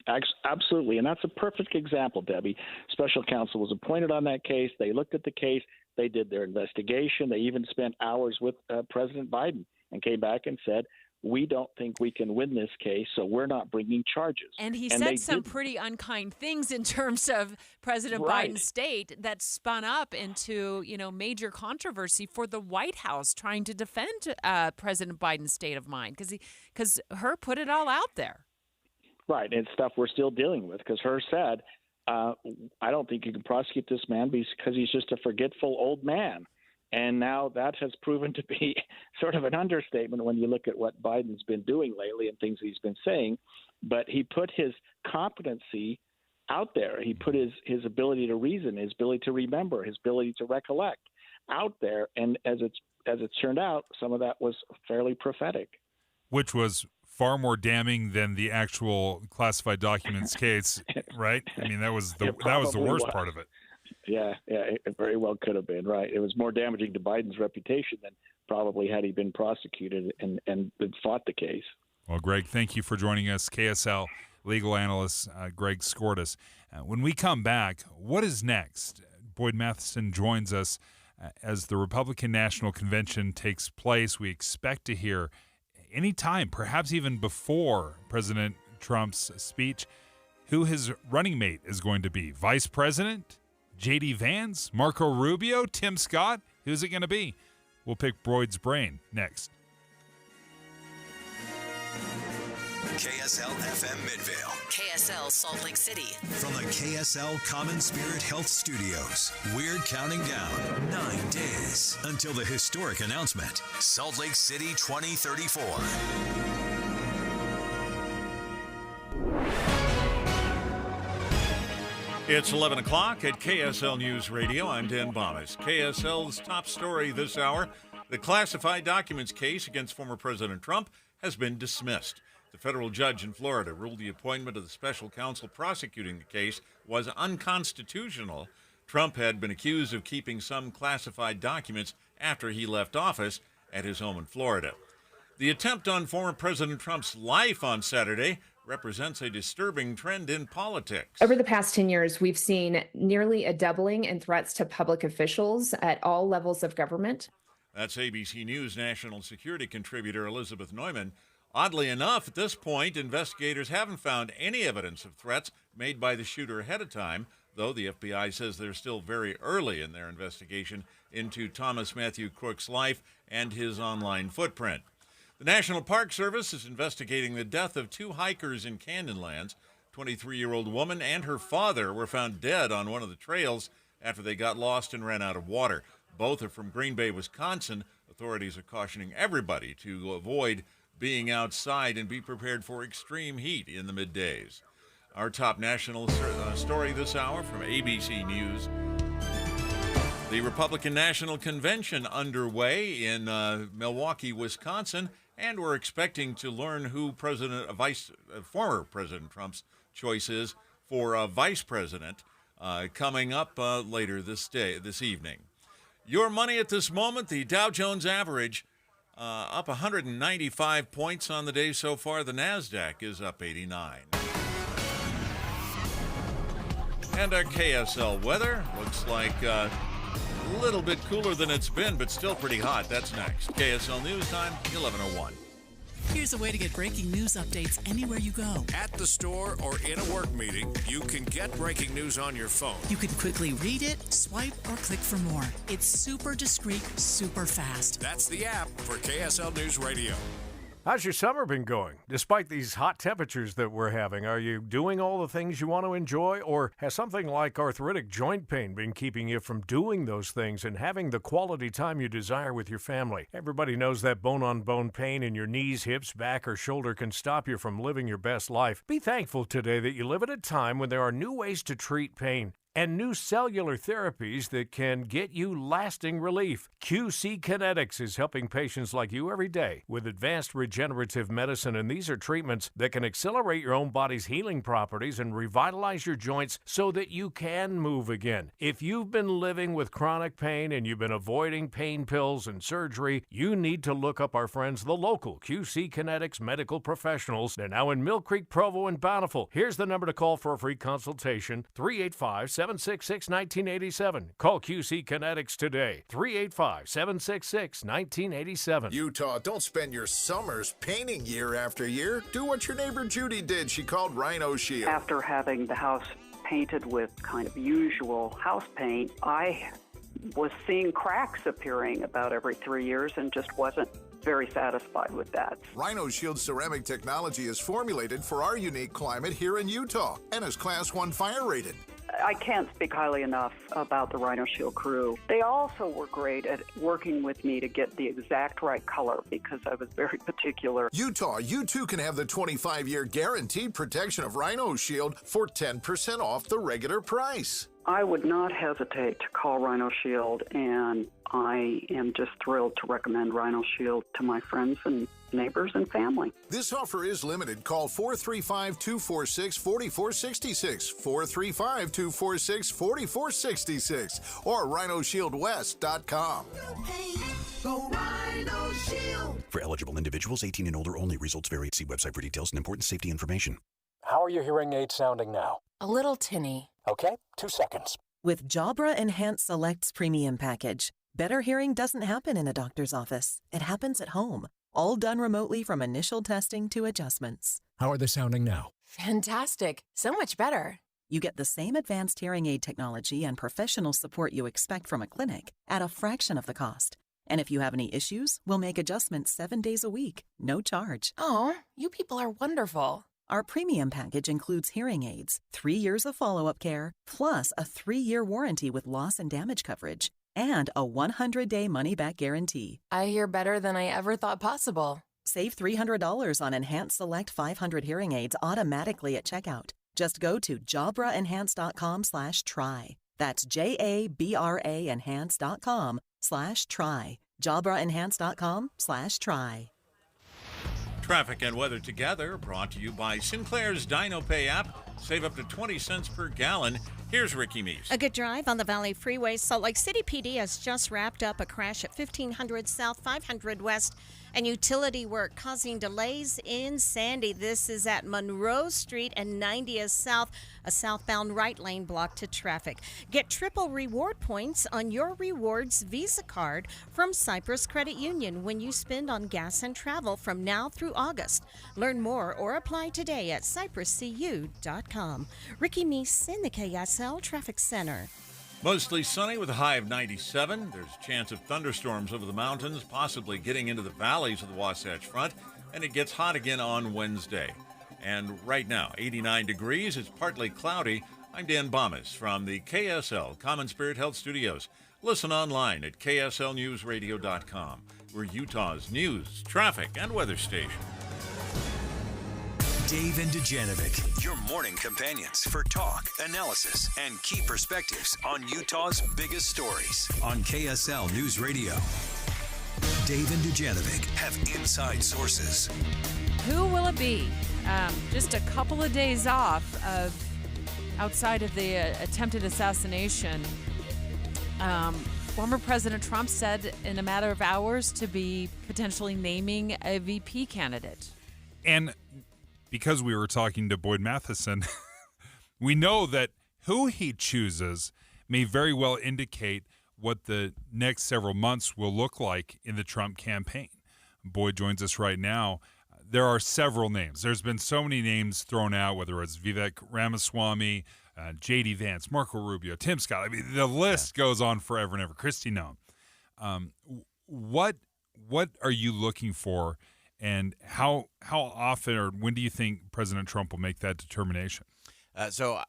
Absolutely, and that's a perfect example, Debbie. Special counsel was appointed on that case. They looked at the case. They did their investigation. They even spent hours with President Biden and came back and said, we don't think we can win this case, so we're not bringing charges. And he said some pretty unkind things in terms of President Biden's state that spun up into, major controversy for the White House trying to defend President Biden's state of mind because Her put it all out there. Right, and it's stuff we're still dealing with because Her said, I don't think you can prosecute this man because he's just a forgetful old man. And now that has proven to be sort of an understatement when you look at what Biden's been doing lately and things he's been saying. But he put his competency out there. He put his ability to reason, his ability to remember, his ability to recollect out there. And as it's turned out, some of that was fairly prophetic. Which was far more damning than the actual classified documents case, right? I mean, that was the worst part of it. Yeah, it very well could have been, right. It was more damaging to Biden's reputation than probably had he been prosecuted and fought the case. Well, Greg, thank you for joining us. KSL legal analyst Greg Skordas. When we come back, what is next? Boyd Matheson joins us as the Republican National Convention takes place. We expect to hear any time, perhaps even before President Trump's speech, who his running mate is going to be. Vice President? J.D. Vance? Marco Rubio? Tim Scott? Who's it going to be? We'll pick Boyd's brain next. KSL FM Midvale. KSL Salt Lake City. From the KSL Common Spirit Health Studios, we're counting down 9 days until the historic announcement, Salt Lake City 2034. It's 11 o'clock at KSL News Radio. I'm Dan Bonas. KSL's top story this hour, the classified documents case against former President Trump has been dismissed. The federal judge in Florida ruled the appointment of the special counsel prosecuting the case was unconstitutional. Trump had been accused of keeping some classified documents after he left office at his home in Florida. The attempt on former President Trump's life on Saturday represents a disturbing trend in politics. Over the past 10 years, we've seen nearly a doubling in threats to public officials at all levels of government. That's ABC News national security contributor Elizabeth Neumann. Oddly enough, at this point, investigators haven't found any evidence of threats made by the shooter ahead of time, though the FBI says they're still very early in their investigation into Thomas Matthew Crook's life and his online footprint. The National Park Service is investigating the death of two hikers in Canyonlands. 23-year-old woman and her father were found dead on one of the trails after they got lost and ran out of water. Both are from Green Bay, Wisconsin. Authorities are cautioning everybody to avoid being outside and be prepared for extreme heat in the middays. Our top national story this hour from ABC News. The Republican National Convention underway in Milwaukee, Wisconsin, and we're expecting to learn who former President Trump's choice is for vice president coming up later this evening. Your money at this moment, the Dow Jones average up 195 points on the day so far. The NASDAQ is up 89. And our KSL weather looks like a little bit cooler than it's been, but still pretty hot. That's next. KSL News Time, 11:01. Here's a way to get breaking news updates anywhere you go. At the store or in a work meeting, you can get breaking news on your phone. You can quickly read it, swipe, or click for more. It's super discreet, super fast. That's the app for KSL News Radio. How's your summer been going? Despite these hot temperatures that we're having, are you doing all the things you want to enjoy? Or has something like arthritic joint pain been keeping you from doing those things and having the quality time you desire with your family? Everybody knows that bone-on-bone pain in your knees, hips, back, or shoulder can stop you from living your best life. Be thankful today that you live at a time when there are new ways to treat pain. and new cellular therapies that can get you lasting relief. QC Kinetics is helping patients like you every day with advanced regenerative medicine, and these are treatments that can accelerate your own body's healing properties and revitalize your joints so that you can move again. If you've been living with chronic pain and you've been avoiding pain pills and surgery, you need to look up our friends, the local QC Kinetics medical professionals. They're now in Mill Creek, Provo, and Bountiful. Here's the number to call for a free consultation, 385-766-1987. Call QC Kinetics today, 385-766-1987. Utah, don't spend your summers painting year after year. Do what your neighbor Judy did. She called Rhino Shield. After having the house painted with kind of usual house paint, I was seeing cracks appearing about every 3 years and just wasn't very satisfied with that. Rhino Shield ceramic technology is formulated for our unique climate here in Utah and is Class 1 fire rated. I can't speak highly enough about the Rhino Shield crew. They also were great at working with me to get the exact right color because I was very particular. Utah, you too can have the 25-year guaranteed protection of Rhino Shield for 10% off the regular price. I would not hesitate to call Rhino Shield, and I am just thrilled to recommend Rhino Shield to my friends and neighbors and family. This offer is limited. Call 435-246-4466, 435-246-4466, or rhinoshieldwest.com. Go Rhino Shield. For eligible individuals, 18 and older only. Results vary. See website for details and important safety information. How are your hearing aids sounding now? A little tinny. Okay, 2 seconds. With Jabra Enhanced Selects Premium Package, better hearing doesn't happen in a doctor's office. It happens at home, all done remotely from initial testing to adjustments. How are they sounding now? Fantastic. So much better. You get the same advanced hearing aid technology and professional support you expect from a clinic at a fraction of the cost. And if you have any issues, we'll make adjustments 7 days a week, no charge. Oh, you people are wonderful. Our premium package includes hearing aids, 3 years of follow-up care, plus a 3-year warranty with loss and damage coverage, and a 100-day money-back guarantee. I hear better than I ever thought possible. Save $300 on Enhanced Select 500 hearing aids automatically at checkout. Just go to jabraenhance.com/try. That's JABRA enhance.com/try. jabraenhance.com/try. Traffic and weather together, brought to you by Sinclair's DinoPay app. Save up to 20 cents per gallon. Here's Ricky Meese. A good drive on the Valley Freeway. Salt Lake City PD has just wrapped up a crash at 1500 South, 500 West, and utility work causing delays in Sandy. This is at Monroe Street and 90th South, a southbound right lane blocked to traffic. Get triple reward points on your Rewards Visa card from Cyprus Credit Union when you spend on gas and travel from now through August. Learn more or apply today at cypruscu.com. Ricky Meese in the KSL Traffic Center. Mostly sunny with a high of 97. There's a chance of thunderstorms over the mountains, possibly getting into the valleys of the Wasatch Front, and it gets hot again on Wednesday. And right now, 89 degrees. It's partly cloudy. I'm Dan Bomas from the KSL Common Spirit Health Studios. Listen online at kslnewsradio.com. We're Utah's news, traffic, and weather station. Dave and Dujanovic, your morning companions for talk, analysis, and key perspectives on Utah's biggest stories on KSL News Radio. Dave and Dujanovic have inside sources. Who will it be? Just a couple of days off of outside of the attempted assassination. Former President Trump said in a matter of hours to be potentially naming a VP candidate. And because we were talking to Boyd Matheson, we know that who he chooses may very well indicate what the next several months will look like in the Trump campaign. Boyd joins us right now. There are several names. There's been so many names thrown out, whether it's Vivek Ramaswamy, J.D. Vance, Marco Rubio, Tim Scott. I mean, the list goes on forever and ever. Kristi Noem. What are you looking for? And how often or when do you think President Trump will make that determination? So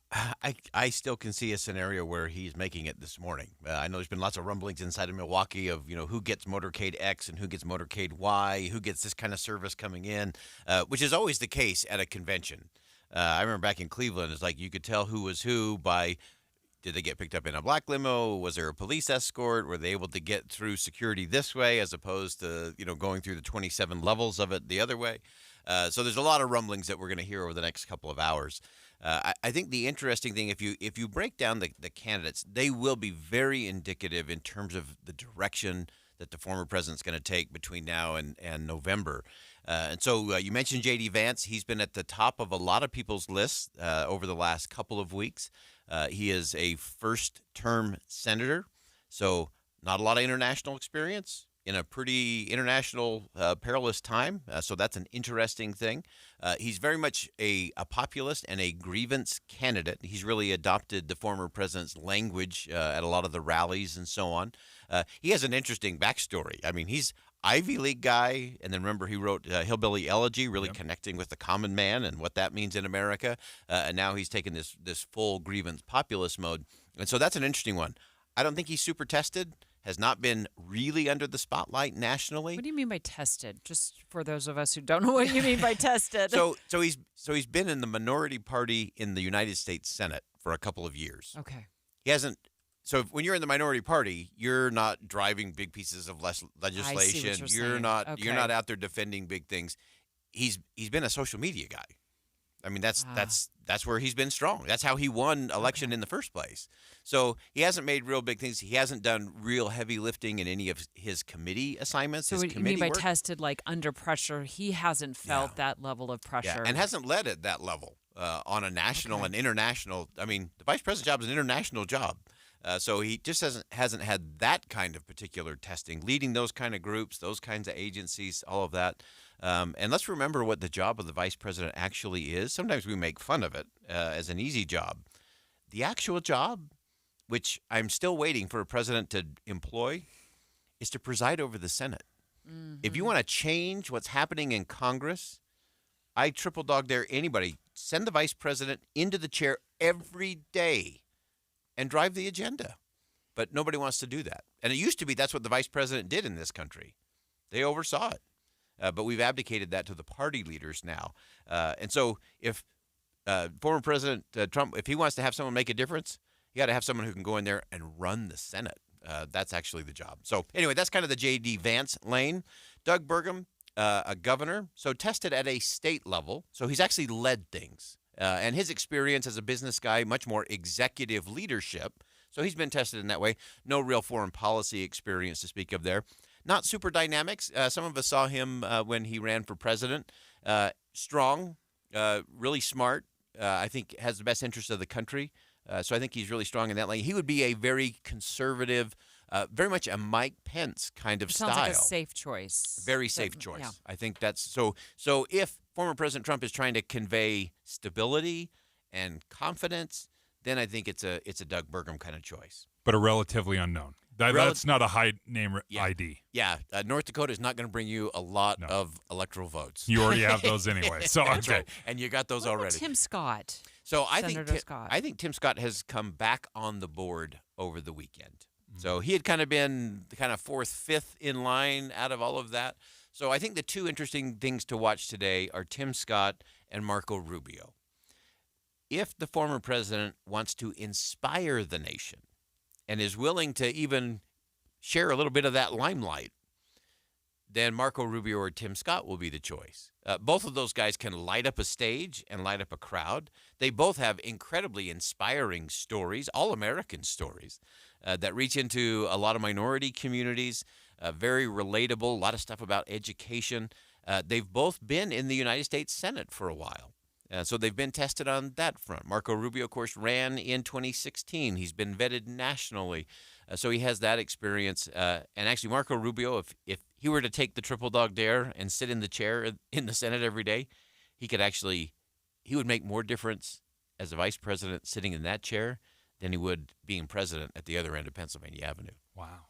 I still can see a scenario where he's making it this morning. I know there's been lots of rumblings inside of Milwaukee of, who gets motorcade X and who gets motorcade Y, who gets this kind of service coming in, which is always the case at a convention. I remember back in Cleveland, it's like you could tell who was who by Did they get picked up in a black limo? Was there a police escort? Were they able to get through security this way as opposed to, going through the 27 levels of it the other way? So there's a lot of rumblings that we're going to hear over the next couple of hours. I think the interesting thing, if you break down the candidates, they will be very indicative in terms of the direction that the former president's going to take between now and November. And so you mentioned J.D. Vance. He's been at the top of a lot of people's lists over the last couple of weeks. He is a first-term senator, so not a lot of international experience in a pretty international, perilous time. So that's an interesting thing. He's very much a populist and a grievance candidate. He's really adopted the former president's language at a lot of the rallies and so on. He has an interesting backstory. I mean, he's Ivy League guy, and then remember he wrote Hillbilly Elegy, really connecting with the common man and what that means in America. And now he's taken this full grievance populist mode. And so that's an interesting one. I don't think he's super tested. Has not been really under the spotlight nationally. What do you mean by tested? Just for those of us who don't know what you mean by tested. So he's been in the minority party in the United States Senate for a couple of years. Okay. He hasn't. So when you're in the minority party, you're not driving big pieces of legislation. You're not out there defending big things. He's been a social media guy. I mean, that's where he's been strong. That's how he won election in the first place. So he hasn't made real big things. He hasn't done real heavy lifting in any of his committee assignments. So what you mean by tested, like under pressure? He hasn't felt that level of pressure. And hasn't led at that level on a national and international. I mean, the vice president job is an international job. So he just hasn't had that kind of particular testing, leading those kind of groups, those kinds of agencies, all of that. And let's remember what the job of the vice president actually is. Sometimes we make fun of it as an easy job. The actual job, which I'm still waiting for a president to employ, is to preside over the Senate. Mm-hmm. If you want to change what's happening in Congress, I triple dog dare anybody. Send the vice president into the chair every day and drive the agenda. But nobody wants to do that. And it used to be that's what the vice president did in this country. They oversaw it. But we've abdicated that to the party leaders now. And so if former President Trump, if he wants to have someone make a difference, you got to have someone who can go in there and run the Senate. That's actually the job. So anyway, that's kind of the J.D. Vance lane. Doug Burgum, a governor, so tested at a state level. So he's actually led things. And his experience as a business guy, much more executive leadership. So he's been tested in that way. No real foreign policy experience to speak of there. Not super dynamics. Some of us saw him when he ran for president. Strong, really smart. I think has the best interest of the country. So I think he's really strong in that lane. He would be a very conservative, very much a Mike Pence kind of style. Sounds like a safe choice. Very safe choice. Yeah. I think that's so. So if former President Trump is trying to convey stability and confidence, then I think it's a Doug Burgum kind of choice. But a relatively unknown. That's not a high name ID. Yeah, North Dakota is not going to bring you a lot of electoral votes. You already have those anyway. So that's right, and you got those already. Tim Scott. So I think Tim Scott has come back on the board over the weekend. Mm-hmm. So he had kind of been the kind of fourth, fifth in line out of all of that. So I think the two interesting things to watch today are Tim Scott and Marco Rubio. If the former president wants to inspire the nation and is willing to even share a little bit of that limelight, then Marco Rubio or Tim Scott will be the choice. Both of those guys can light up a stage and light up a crowd. They both have incredibly inspiring stories, all-American stories, that reach into a lot of minority communities, very relatable, a lot of stuff about education. They've both been in the United States Senate for a while. So they've been tested on that front. Marco Rubio, of course, ran in 2016. He's been vetted nationally. So he has that experience. And actually, Marco Rubio, if he were to take the triple dog dare and sit in the chair in the Senate every day, he would make more difference as a vice president sitting in that chair than he would being president at the other end of Pennsylvania Avenue. Wow.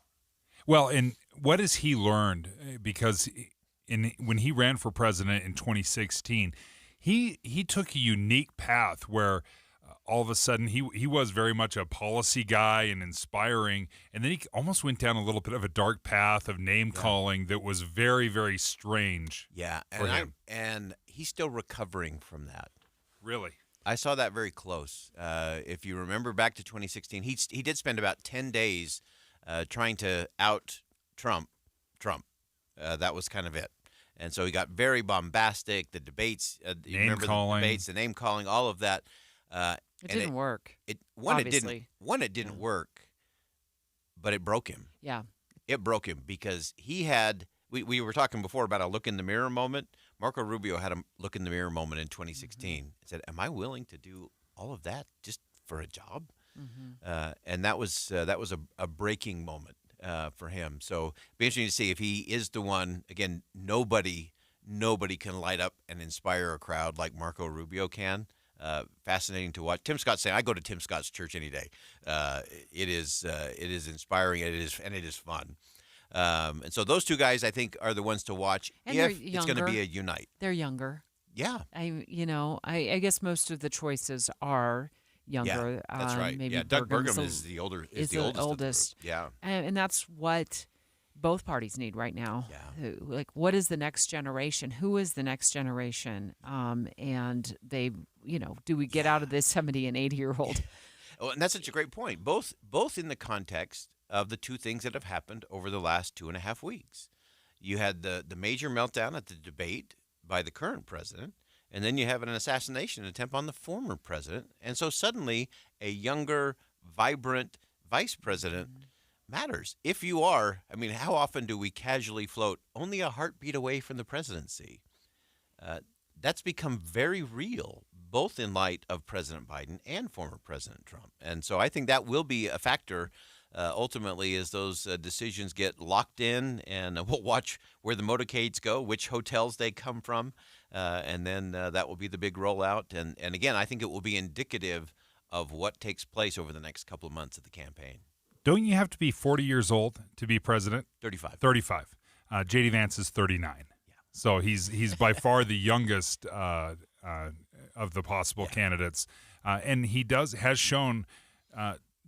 Well, and what has he learned? Because when he ran for president in 2016, he took a unique path where all of a sudden he was very much a policy guy and inspiring, and then he almost went down a little bit of a dark path of name calling that was very, very strange. Yeah, for him. And he's still recovering from that. Really? I saw that very close. If you remember back to 2016, he did spend about 10 days trying to out Trump. That was kind of it. And so he got very bombastic. The debates, name calling, the name calling, all of that. It didn't work. It didn't work, but it broke him. Yeah. It broke him because he had. We were talking before about a look in the mirror moment. Marco Rubio had a look in the mirror moment in 2016. He said, "Am I willing to do all of that just for a job?" And that was a breaking moment for him. So it'd be interesting to see if he is the one. Again, nobody can light up and inspire a crowd like Marco Rubio can. Fascinating to watch. Tim Scott's saying, "I go to Tim Scott's church any day." It is inspiring. It is fun. And so those two guys, I think, are the ones to watch and if it's going to be a unite. They're younger. Yeah. I guess most of the choices are younger. Yeah, that's right. Maybe Doug Burgum is the oldest. Of the group. Yeah. And that's what both parties need right now. Yeah. Like, what is the next generation? Who is the next generation? And they, do we get out of this 70 and 80-year-old? Oh, and that's such a great point. Both in the context of the two things that have happened over the last 2.5 weeks. You had the major meltdown at the debate by the current president, and then you have an assassination attempt on the former president. And so suddenly a younger, vibrant vice president matters. If you are, how often do we casually float only a heartbeat away from the presidency? That's become very real, both in light of President Biden and former President Trump. And so I think that will be a factor ultimately as those decisions get locked in, and we'll watch where the motorcades go, which hotels they come from, and then that will be the big rollout. And again, I think it will be indicative of what takes place over the next couple of months of the campaign. Don't you have to be 40 years old to be president? 35. 35. J.D. Vance is 39. Yeah. So he's by far the youngest of the possible candidates. And he has shown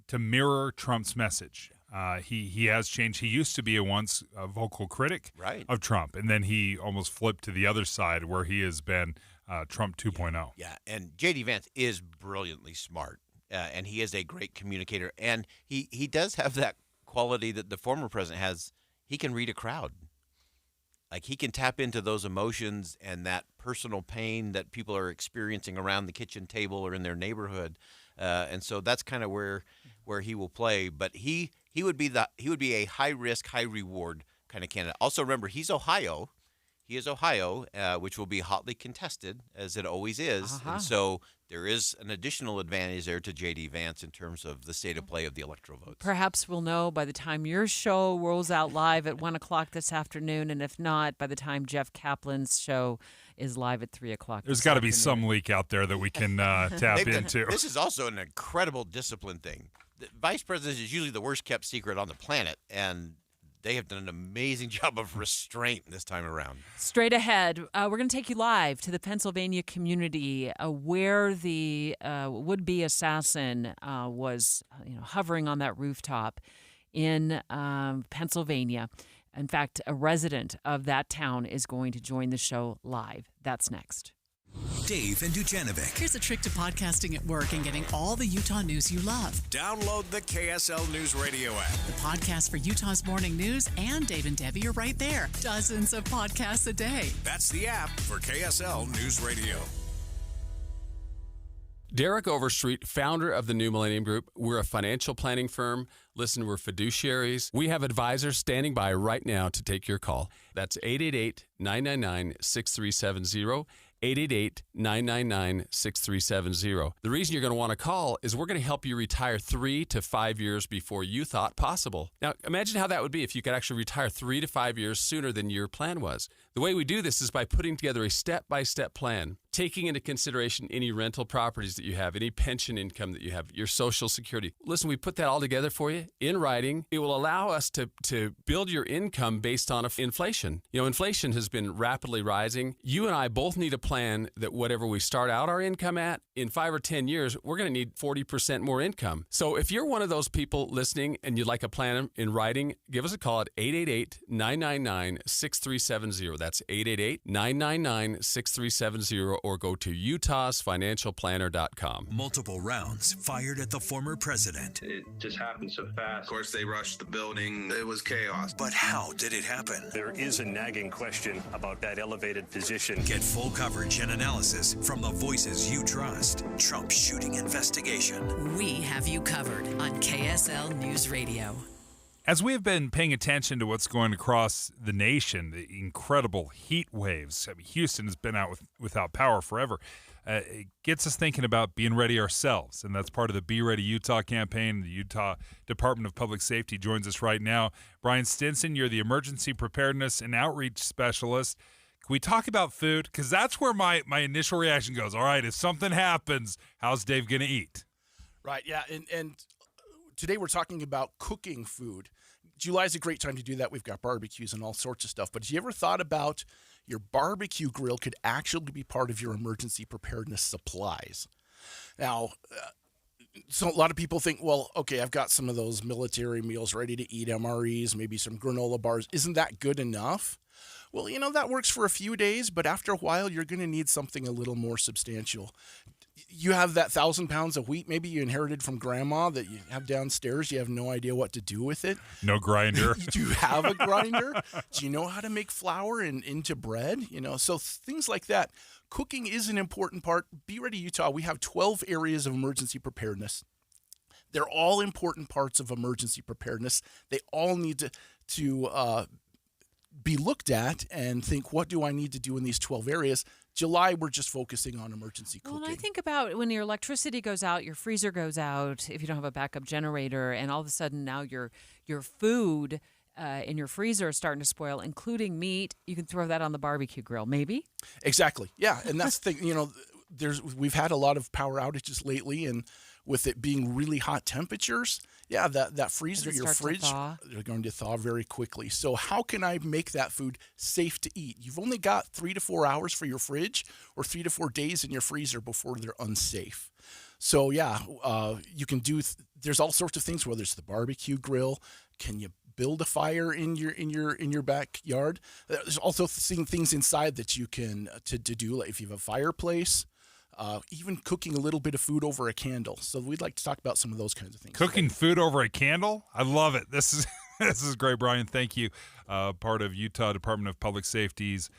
to mirror Trump's message. He has changed. He used to be once a vocal critic of Trump, and then he almost flipped to the other side where he has been Trump 2.0. Yeah, and J.D. Vance is brilliantly smart, and he is a great communicator, and he does have that quality that the former president has. He can read a crowd. Like, he can tap into those emotions and that personal pain that people are experiencing around the kitchen table or in their neighborhood. And so that's kind of where he will play. But he would be a high risk, high reward kind of candidate. Also, remember, he's Ohio. He is Ohio, which will be hotly contested, as it always is. And so there is an additional advantage there to J.D. Vance in terms of the state of play of the electoral votes. Perhaps we'll know by the time your show rolls out live at 1 o'clock this afternoon, and if not, by the time Jeff Kaplan's show is live at 3 o'clock. There's got to be some leak out there that we can tap into. This is also an incredible discipline thing. The vice president is usually the worst kept secret on the planet, and they have done an amazing job of restraint this time around. Straight ahead, we're going to take you live to the Pennsylvania community where the would-be assassin was hovering on that rooftop in Pennsylvania. In fact, a resident of that town is going to join the show live. That's next. Dave and Dujanovic. Here's a trick to podcasting at work and getting all the Utah news you love. Download the KSL News Radio app. The podcast for Utah's morning news and Dave and Debbie are right there. Dozens of podcasts a day. That's the app for KSL News Radio. Derek Overstreet, founder of the New Millennium Group. We're a financial planning firm. Listen, we're fiduciaries. We have advisors standing by right now to take your call. That's 888-999-6370. 888-999-6370. The reason you're going to want to call is we're going to help you retire 3 to 5 years before you thought possible. Now, imagine how that would be if you could actually retire 3 to 5 years sooner than your plan was. The way we do this is by putting together a step-by-step plan, taking into consideration any rental properties that you have, any pension income that you have, your Social Security. Listen, we put that all together for you in writing. It will allow us to build your income based on inflation. You know, inflation has been rapidly rising. You and I both need a plan that whatever we start out our income at, in 5 or 10 years, we're going to need 40% more income. So if you're one of those people listening and you'd like a plan in writing, give us a call at 888-999-6370. That's 888-999-6370, or go to utahsfinancialplanner.com. Multiple rounds fired at the former president. It just happened so fast. Of course, they rushed the building. It was chaos. But how did it happen? There is a nagging question about that elevated position. Get full coverage and analysis from the voices you trust. Trump shooting investigation. We have you covered on KSL News Radio. As we have been paying attention to what's going across the nation, the incredible heat waves. I mean, Houston has been out without power forever. It gets us thinking about being ready ourselves, and that's part of the Be Ready Utah campaign. The Utah Department of Public Safety joins us right now. Brian Stinson, you're the Emergency Preparedness and Outreach Specialist. Can we talk about food? Because that's where my initial reaction goes. All right, if something happens, how's Dave going to eat? Right, yeah, and today we're talking about cooking food. July is a great time to do that. We've got barbecues and all sorts of stuff. But have you ever thought about your barbecue grill could actually be part of your emergency preparedness supplies? Now, so a lot of people think, well, okay, I've got some of those military meals ready to eat, MREs, maybe some granola bars. Isn't that good enough? Well, that works for a few days, but after a while, you're going to need something a little more substantial. You have that 1,000 pounds of wheat maybe you inherited from grandma that you have downstairs. You have no idea what to do with it. No grinder. Do you have a grinder? Do you know how to make flour into bread? So things like that. Cooking is an important part. Be Ready Utah, we have 12 areas of emergency preparedness. They're all important parts of emergency preparedness. They all need to be looked at and think, what do I need to do in these 12 areas? July, we're just focusing on emergency cooking. Well, I think about when your electricity goes out, your freezer goes out, if you don't have a backup generator, and all of a sudden now your food in your freezer is starting to spoil, including meat. You can throw that on the barbecue grill, maybe? Exactly, yeah. And that's the thing, we've had a lot of power outages lately, and with it being really hot temperatures, yeah, that freezer, your fridge, they're going to thaw very quickly. So how can I make that food safe to eat? You've only got 3 to 4 hours for your fridge or 3 to 4 days in your freezer before they're unsafe. So yeah, you can do, there's all sorts of things, whether it's the barbecue grill, can you build a fire in your backyard? There's also things inside that you can to do, like if you have a fireplace, even cooking a little bit of food over a candle. So we'd like to talk about some of those kinds of things. Cooking food over a candle? I love it. This is great, Brian. Thank you. Part of Utah Department of Public Safety's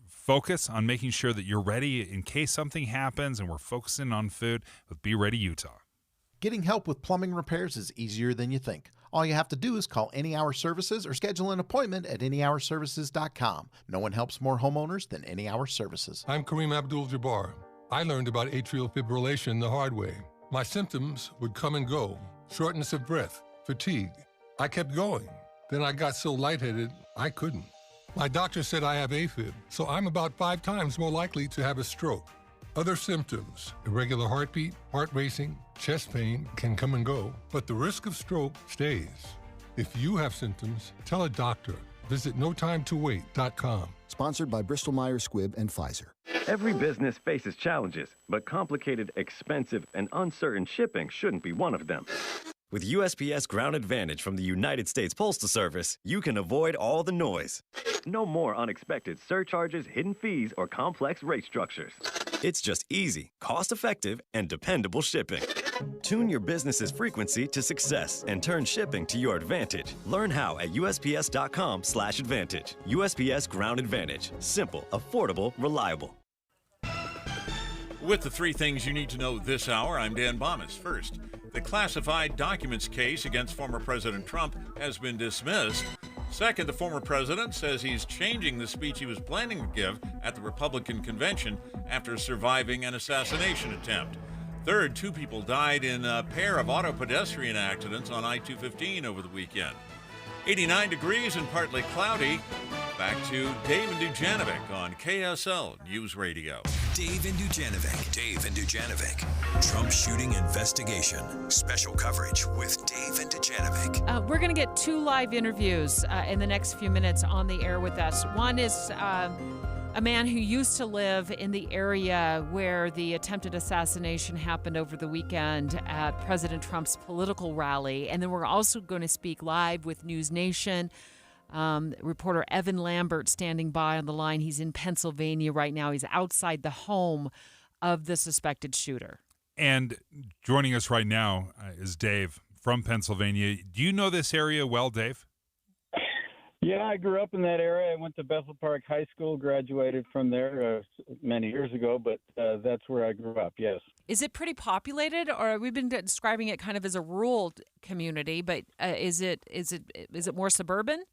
focus on making sure that you're ready in case something happens, and we're focusing on food with Be Ready Utah. Getting help with plumbing repairs is easier than you think. All you have to do is call Any Hour Services or schedule an appointment at anyhourservices.com. No one helps more homeowners than Any Hour Services. I'm Kareem Abdul-Jabbar. I learned about atrial fibrillation the hard way. My symptoms would come and go: shortness of breath, fatigue. I kept going. Then I got so lightheaded, I couldn't. My doctor said I have AFib, so I'm about 5 times more likely to have a stroke. Other symptoms: irregular heartbeat, heart racing, chest pain can come and go, but the risk of stroke stays. If you have symptoms, tell a doctor. Visit notimetowait.com. Sponsored by Bristol-Myers Squibb and Pfizer. Every business faces challenges, but complicated, expensive, and uncertain shipping shouldn't be one of them. With USPS Ground Advantage from the United States Postal Service, you can avoid all the noise. No more unexpected surcharges, hidden fees, or complex rate structures. It's just easy, cost-effective, and dependable shipping. Tune your business's frequency to success and turn shipping to your advantage. Learn how at USPS.com/advantage. USPS Ground Advantage. Simple, affordable, reliable. With the 3 things you need to know this hour, I'm Dan Bomas. First, the classified documents case against former President Trump has been dismissed. Second, the former president says he's changing the speech he was planning to give at the Republican convention after surviving an assassination attempt. Third, 2 people died in a pair of auto pedestrian accidents on I-215 over the weekend. 89 degrees and partly cloudy. Back to Dave and Dujanovic on KSL News Radio. Dave and Dujanovic. Trump shooting investigation. Special coverage with Dave and Dujanovic. We're going to get 2 live interviews in the next few minutes on the air with us. One is a man who used to live in the area where the attempted assassination happened over the weekend at President Trump's political rally. And then we're also going to speak live with News Nation. Reporter Evan Lambert standing by on the line. He's in Pennsylvania right now. He's outside the home of the suspected shooter. And joining us right now is Dave from Pennsylvania. Do you know this area well, Dave? Yeah, I grew up in that area. I went to Bethel Park High School, graduated from there many years ago, but that's where I grew up, yes. Is it pretty populated, or we've been describing it kind of as a rural community, but is it more suburban?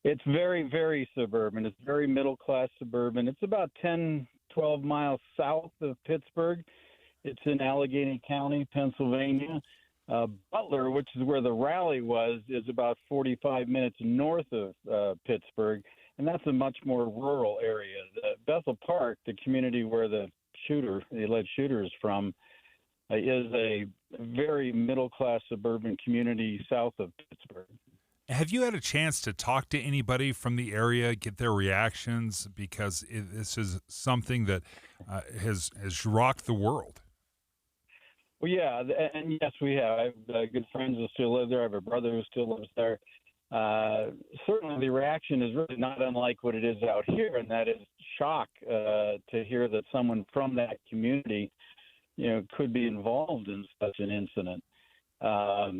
It's very, very suburban. It's very middle-class suburban. It's about 10, 12 miles south of Pittsburgh. It's in Allegheny County, Pennsylvania. Butler, which is where the rally was, is about 45 minutes north of Pittsburgh, and that's a much more rural area. Bethel Park, the community where the alleged shooter is from, is a very middle-class suburban community south of Pittsburgh. Have you had a chance to talk to anybody from the area, get their reactions? Because this is something that has rocked the world. Well, yeah, and yes, we have. I have good friends who still live there. I have a brother who still lives there. Certainly the reaction is really not unlike what it is out here, and that is shock to hear that someone from that community, could be involved in such an incident. I've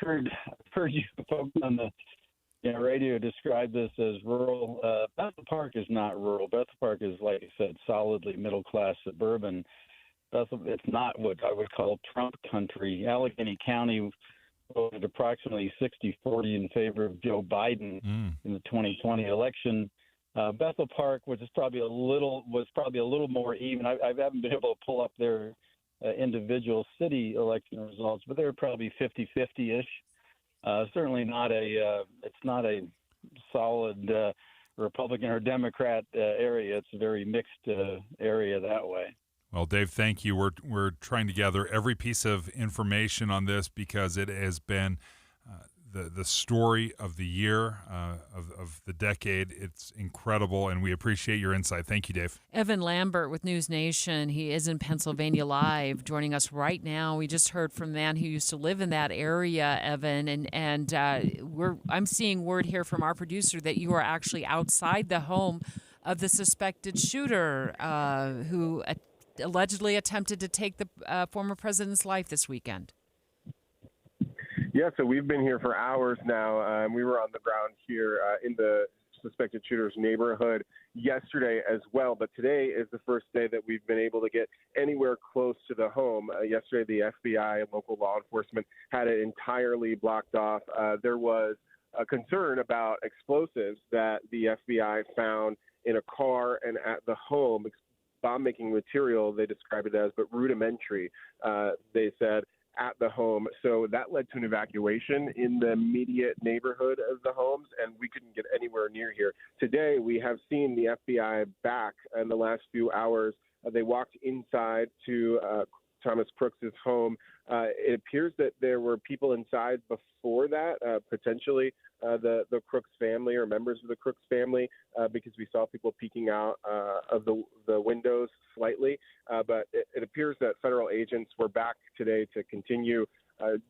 heard you folks on the radio describe this as rural. Bethel Park is not rural. Bethel Park is, like I said, solidly middle-class suburban. It's not what I would call Trump country. Allegheny County voted approximately 60-40 in favor of Joe Biden in the 2020 election. Bethel Park, which is probably a little more even. I haven't been able to pull up their individual city election results, but they're probably 50-50-ish. Certainly not it's not a solid Republican or Democrat area. It's a very mixed area that way. Well, Dave, thank you. We're trying to gather every piece of information on this because it has been the story of the year, of the decade. It's incredible, and we appreciate your insight. Thank you, Dave. Evan Lambert with News Nation. He is in Pennsylvania Live, joining us right now. We just heard from a man who used to live in that area, Evan, and I'm seeing word here from our producer that you are actually outside the home of the suspected shooter who allegedly attempted to take the former president's life this weekend. Yeah, so we've been here for hours now. We were on the ground here in the suspected shooter's neighborhood yesterday as well, but today is the first day that we've been able to get anywhere close to the home. Yesterday, the FBI and local law enforcement had it entirely blocked off. There was a concern about explosives that the FBI found in a car and at the home, bomb-making material, they described it as, but rudimentary, they said, at the home. So that led to an evacuation in the immediate neighborhood of the homes, and we couldn't get anywhere near here. Today, we have seen the FBI back in the last few hours. They walked inside to Thomas Crooks' home. It appears that there were people inside before that, potentially the Crooks family or members of the Crooks family, because we saw people peeking out of the windows slightly. But it appears that federal agents were back today to continue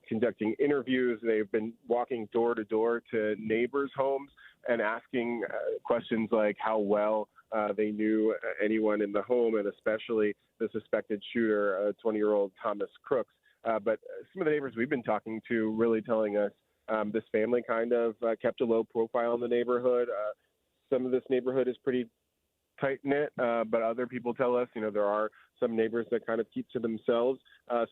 conducting interviews. They've been walking door to door to neighbors' homes and asking questions like how well they knew anyone in the home, and especially the suspected shooter, 20-year-old Thomas Crooks. But some of the neighbors we've been talking to really telling us this family kind of kept a low profile in the neighborhood. Some of this neighborhood is pretty tight-knit, but other people tell us, there are some neighbors that kind of keep to themselves.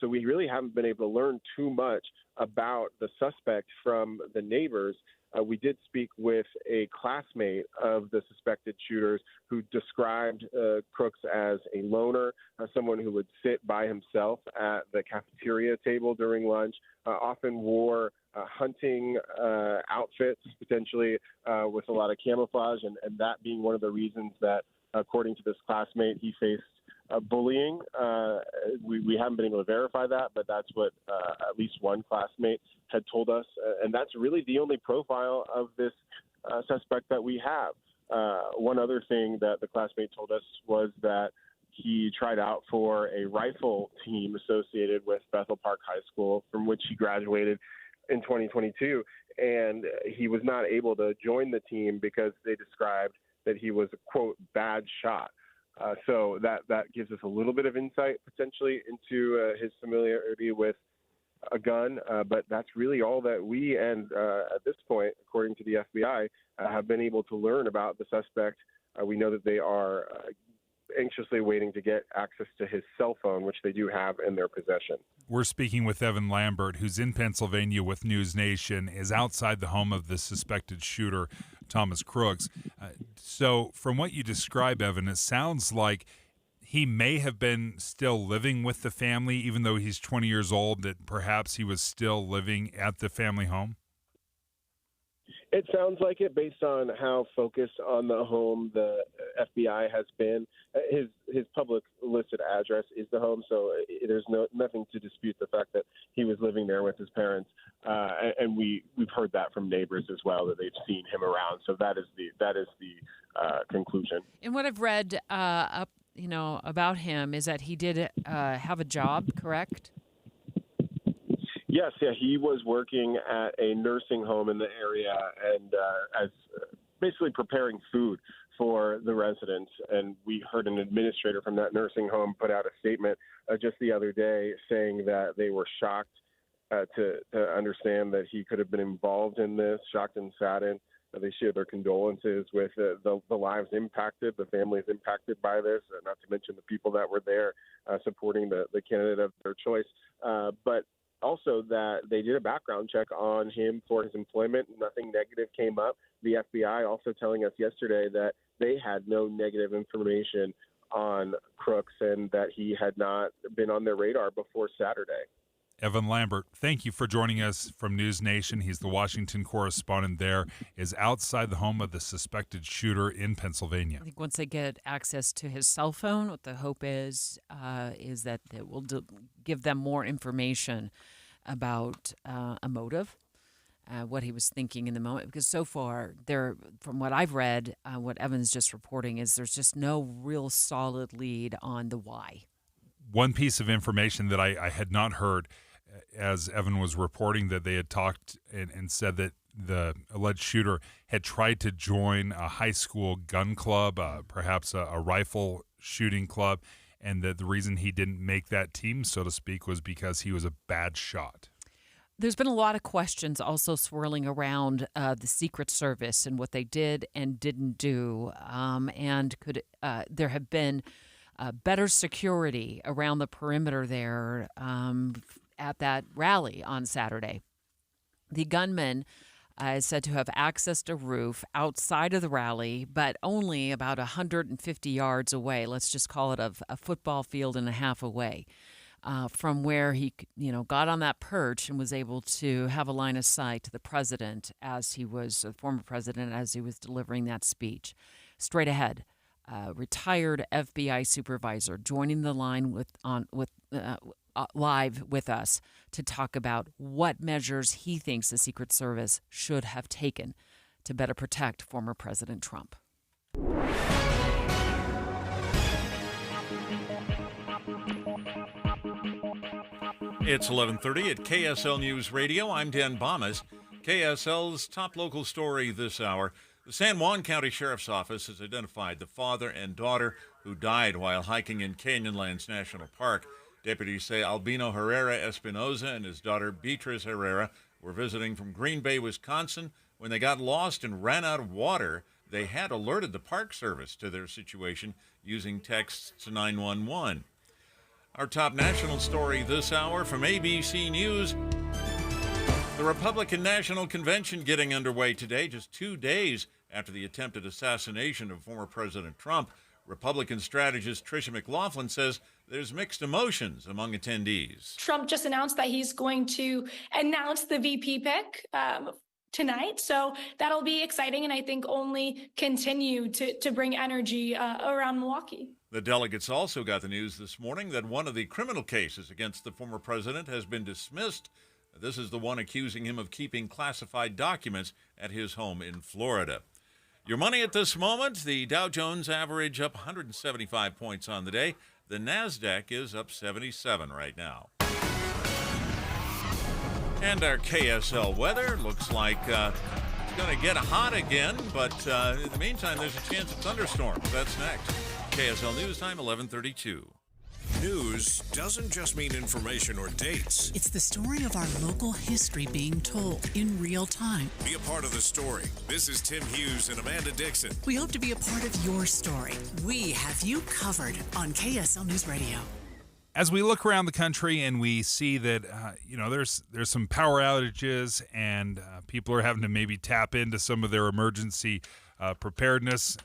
So we really haven't been able to learn too much about the suspect from the neighbors. We did speak with a classmate of the suspected shooters who described Crooks as a loner, someone who would sit by himself at the cafeteria table during lunch, often wore hunting outfits, potentially with a lot of camouflage, and that being one of the reasons that, according to this classmate, he faced bullying. We haven't been able to verify that, but that's what at least one classmate had told us. And that's really the only profile of this suspect that we have. One other thing that the classmate told us was that he tried out for a rifle team associated with Bethel Park High School, from which he graduated in 2022, and he was not able to join the team because they described that he was a, quote, bad shot. So that gives us a little bit of insight potentially into his familiarity with a gun, but that's really all that we and at this point, according to the FBI, have been able to learn about the suspect. We know that they are anxiously waiting to get access to his cell phone, which they do have in their possession. We're speaking with Evan Lambert, who's in Pennsylvania with News Nation, is outside the home of the suspected shooter, Thomas Crooks. So from what you describe, Evan, it sounds like he may have been still living with the family, even though he's 20 years old, that perhaps he was still living at the family home? It sounds like it based on how focused on the home the FBI has been. His public listed address is the home, so there's nothing to dispute the fact that he was living there with his parents. And we've heard that from neighbors as well, that they've seen him around. So that is the conclusion. And what I've read about him is that he did have a job, correct? Yes, yeah, he was working at a nursing home in the area and as basically preparing food for the residents. And we heard an administrator from that nursing home put out a statement just the other day saying that they were shocked to understand that he could have been involved in this, shocked and saddened. They share their condolences with the lives impacted, the families impacted by this, not to mention the people that were there supporting the candidate of their choice. But also that they did a background check on him for his employment. Nothing negative came up. The FBI also telling us yesterday that they had no negative information on Crooks and that he had not been on their radar before Saturday. Evan Lambert, thank you for joining us from News Nation. He's the Washington correspondent there, is outside the home of the suspected shooter in Pennsylvania. I think once they get access to his cell phone, what the hope is that it will give them more information about a motive, what he was thinking in the moment. Because so far, from what I've read, what Evan's just reporting is there's just no real solid lead on the why. One piece of information that I had not heard as Evan was reporting, that they had talked and said that the alleged shooter had tried to join a high school gun club, perhaps a rifle shooting club, and that the reason he didn't make that team, so to speak, was because he was a bad shot. There's been a lot of questions also swirling around the Secret Service and what they did and didn't do, and could there have been better security around the perimeter there at that rally on Saturday. The gunman is said to have accessed a roof outside of the rally, but only about 150 yards away. Let's just call it a football field and a half away from where he, got on that perch and was able to have a line of sight to the president the former president, as he was delivering that speech. Straight ahead, retired FBI supervisor joining the line live with us to talk about what measures he thinks the Secret Service should have taken to better protect former President Trump. It's 11:30 at KSL News Radio. I'm Dan Bomas. KSL's top local story this hour. The San Juan County Sheriff's Office has identified the father and daughter who died while hiking in Canyonlands National Park. Deputies say Albino Herrera Espinoza and his daughter Beatriz Herrera were visiting from Green Bay, Wisconsin. When they got lost and ran out of water, they had alerted the Park Service to their situation using texts to 911. Our top national story this hour from ABC News. The Republican National Convention getting underway today, just 2 days after the attempted assassination of former President Trump. Republican strategist Tricia McLaughlin says there's mixed emotions among attendees. Trump just announced that he's going to announce the VP pick tonight, so that'll be exciting and I think only continue to bring energy around Milwaukee. The delegates also got the news this morning that one of the criminal cases against the former president has been dismissed. This is the one accusing him of keeping classified documents at his home in Florida. Your money at this moment, the Dow Jones average up 175 points on the day. The NASDAQ is up 77 right now. And our KSL weather looks like it's going to get hot again, but in the meantime, there's a chance of thunderstorms. That's next. KSL News Time, 11:32. News doesn't just mean information or dates. It's the story of our local history being told in real time. Be a part of the story. This is Tim Hughes and Amanda Dixon. We hope to be a part of your story. We have you covered on KSL News Radio. As we look around the country and we see that, there's some power outages and people are having to maybe tap into some of their emergency preparedness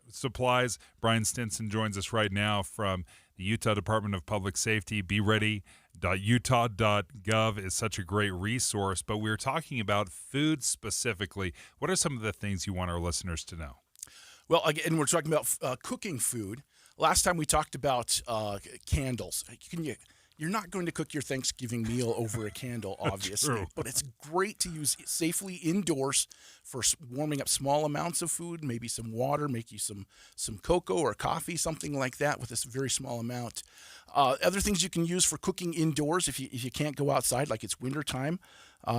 supplies. Brian Stinson joins us right now from the Utah Department of Public Safety. BeReady.utah.gov is such a great resource, but we're talking about food specifically. What are some of the things you want our listeners to know? Well, again, we're talking about cooking food. Last time we talked about candles. You're not going to cook your Thanksgiving meal over a candle, obviously, but it's great to use safely indoors for warming up small amounts of food, maybe some water, make you some cocoa or coffee, something like that with this very small amount. Other things you can use for cooking indoors if you can't go outside, like it's wintertime,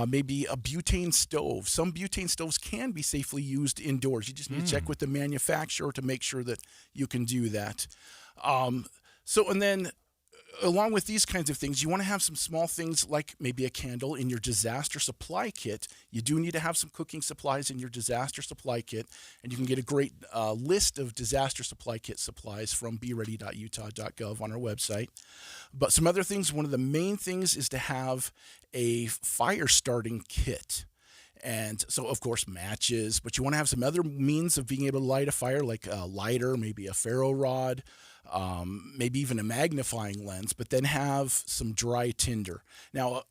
maybe a butane stove. Some butane stoves can be safely used indoors. You just need to check with the manufacturer to make sure that you can do that. And then along with these kinds of things, you want to have some small things like maybe a candle in your disaster supply kit. You do need to have some cooking supplies in your disaster supply kit, and you can get a great list of disaster supply kit supplies from beready.utah.gov on our website. But some other things, one of the main things is to have a fire starting kit. And so, of course, matches, but you want to have some other means of being able to light a fire, like a lighter, maybe a ferro rod, maybe even a magnifying lens, but then have some dry tinder. Now,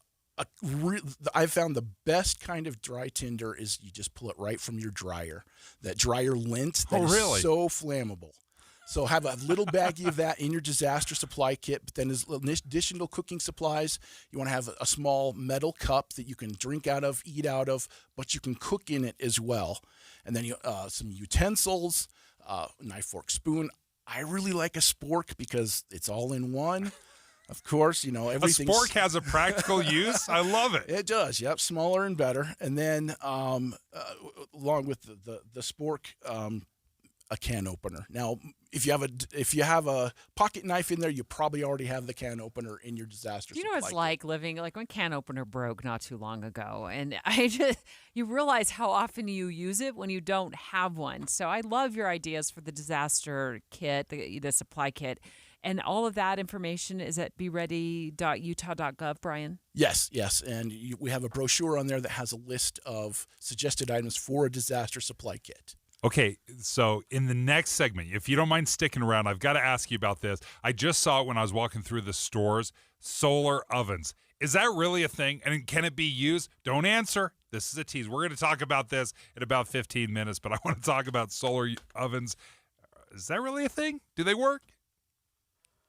I've found the best kind of dry tinder is you just pull it right from your dryer. That dryer lint that is so flammable. So have a little baggie of that in your disaster supply kit, but then as additional cooking supplies, you want to have a small metal cup that you can drink out of, eat out of, but you can cook in it as well. And then some utensils, knife, fork, spoon. I really like a spork because it's all in one. Of course, everything. A spork has a practical use. I love it. It does. Yep, smaller and better. And then along with the spork, a can opener. Now, if you have a pocket knife in there, you probably already have the can opener in your disaster. You know what it's like living, like when can opener broke not too long ago, and you realize how often you use it when you don't have one. So I love your ideas for the disaster kit, the supply kit, and all of that information is at beready.utah.gov, Brian. Yes, and we have a brochure on there that has a list of suggested items for a disaster supply kit. Okay, so in the next segment, if you don't mind sticking around, I've got to ask you about this. I just saw it when I was walking through the stores. Solar ovens. Is that really a thing? And can it be used? Don't answer. This is a tease. We're going to talk about this in about 15 minutes, but I want to talk about solar ovens. Is that really a thing? Do they work?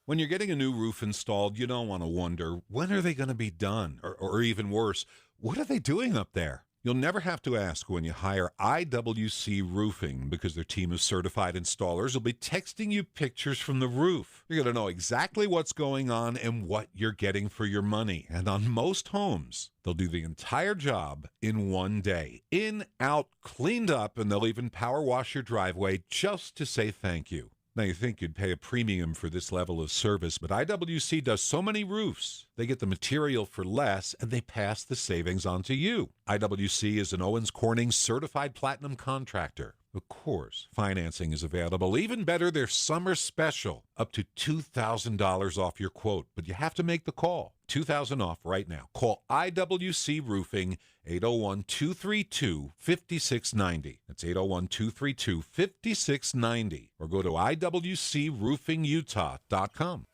When you're getting a new roof installed, you don't want to wonder, when are they going to be done? Or even worse, what are they doing up there? You'll never have to ask when you hire IWC Roofing, because their team of certified installers will be texting you pictures from the roof. You're going to know exactly what's going on and what you're getting for your money. And on most homes, they'll do the entire job in one day. In, out, cleaned up, and they'll even power wash your driveway just to say thank you. Now, you think you'd pay a premium for this level of service, but IWC does so many roofs, they get the material for less, and they pass the savings on to you. IWC is an Owens Corning certified platinum contractor. Of course, financing is available. Even better, their summer special, up to $2,000 off your quote. But you have to make the call. $2,000 off right now. Call IWC Roofing, 801-232-5690. That's 801-232-5690. Or go to IWCRoofingUtah.com.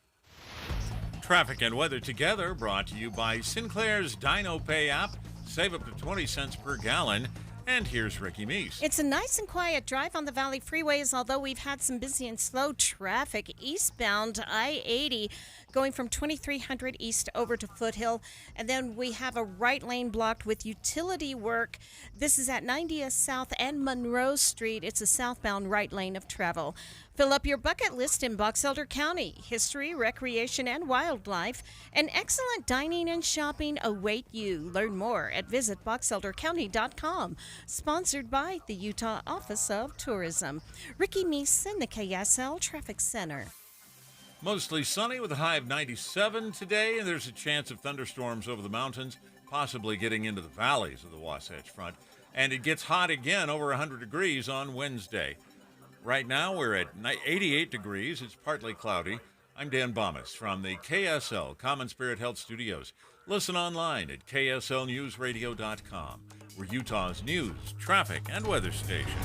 Traffic and weather together brought to you by Sinclair's Dino Pay app. Save up to 20 cents per gallon. And here's Ricky Meese. It's a nice and quiet drive on the Valley freeways, although we've had some busy and slow traffic eastbound I-80 going from 2300 east over to Foothill. And then we have a right lane blocked with utility work. This is at 90th South and Monroe Street. It's a southbound right lane of travel. Fill up your bucket list in Box Elder County. History, recreation, and wildlife. And excellent dining and shopping await you. Learn more at visitboxeldercounty.com. Sponsored by the Utah Office of Tourism. Ricky Meeson, the KSL Traffic Center. Mostly sunny with a high of 97 today, and there's a chance of thunderstorms over the mountains, possibly getting into the valleys of the Wasatch Front. And it gets hot again, over 100 degrees on Wednesday. Right now, we're at 88 degrees. It's partly cloudy. I'm Dan Bomas from the KSL Common Spirit Health Studios. Listen online at kslnewsradio.com. We're Utah's news, traffic, and weather station.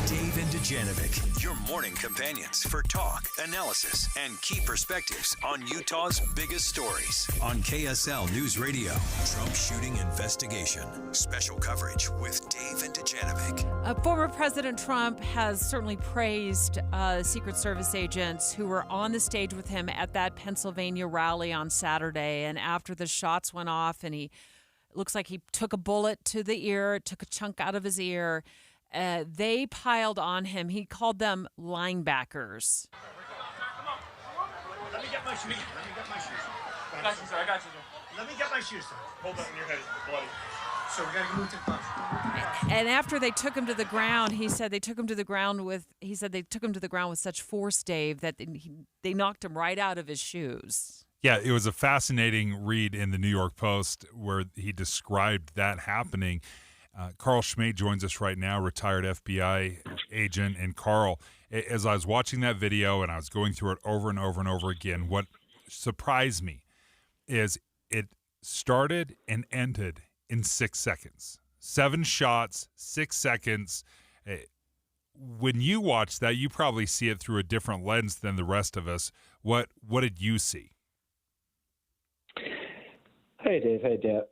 Dave and Dujanovic, your morning companions for talk, analysis, and key perspectives on Utah's biggest stories. On KSL News Radio, Trump shooting investigation. Special coverage with Dave and Dujanovic. Former President Trump has certainly praised Secret Service agents who were on the stage with him at that Pennsylvania rally on Saturday. And after the shots went off and it looks like he took a bullet to the ear, took a chunk out of his ear, they piled on him. He called them linebackers. Let me get my shoes. I got you, sir. Let me get my shoes, sir. Hold that in your head. It's bloody. So we got to move to the front. And after they took him to the ground, he said they took him to the ground with such force, Dave, that they knocked him right out of his shoes. Yeah, it was a fascinating read in the New York Post where he described that happening. Carl Schmate joins us right now, retired FBI agent. And Carl, as I was watching that video and I was going through it over and over and over again, what surprised me is it started and ended in 6 seconds. 7 shots, 6 seconds. When you watch that, you probably see it through a different lens than the rest of us. What did you see? Hey, Dave. Hey, Deb.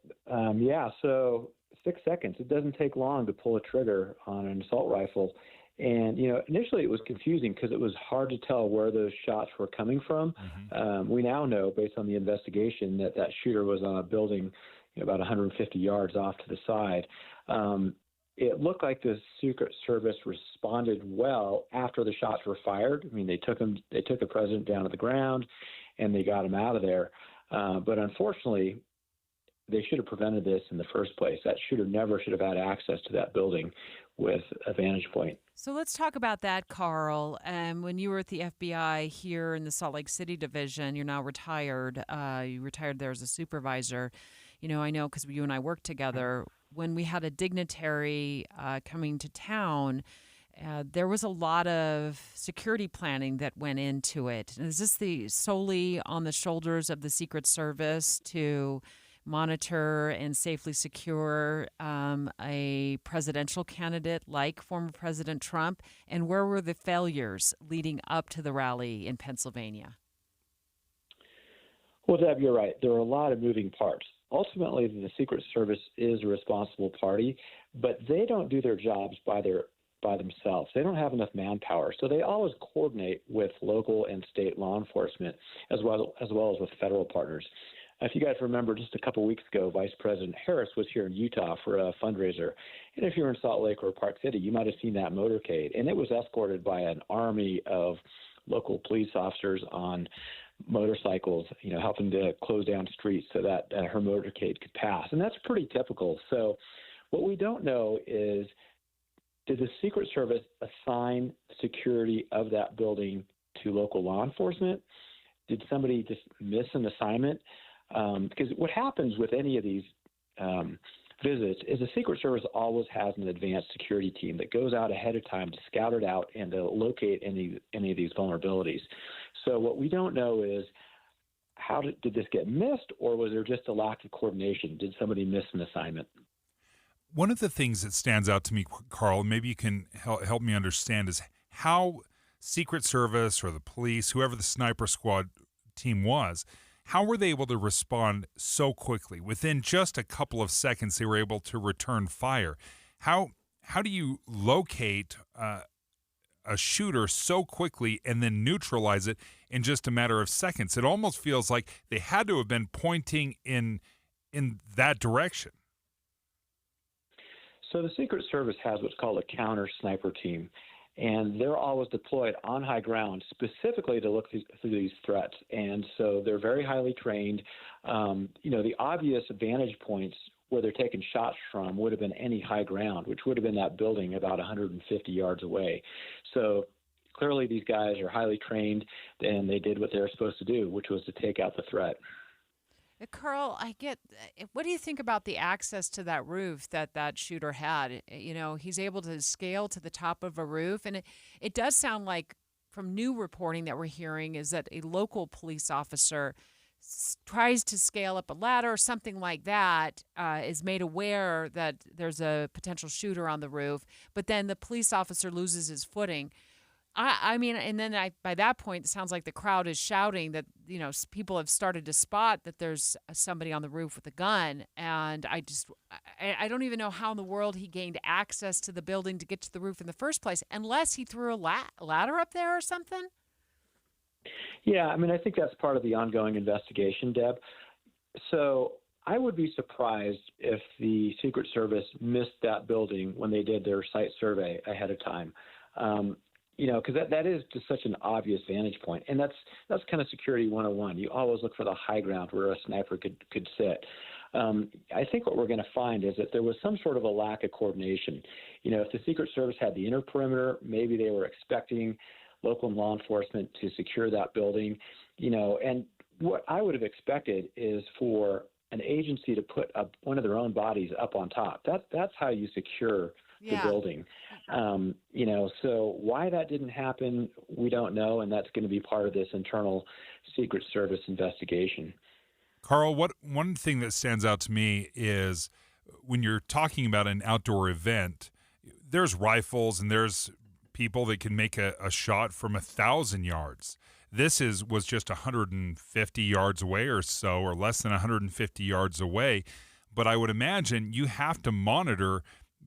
So 6 seconds. It doesn't take long to pull a trigger on an assault rifle. And, initially it was confusing because it was hard to tell where those shots were coming from. Mm-hmm. We now know, based on the investigation, that shooter was on a building about 150 yards off to the side. It looked like the Secret Service responded well after the shots were fired. I mean, they took the president down to the ground and they got him out of there. But unfortunately, they should have prevented this in the first place. That shooter never should have had access to that building with a vantage point. So let's talk about that, Carl. When you were at the FBI here in the Salt Lake City division, you're now retired. You retired there as a supervisor. I know because you and I worked together. When we had a dignitary coming to town, there was a lot of security planning that went into it. Is this solely on the shoulders of the Secret Service to monitor and safely secure a presidential candidate like former President Trump? And where were the failures leading up to the rally in Pennsylvania? Well, Deb, you're right. There are a lot of moving parts. Ultimately, the Secret Service is a responsible party, but they don't do their jobs by themselves. They don't have enough manpower, so they always coordinate with local and state law enforcement as well as with federal partners. If you guys remember, just a couple weeks ago, Vice President Harris was here in Utah for a fundraiser. And if you're in Salt Lake or Park City, you might have seen that motorcade. And it was escorted by an army of local police officers on motorcycles, helping to close down streets so that her motorcade could pass. And that's pretty typical. So what we don't know is, did the Secret Service assign security of that building to local law enforcement? Did somebody just miss an assignment? Because what happens with any of these visits is the Secret Service always has an advanced security team that goes out ahead of time to scout it out and to locate any of these vulnerabilities. So what we don't know is, how did this get missed, or was there just a lack of coordination? Did somebody miss an assignment? One of the things that stands out to me, Carl, and maybe you can help me understand, is how Secret Service or the police, whoever the sniper squad team was, how were they able to respond so quickly? Within just a couple of seconds, they were able to return fire. How do you locate a a shooter so quickly and then neutralize it in just a matter of seconds? It almost feels like they had to have been pointing in that direction. So the Secret Service has what's called a counter sniper team, and they're always deployed on high ground specifically to look through these threats. And so they're very highly trained. The obvious vantage points where they're taking shots from would have been any high ground, which would have been that building about 150 yards away. So clearly these guys are highly trained, and they did what they were supposed to do, which was to take out the threat. Carl, what do you think about the access to that roof that shooter had? He's able to scale to the top of a roof, and it does sound like from new reporting that we're hearing is that a local police officer tries to scale up a ladder or something like that, is made aware that there's a potential shooter on the roof, but then the police officer loses his footing. By that point, it sounds like the crowd is shouting that, people have started to spot that there's somebody on the roof with a gun. And I don't even know how in the world he gained access to the building to get to the roof in the first place, unless he threw a ladder up there or something. Yeah, I think that's part of the ongoing investigation, Deb. So I would be surprised if the Secret Service missed that building when they did their site survey ahead of time. Because that is just such an obvious vantage point. And that's kind of security 101. You always look for the high ground where a sniper could sit. I think what we're going to find is that there was some sort of a lack of coordination. If the Secret Service had the inner perimeter, maybe they were expecting local law enforcement to secure that building, and what I would have expected is for an agency to put one of their own bodies up on top. That's how you secure the building. So why that didn't happen, we don't know, and that's going to be part of this internal Secret Service investigation. Carl, one thing that stands out to me is when you're talking about an outdoor event, there's rifles and there's people that can make a shot from 1,000 yards. This was just 150 yards away or so, or less than 150 yards away. But I would imagine you have to monitor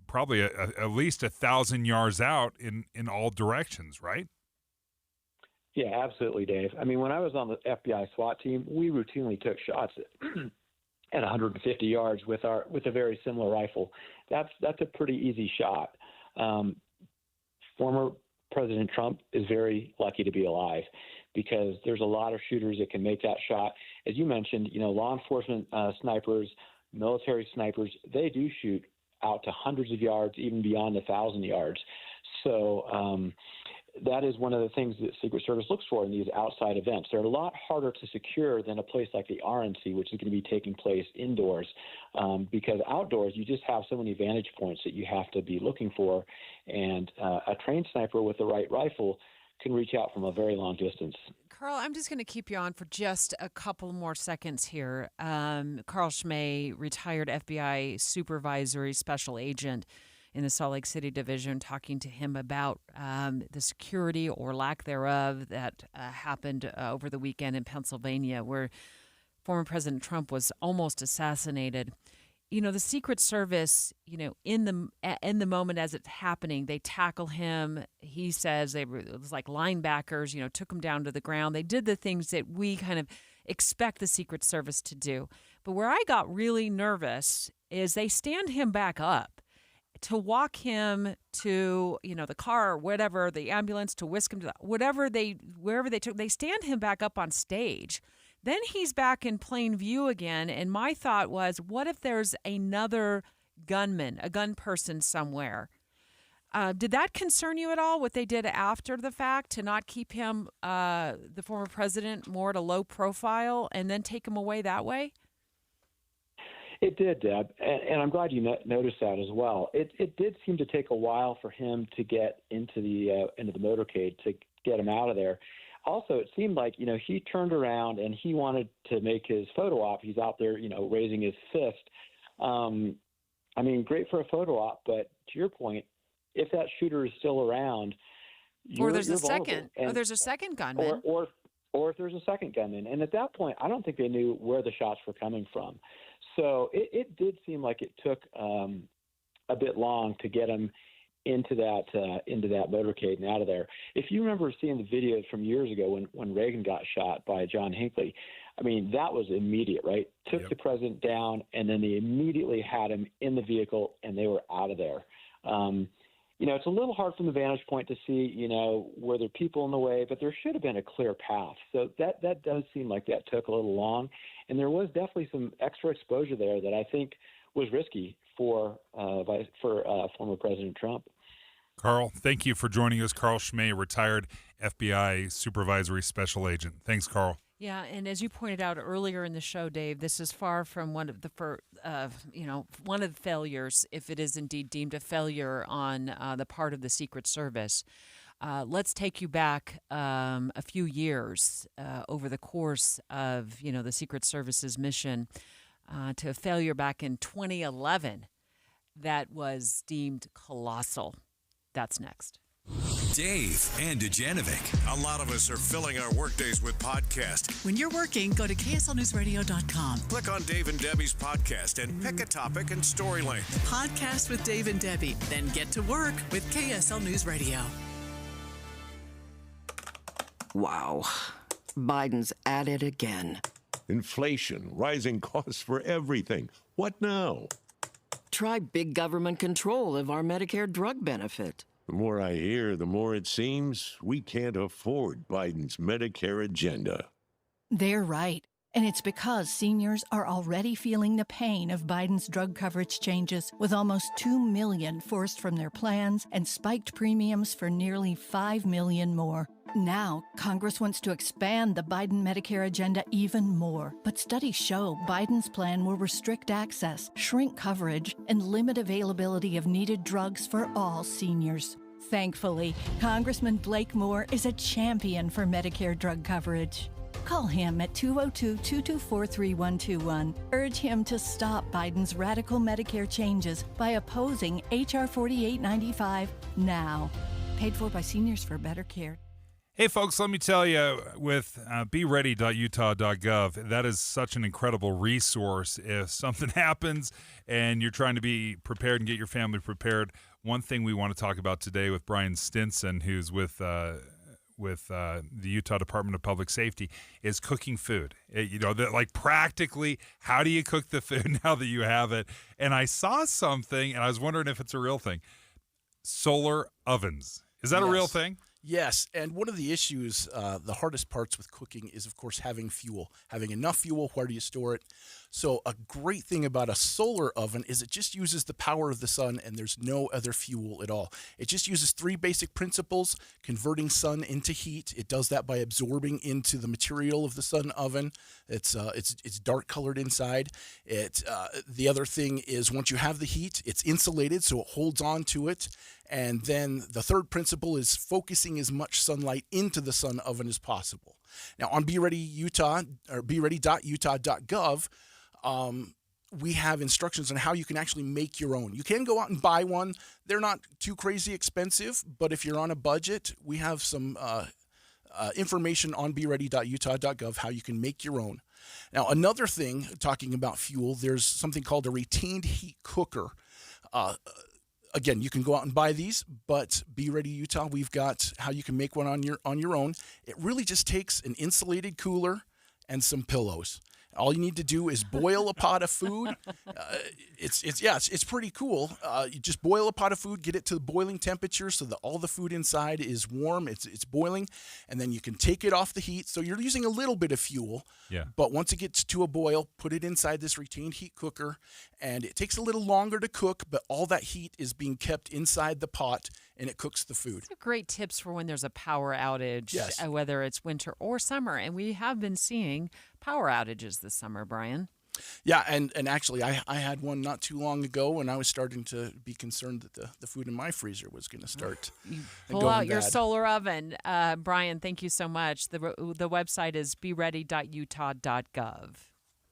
probably at least 1,000 yards out in all directions, right? Yeah, absolutely, Dave. When I was on the FBI SWAT team, we routinely took shots at 150 yards with a very similar rifle. That's a pretty easy shot. Former President Trump is very lucky to be alive because there's a lot of shooters that can make that shot. As you mentioned, law enforcement snipers, military snipers, they do shoot out to hundreds of yards, even beyond 1,000 yards. So that is one of the things that Secret Service looks for in these outside events. They're a lot harder to secure than a place like the RNC, which is going to be taking place indoors, because outdoors you just have so many vantage points that you have to be looking for, and a trained sniper with the right rifle can reach out from a very long distance. Carl, I'm just going to keep you on for just a couple more seconds here. Carl Schmay, retired FBI supervisory special agent in the Salt Lake City division, talking to him about the security or lack thereof that happened over the weekend in Pennsylvania, where former President Trump was almost assassinated. The Secret Service, in the moment as it's happening, they tackle him. He says it was like linebackers, took him down to the ground. They did the things that we kind of expect the Secret Service to do. But where I got really nervous is they stand him back up to walk him to, the car or whatever, the ambulance, to whisk him to wherever they took. They stand him back up on stage. Then he's back in plain view again, and my thought was, what if there's another gunman, a gun person somewhere? Did that concern you at all, what they did after the fact, to not keep him, the former president, more at a low profile and then take him away that way? It did, Deb, and I'm glad you noticed that as well. It did seem to take a while for him to get into the motorcade, to get him out of there. Also, it seemed like, he turned around and he wanted to make his photo op. He's out there, raising his fist. Great for a photo op, but to your point, if that shooter is still around, or there's a second gunman, or if there's a second gunman, and at that point, I don't think they knew where the shots were coming from. So it did seem like it took a bit long to get him into that motorcade and out of there. If you remember seeing the videos from years ago when Reagan got shot by John Hinckley, I mean, that was immediate, right? Took the president down, and then they immediately had him in the vehicle, and they were out of there. It's a little hard from the vantage point to see, were there people in the way, but there should have been a clear path. So that does seem like that took a little long, and there was definitely some extra exposure there that I think was risky for former President Trump. Carl, thank you for joining us. Carl Schmay, retired FBI supervisory special agent. Thanks, Carl. Yeah, and as you pointed out earlier in the show, Dave, this is far from one of the failures, if it is indeed deemed a failure on the part of the Secret Service. Let's take you back a few years over the course of the Secret Service's mission to a failure back in 2011 that was deemed colossal. That's next. Dave and Dujanovic. A lot of us are filling our workdays with podcasts. When you're working, go to KSLNewsRadio.com. Click on Dave and Debbie's podcast and pick a topic and story length. Podcast with Dave and Debbie. Then get to work with KSL News Radio. Wow. Biden's at it again. Inflation, rising costs for everything. What now? Try big government control of our Medicare drug benefit. The more I hear, the more it seems we can't afford Biden's Medicare agenda. They're right. And it's because seniors are already feeling the pain of Biden's drug coverage changes, with almost 2 million forced from their plans and spiked premiums for nearly 5 million more. Now, Congress wants to expand the Biden Medicare agenda even more. But studies show Biden's plan will restrict access, shrink coverage, and limit availability of needed drugs for all seniors. Thankfully, Congressman Blake Moore is a champion for Medicare drug coverage. Call him at 202-224-3121. Urge him to stop Biden's radical Medicare changes by opposing H.R. 4895 now. Paid for by Seniors for Better Care. Hey, folks, let me tell you, with beready.utah.gov, that is such an incredible resource. If something happens and you're trying to be prepared and get your family prepared, one thing we want to talk about today with Brian Stinson, who's with the Utah Department of Public Safety, is cooking food. Practically, how do you cook the food now that you have it? And I saw something, and I was wondering if it's a real thing. Solar ovens. Is that a real thing? Yes, and one of the issues, the hardest parts with cooking is, of course, having fuel. Having enough fuel, where do you store it? So a great thing about a solar oven is it just uses the power of the sun, and there's no other fuel at all. It just uses 3 basic principles: converting sun into heat. It does that by absorbing into the material of the sun oven. It's dark colored inside. The other thing is, once you have the heat, it's insulated, so it holds on to it. And then the third principle is focusing as much sunlight into the sun oven as possible. Now, on beready.utah.gov, we have instructions on how you can actually make your own. You can go out and buy one. They're not too crazy expensive, but if you're on a budget, we have some information on beready.utah.gov how you can make your own. Now, another thing, talking about fuel, there's something called a retained heat cooker. Again, you can go out and buy these, but Be Ready Utah, we've got how you can make one on your own. It really just takes an insulated cooler and some pillows. All you need to do is boil a pot of food. It's pretty cool. You just boil a pot of food, get it to the boiling temperature so that all the food inside is warm. It's boiling, and then you can take it off the heat. So you're using a little bit of fuel. Yeah. But once it gets to a boil, put it inside this retained heat cooker, and it takes a little longer to cook, but all that heat is being kept inside the pot, and it cooks the food. These are great tips for when there's a power outage, yes, whether it's winter or summer. And we have been seeing power outages this summer, Brian. Yeah, and actually, I had one not too long ago, and I was starting to be concerned that the food in my freezer was going to start Pull out your solar oven. Brian, thank you so much. The website is beready.utah.gov.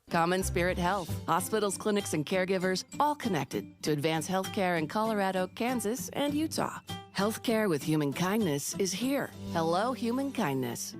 Common Spirit Health. Hospitals, clinics, and caregivers all connected to advance healthcare in Colorado, Kansas, and Utah. Healthcare with human kindness is here. Hello, human kindness.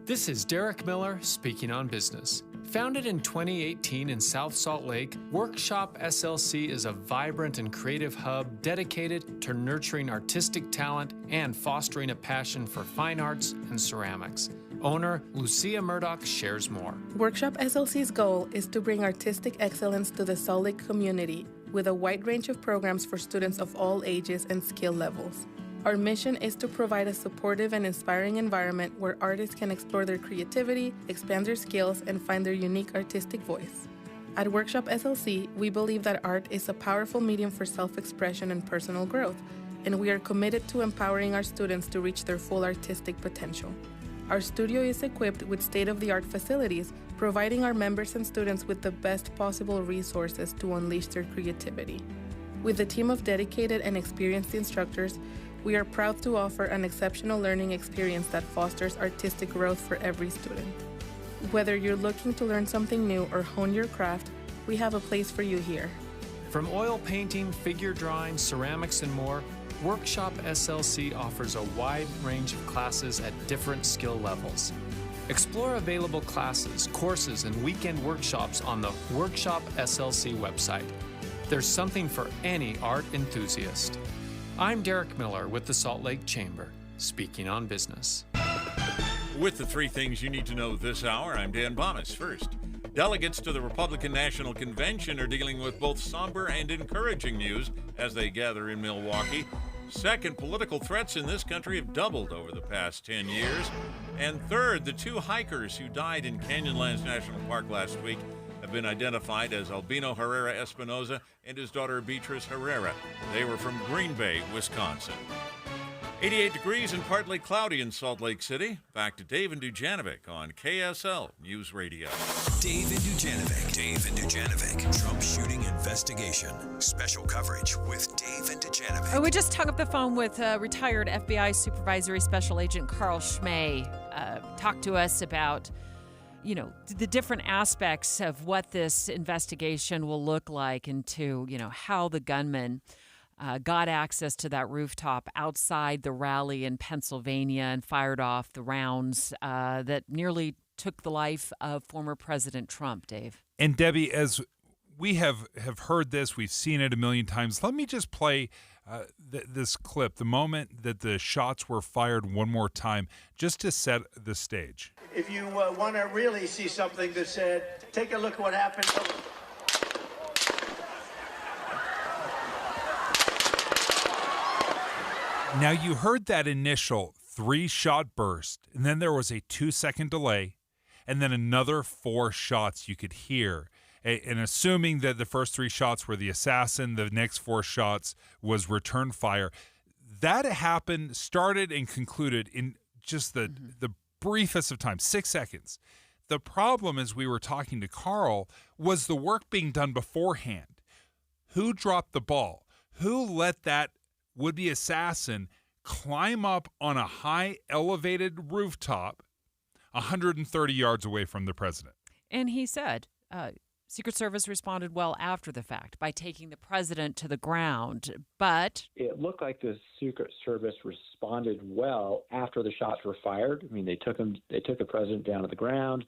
This is Derek Miller speaking on business. Founded in 2018 in South Salt Lake, Workshop SLC is a vibrant and creative hub dedicated to nurturing artistic talent and fostering a passion for fine arts and ceramics. Owner Lucia Murdoch shares more. Workshop SLC's goal is to bring artistic excellence to the Salt Lake community with a wide range of programs for students of all ages and skill levels. Our mission is to provide a supportive and inspiring environment where artists can explore their creativity, expand their skills, and find their unique artistic voice. At Workshop SLC, we believe that art is a powerful medium for self-expression and personal growth, and we are committed to empowering our students to reach their full artistic potential. Our studio is equipped with state-of-the-art facilities, providing our members and students with the best possible resources to unleash their creativity. With a team of dedicated and experienced instructors, we are proud to offer an exceptional learning experience that fosters artistic growth for every student. Whether you're looking to learn something new or hone your craft, we have a place for you here. From oil painting, figure drawing, ceramics, and more, Workshop SLC offers a wide range of classes at different skill levels. Explore available classes, courses, and weekend workshops on the Workshop SLC website. There's something for any art enthusiast. I'm Derek Miller with the Salt Lake Chamber, speaking on business. With the three things you need to know this hour, I'm Dan Bomas. First, delegates to the Republican National Convention are dealing with both somber and encouraging news as they gather in Milwaukee. Second, political threats in this country have doubled over the past 10 years. And third, the two hikers who died in Canyonlands National Park last week have been identified as Albino Herrera Espinoza and his daughter Beatrice Herrera. They were from Green Bay, Wisconsin. 88 degrees and partly cloudy in Salt Lake City. Back to Dave and Dujanovic on KSL News Radio. Dave and Dujanovic, Trump shooting investigation. Special coverage with Dave and Dujanovic. Oh, we just hung up the phone with retired FBI Supervisory Special Agent Carl Schmay. Talked to us about, the different aspects of what this investigation will look like into, how the gunman got access to that rooftop outside the rally in Pennsylvania and fired off the rounds that nearly took the life of former President Trump, Dave. And Debbie, as we have heard this, we've seen it a million times. Let me just play this clip, the moment that the shots were fired one more time, just to set the stage. If you want to really see something that said, take a look at what happened. Now, you heard that initial 3-shot burst, and then there was a 2-second delay, and then another 4 shots you could hear. And assuming that the first 3 shots were the assassin, the next 4 shots was return fire. That happened, started, and concluded in just the briefest of time, 6 seconds. The problem, as we were talking to Carl, was the work being done beforehand. Who dropped the ball? Who let that would-be assassin climb up on a high elevated rooftop 130 yards away from the president? And he said Secret Service responded well after the fact by taking the president to the ground, but it looked like the Secret Service responded well after the shots were fired. I mean, they took the president down to the ground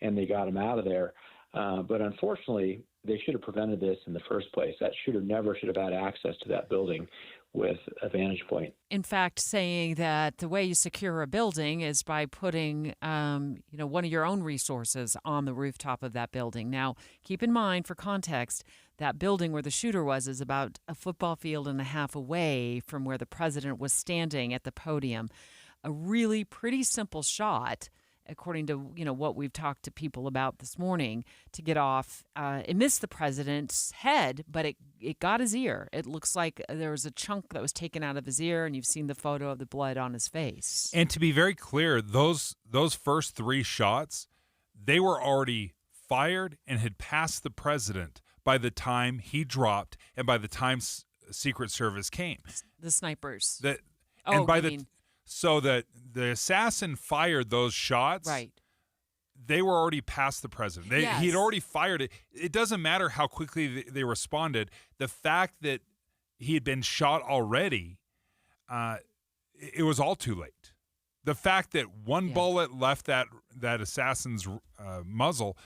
and they got him out of there. But unfortunately, they should have prevented this in the first place. That shooter never should have had access to that building with a vantage point. In fact, saying that the way you secure a building is by putting, one of your own resources on the rooftop of that building. Now, keep in mind, for context, that building where the shooter was is about a football field and a half away from where the president was standing at the podium. A really pretty simple shot, according to what we've talked to people about this morning, to get off. It missed the president's head, but it got his ear. It looks like there was a chunk that was taken out of his ear, and you've seen the photo of the blood on his face. And to be very clear, those first 3 shots, they were already fired and had passed the president by the time he dropped and by the time Secret Service came. The snipers. So that the assassin fired those shots. Right. They were already past the president. Yes. He had already fired it. It doesn't matter how quickly they responded. The fact that he had been shot already, it was all too late. The fact that one bullet left that assassin's muzzle,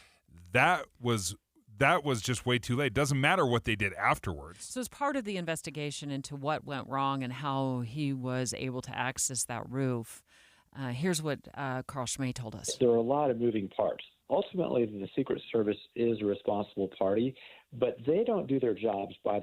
that was just way too late. It doesn't matter what they did afterwards. So as part of the investigation into what went wrong and how he was able to access that roof, here's what Carl Schmay told us. There are a lot of moving parts. Ultimately, the Secret Service is a responsible party, but they don't do their jobs by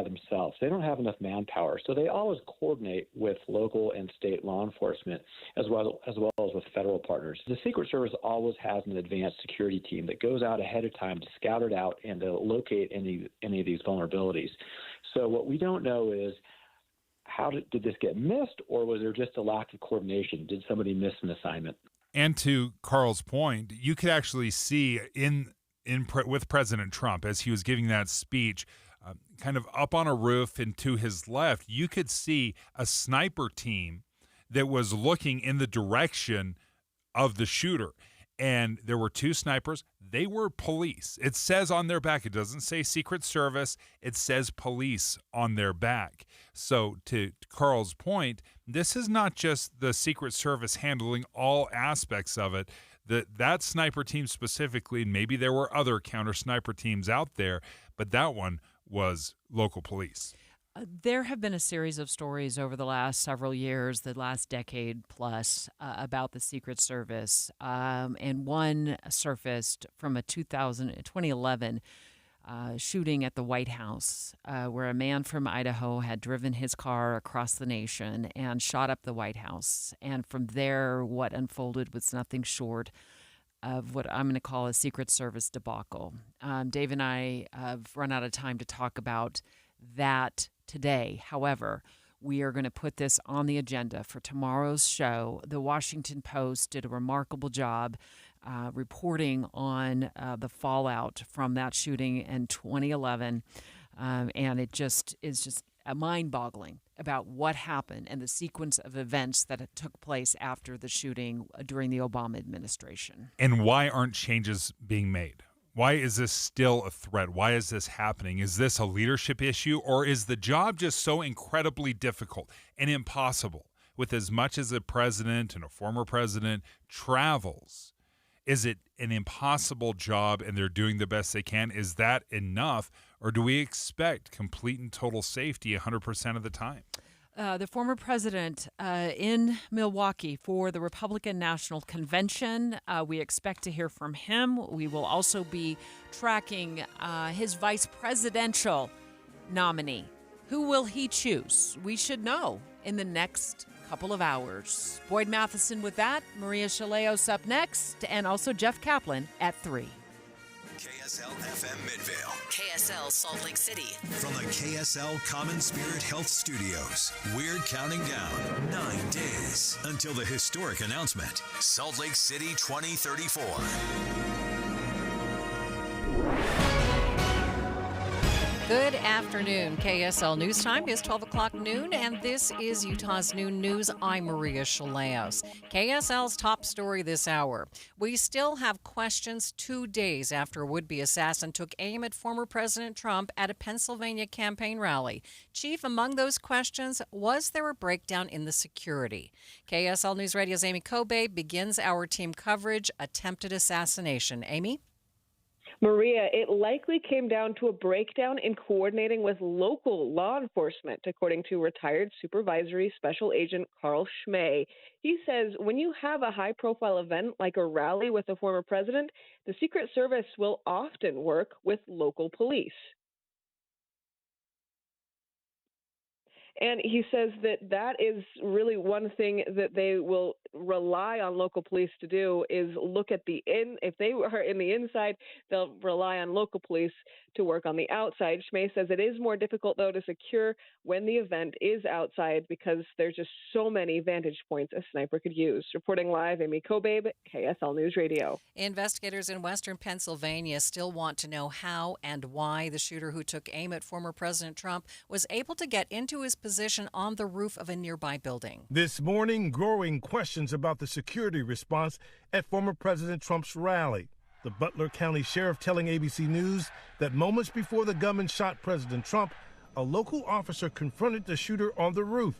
themselves. They don't have enough manpower, so they always coordinate with local and state law enforcement as well as with federal partners. The Secret Service always has an advanced security team that goes out ahead of time to scout it out and to locate any of these vulnerabilities. So what we don't know is how did this get missed, or was there just a lack of coordination? Did somebody miss an assignment? And to Carl's point, you could actually see with President Trump as he was giving that speech, kind of up on a roof and to his left, you could see a sniper team that was looking in the direction of the shooter. And there were two snipers. They were police. It says on their back. It doesn't say Secret Service. It says police on their back. So to Carl's point, this is not just the Secret Service handling all aspects of it. That sniper team specifically, and maybe there were other counter sniper teams out there, but that one was local police. There have been a series of stories over the last several years, the last decade plus, about the Secret Service. And one surfaced from a 2011 shooting at the White House, where a man from Idaho had driven his car across the nation and shot up the White House. And from there, what unfolded was nothing short of what I'm going to call a Secret Service debacle. Dave and I have run out of time to talk about that today. However, we are going to put this on the agenda for tomorrow's show. The Washington Post did a remarkable job reporting on the fallout from that shooting in 2011, and it just is just mind-boggling about what happened and the sequence of events that took place after the shooting during the Obama administration. And why aren't changes being made? Why is this still a threat? Why is this happening? Is this a leadership issue, or is the job just so incredibly difficult and impossible with as much as a president and a former president travels? Is it an impossible job and they're doing the best they can? Is that enough, or do we expect complete and total safety 100% of the time? The former president in Milwaukee for the Republican National Convention. We expect to hear from him. We will also be tracking his vice presidential nominee. Who will he choose? We should know in the next couple of hours. Boyd Matheson with that. Maria Chaleos up next. And also Jeff Kaplan at 3. KSL FM Midvale. KSL Salt Lake City. From the KSL Common Spirit Health Studios, we're counting down 9 days until the historic announcement, Salt Lake City 2034. Good afternoon. KSL News Time is 12 o'clock noon, and this is Utah's Noon News. I'm Maria Chaleos. KSL's top story this hour. We still have questions 2 days after a would-be assassin took aim at former President Trump at a Pennsylvania campaign rally. Chief, among those questions, was there a breakdown in the security? KSL News Radio's Amy Kobe begins our team coverage, Attempted Assassination. Amy? Maria, it likely came down to a breakdown in coordinating with local law enforcement, according to retired Supervisory Special Agent Carl Schmay. He says when you have a high-profile event like a rally with a former president, the Secret Service will often work with local police. And he says that is really one thing that they will rely on local police to do is look at if they are in the inside, they'll rely on local police to work on the outside. Schmay says it is more difficult, though, to secure when the event is outside because there's just so many vantage points a sniper could use. Reporting live, Amy Kobe, KSL News Radio. Investigators in western Pennsylvania still want to know how and why the shooter who took aim at former President Trump was able to get into his position on the roof of a nearby building. This morning, growing questions about the security response at former President Trump's rally. The Butler County Sheriff telling ABC News that moments before the gunman shot President Trump, a local officer confronted the shooter on the roof.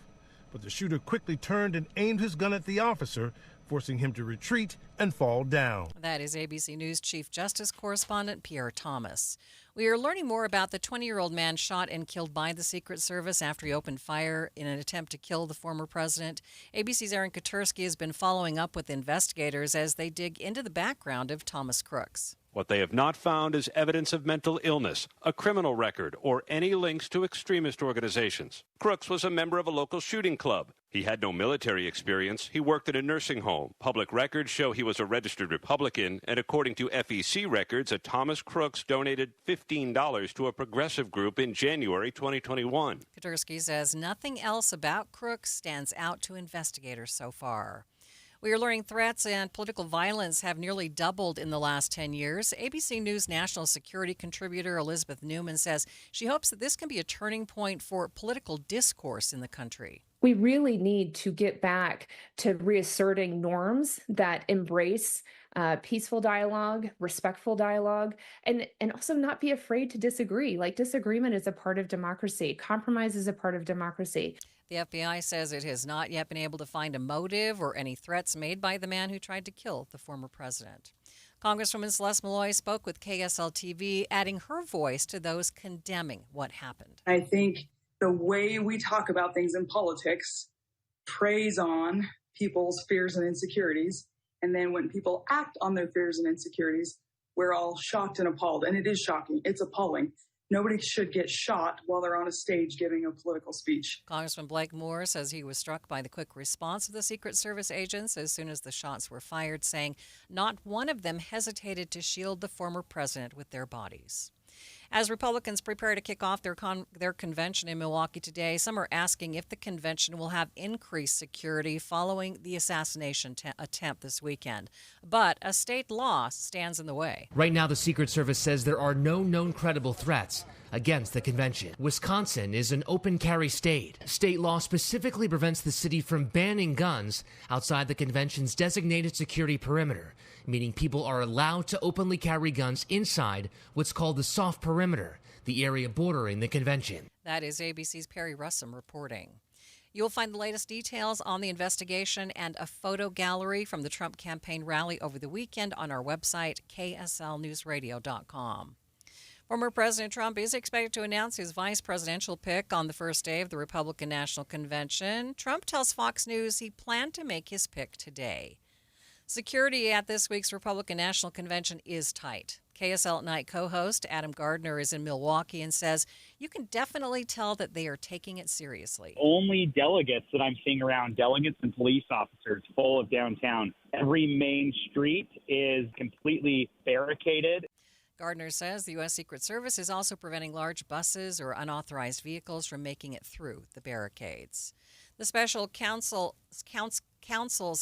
But the shooter quickly turned and aimed his gun at the officer forcing him to retreat and fall down. That is ABC News Chief Justice Correspondent Pierre Thomas. We are learning more about the 20-year-old man shot and killed by the Secret Service after he opened fire in an attempt to kill the former president. ABC's Aaron Katersky has been following up with investigators as they dig into the background of Thomas Crooks. What they have not found is evidence of mental illness, a criminal record, or any links to extremist organizations. Crooks was a member of a local shooting club. He had no military experience. He worked at a nursing home. Public records show he was a registered Republican, and according to FEC records, a Thomas Crooks donated $15 to a progressive group in January 2021. Katersky says nothing else about Crooks stands out to investigators so far. We are learning threats and political violence have nearly doubled in the last 10 years. ABC News national security contributor Elizabeth Newman says she hopes that this can be a turning point for political discourse in the country. We really need to get back to reasserting norms that embrace peaceful dialogue, respectful dialogue, and also not be afraid to disagree. Like, disagreement is a part of democracy. Compromise is a part of democracy. The FBI says it has not yet been able to find a motive or any threats made by the man who tried to kill the former president. Congresswoman Celeste Malloy spoke with KSL-TV, adding her voice to those condemning what happened. I think the way we talk about things in politics preys on people's fears and insecurities. And then when people act on their fears and insecurities, we're all shocked and appalled. And it is shocking. It's appalling. Nobody should get shot while they're on a stage giving a political speech. Congressman Blake Moore says he was struck by the quick response of the Secret Service agents as soon as the shots were fired, saying not one of them hesitated to shield the former president with their bodies. As Republicans prepare to kick off their convention in Milwaukee today, some are asking if the convention will have increased security following the assassination attempt this weekend. But a state law stands in the way. Right now, the Secret Service says there are no known credible threats against the convention. Wisconsin is an open carry state. State law specifically prevents the city from banning guns outside the convention's designated security perimeter, meaning people are allowed to openly carry guns inside what's called the soft perimeter, the area bordering the convention. That is ABC's Perry Russum reporting. You'll find the latest details on the investigation and a photo gallery from the Trump campaign rally over the weekend on our website, kslnewsradio.com. Former President Trump is expected to announce his vice presidential pick on the first day of the Republican National Convention. Trump tells Fox News he planned to make his pick today. Security at this week's Republican National Convention is tight. KSL at Night co-host Adam Gardner is in Milwaukee and says you can definitely tell that they are taking it seriously. Only delegates that I'm seeing around, delegates and police officers, full of downtown. Every main street is completely barricaded. Gardner says the U.S. Secret Service is also preventing large buses or unauthorized vehicles from making it through the barricades. The special counsel's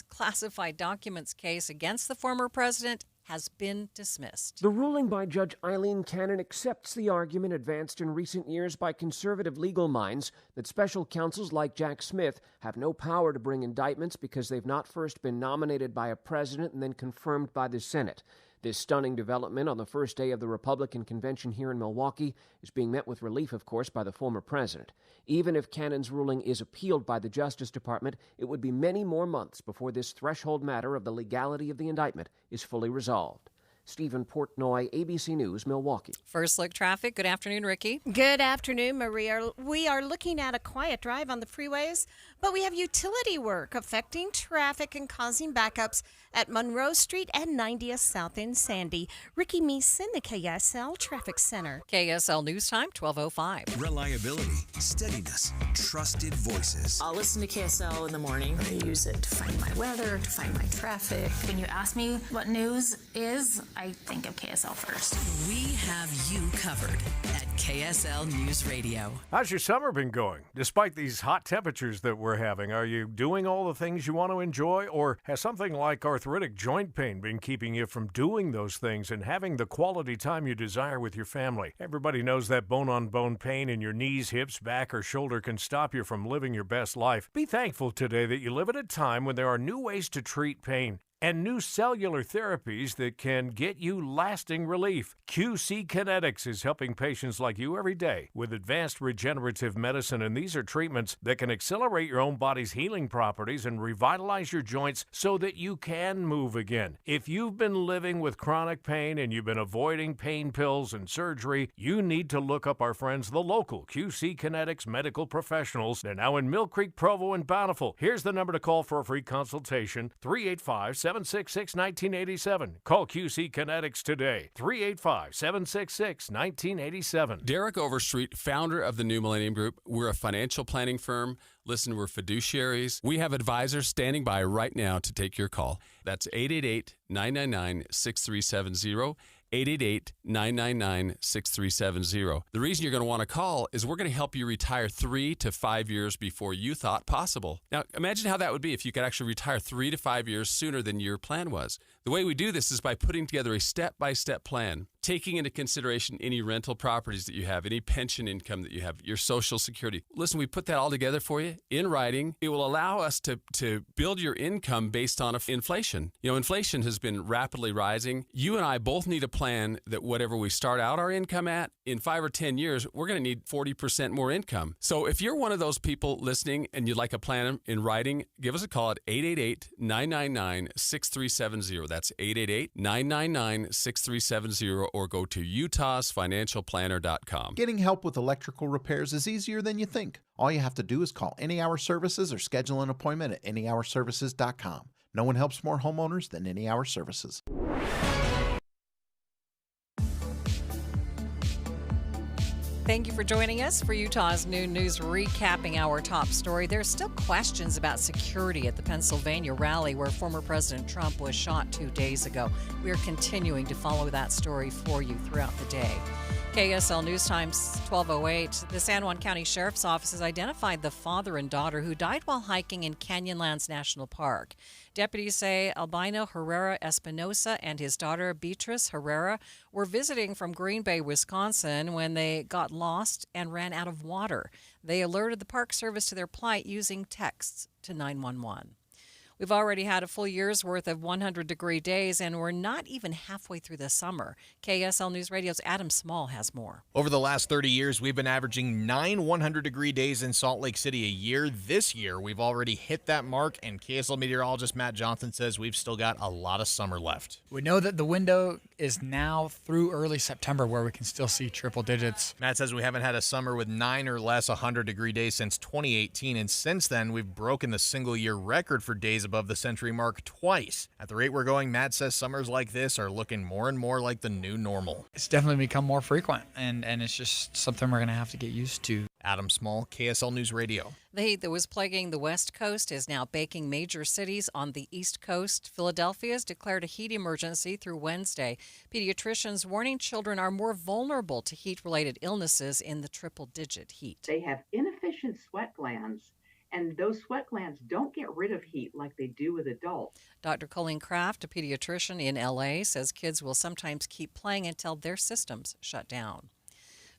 classified documents case against the former president has been dismissed. The ruling by Judge Eileen Cannon accepts the argument advanced in recent years by conservative legal minds that special counsels like Jack Smith have no power to bring indictments because they've not first been nominated by a president and then confirmed by the Senate. This stunning development on the first day of the Republican convention here in Milwaukee is being met with relief, of course, by the former president. Even if Cannon's ruling is appealed by the Justice Department, it would be many more months before this threshold matter of the legality of the indictment is fully resolved. Stephen Portnoy, ABC News, Milwaukee. First Look Traffic. Good afternoon, Ricky. Good afternoon, Maria. We are looking at a quiet drive on the freeways, but we have utility work affecting traffic and causing backups at Monroe Street and 90th South in Sandy. Ricky Meeson, the KSL Traffic Center. KSL News Time, 12:05. Reliability, steadiness, trusted voices. I'll listen to KSL in the morning. I use it to find my weather, to find my traffic. When you ask me what news is, I think of KSL first. We have you covered at KSL News Radio. How's your summer been going? Despite these hot temperatures that we're having, are you doing all the things you want to enjoy? Or has something like arthritic joint pain been keeping you from doing those things and having the quality time you desire with your family? Everybody knows that bone-on-bone pain in your knees, hips, back, or shoulder can stop you from living your best life. Be thankful today that you live at a time when there are new ways to treat pain. and new cellular therapies that can get you lasting relief. QC Kinetics is helping patients like you every day with advanced regenerative medicine, and these are treatments that can accelerate your own body's healing properties and revitalize your joints so that you can move again. If you've been living with chronic pain and you've been avoiding pain pills and surgery, you need to look up our friends, the local QC Kinetics medical professionals. They're now in Mill Creek, Provo, and Bountiful. Here's the number to call for a free consultation, 385-766-1987. Call QC Kinetics today, 385-766-1987. Derek Overstreet, founder of the New Millennium Group. We're a financial planning firm. Listen, we're fiduciaries. We have advisors standing by right now to take your call. That's 888-999-6370. 888-999-6370. The reason you're going to want to call is we're going to help you retire 3 to 5 years before you thought possible. Now, imagine how that would be if you could actually retire 3 to 5 years sooner than your plan was. The way we do this is by putting together a step-by-step plan, taking into consideration any rental properties that you have, any pension income that you have, your Social Security. Listen, we put that all together for you in writing. It will allow us to build your income based on inflation. You know, inflation has been rapidly rising. You and I both need a plan that whatever we start out our income at, in 5 or 10 years, we're going to need 40% more income. So if you're one of those people listening and you'd like a plan in writing, give us a call at 888-999-6370. That's 888-999-6370, or go to utahsfinancialplanner.com. Getting help with electrical repairs is easier than you think. All you have to do is call Any Hour Services or schedule an appointment at anyhourservices.com. No one helps more homeowners than Any Hour Services. Thank you for joining us for Utah's Noon News, recapping our top story. There's still questions about security at the Pennsylvania rally where former President Trump was shot 2 days ago. We are continuing to follow that story for you throughout the day. KSL News Times 12:08. The San Juan County Sheriff's Office has identified the father and daughter who died while hiking in Canyonlands National Park. Deputies say Albino Herrera Espinosa and his daughter Beatrice Herrera were visiting from Green Bay, Wisconsin, when they got lost and ran out of water. They alerted the Park Service to their plight using texts to 911. We've already had a full year's worth of 100-degree days, and we're not even halfway through the summer. KSL News Radio's Adam Small has more. Over the last 30 years, we've been averaging 9 100-degree days in Salt Lake City a year. This year, we've already hit that mark, and KSL meteorologist Matt Johnson says we've still got a lot of summer left. We know that the window is now through early September where we can still see triple digits. Matt says we haven't had a summer with 9 or less 100-degree days since 2018, and since then, we've broken the single-year record for days above the century mark twice. At the rate we're going, Matt says summers like this are looking more and more like the new normal. It's definitely become more frequent, and it's just something we're going to have to get used to. Adam Small, KSL News Radio. The heat that was plaguing the West Coast is now baking major cities on the East Coast. Philadelphia has declared a heat emergency through Wednesday. Pediatricians warning children are more vulnerable to heat-related illnesses in the triple-digit heat. They have inefficient sweat glands, and those sweat glands don't get rid of heat like they do with adults. Dr. Colleen Kraft, a pediatrician in L.A., says kids will sometimes keep playing until their systems shut down.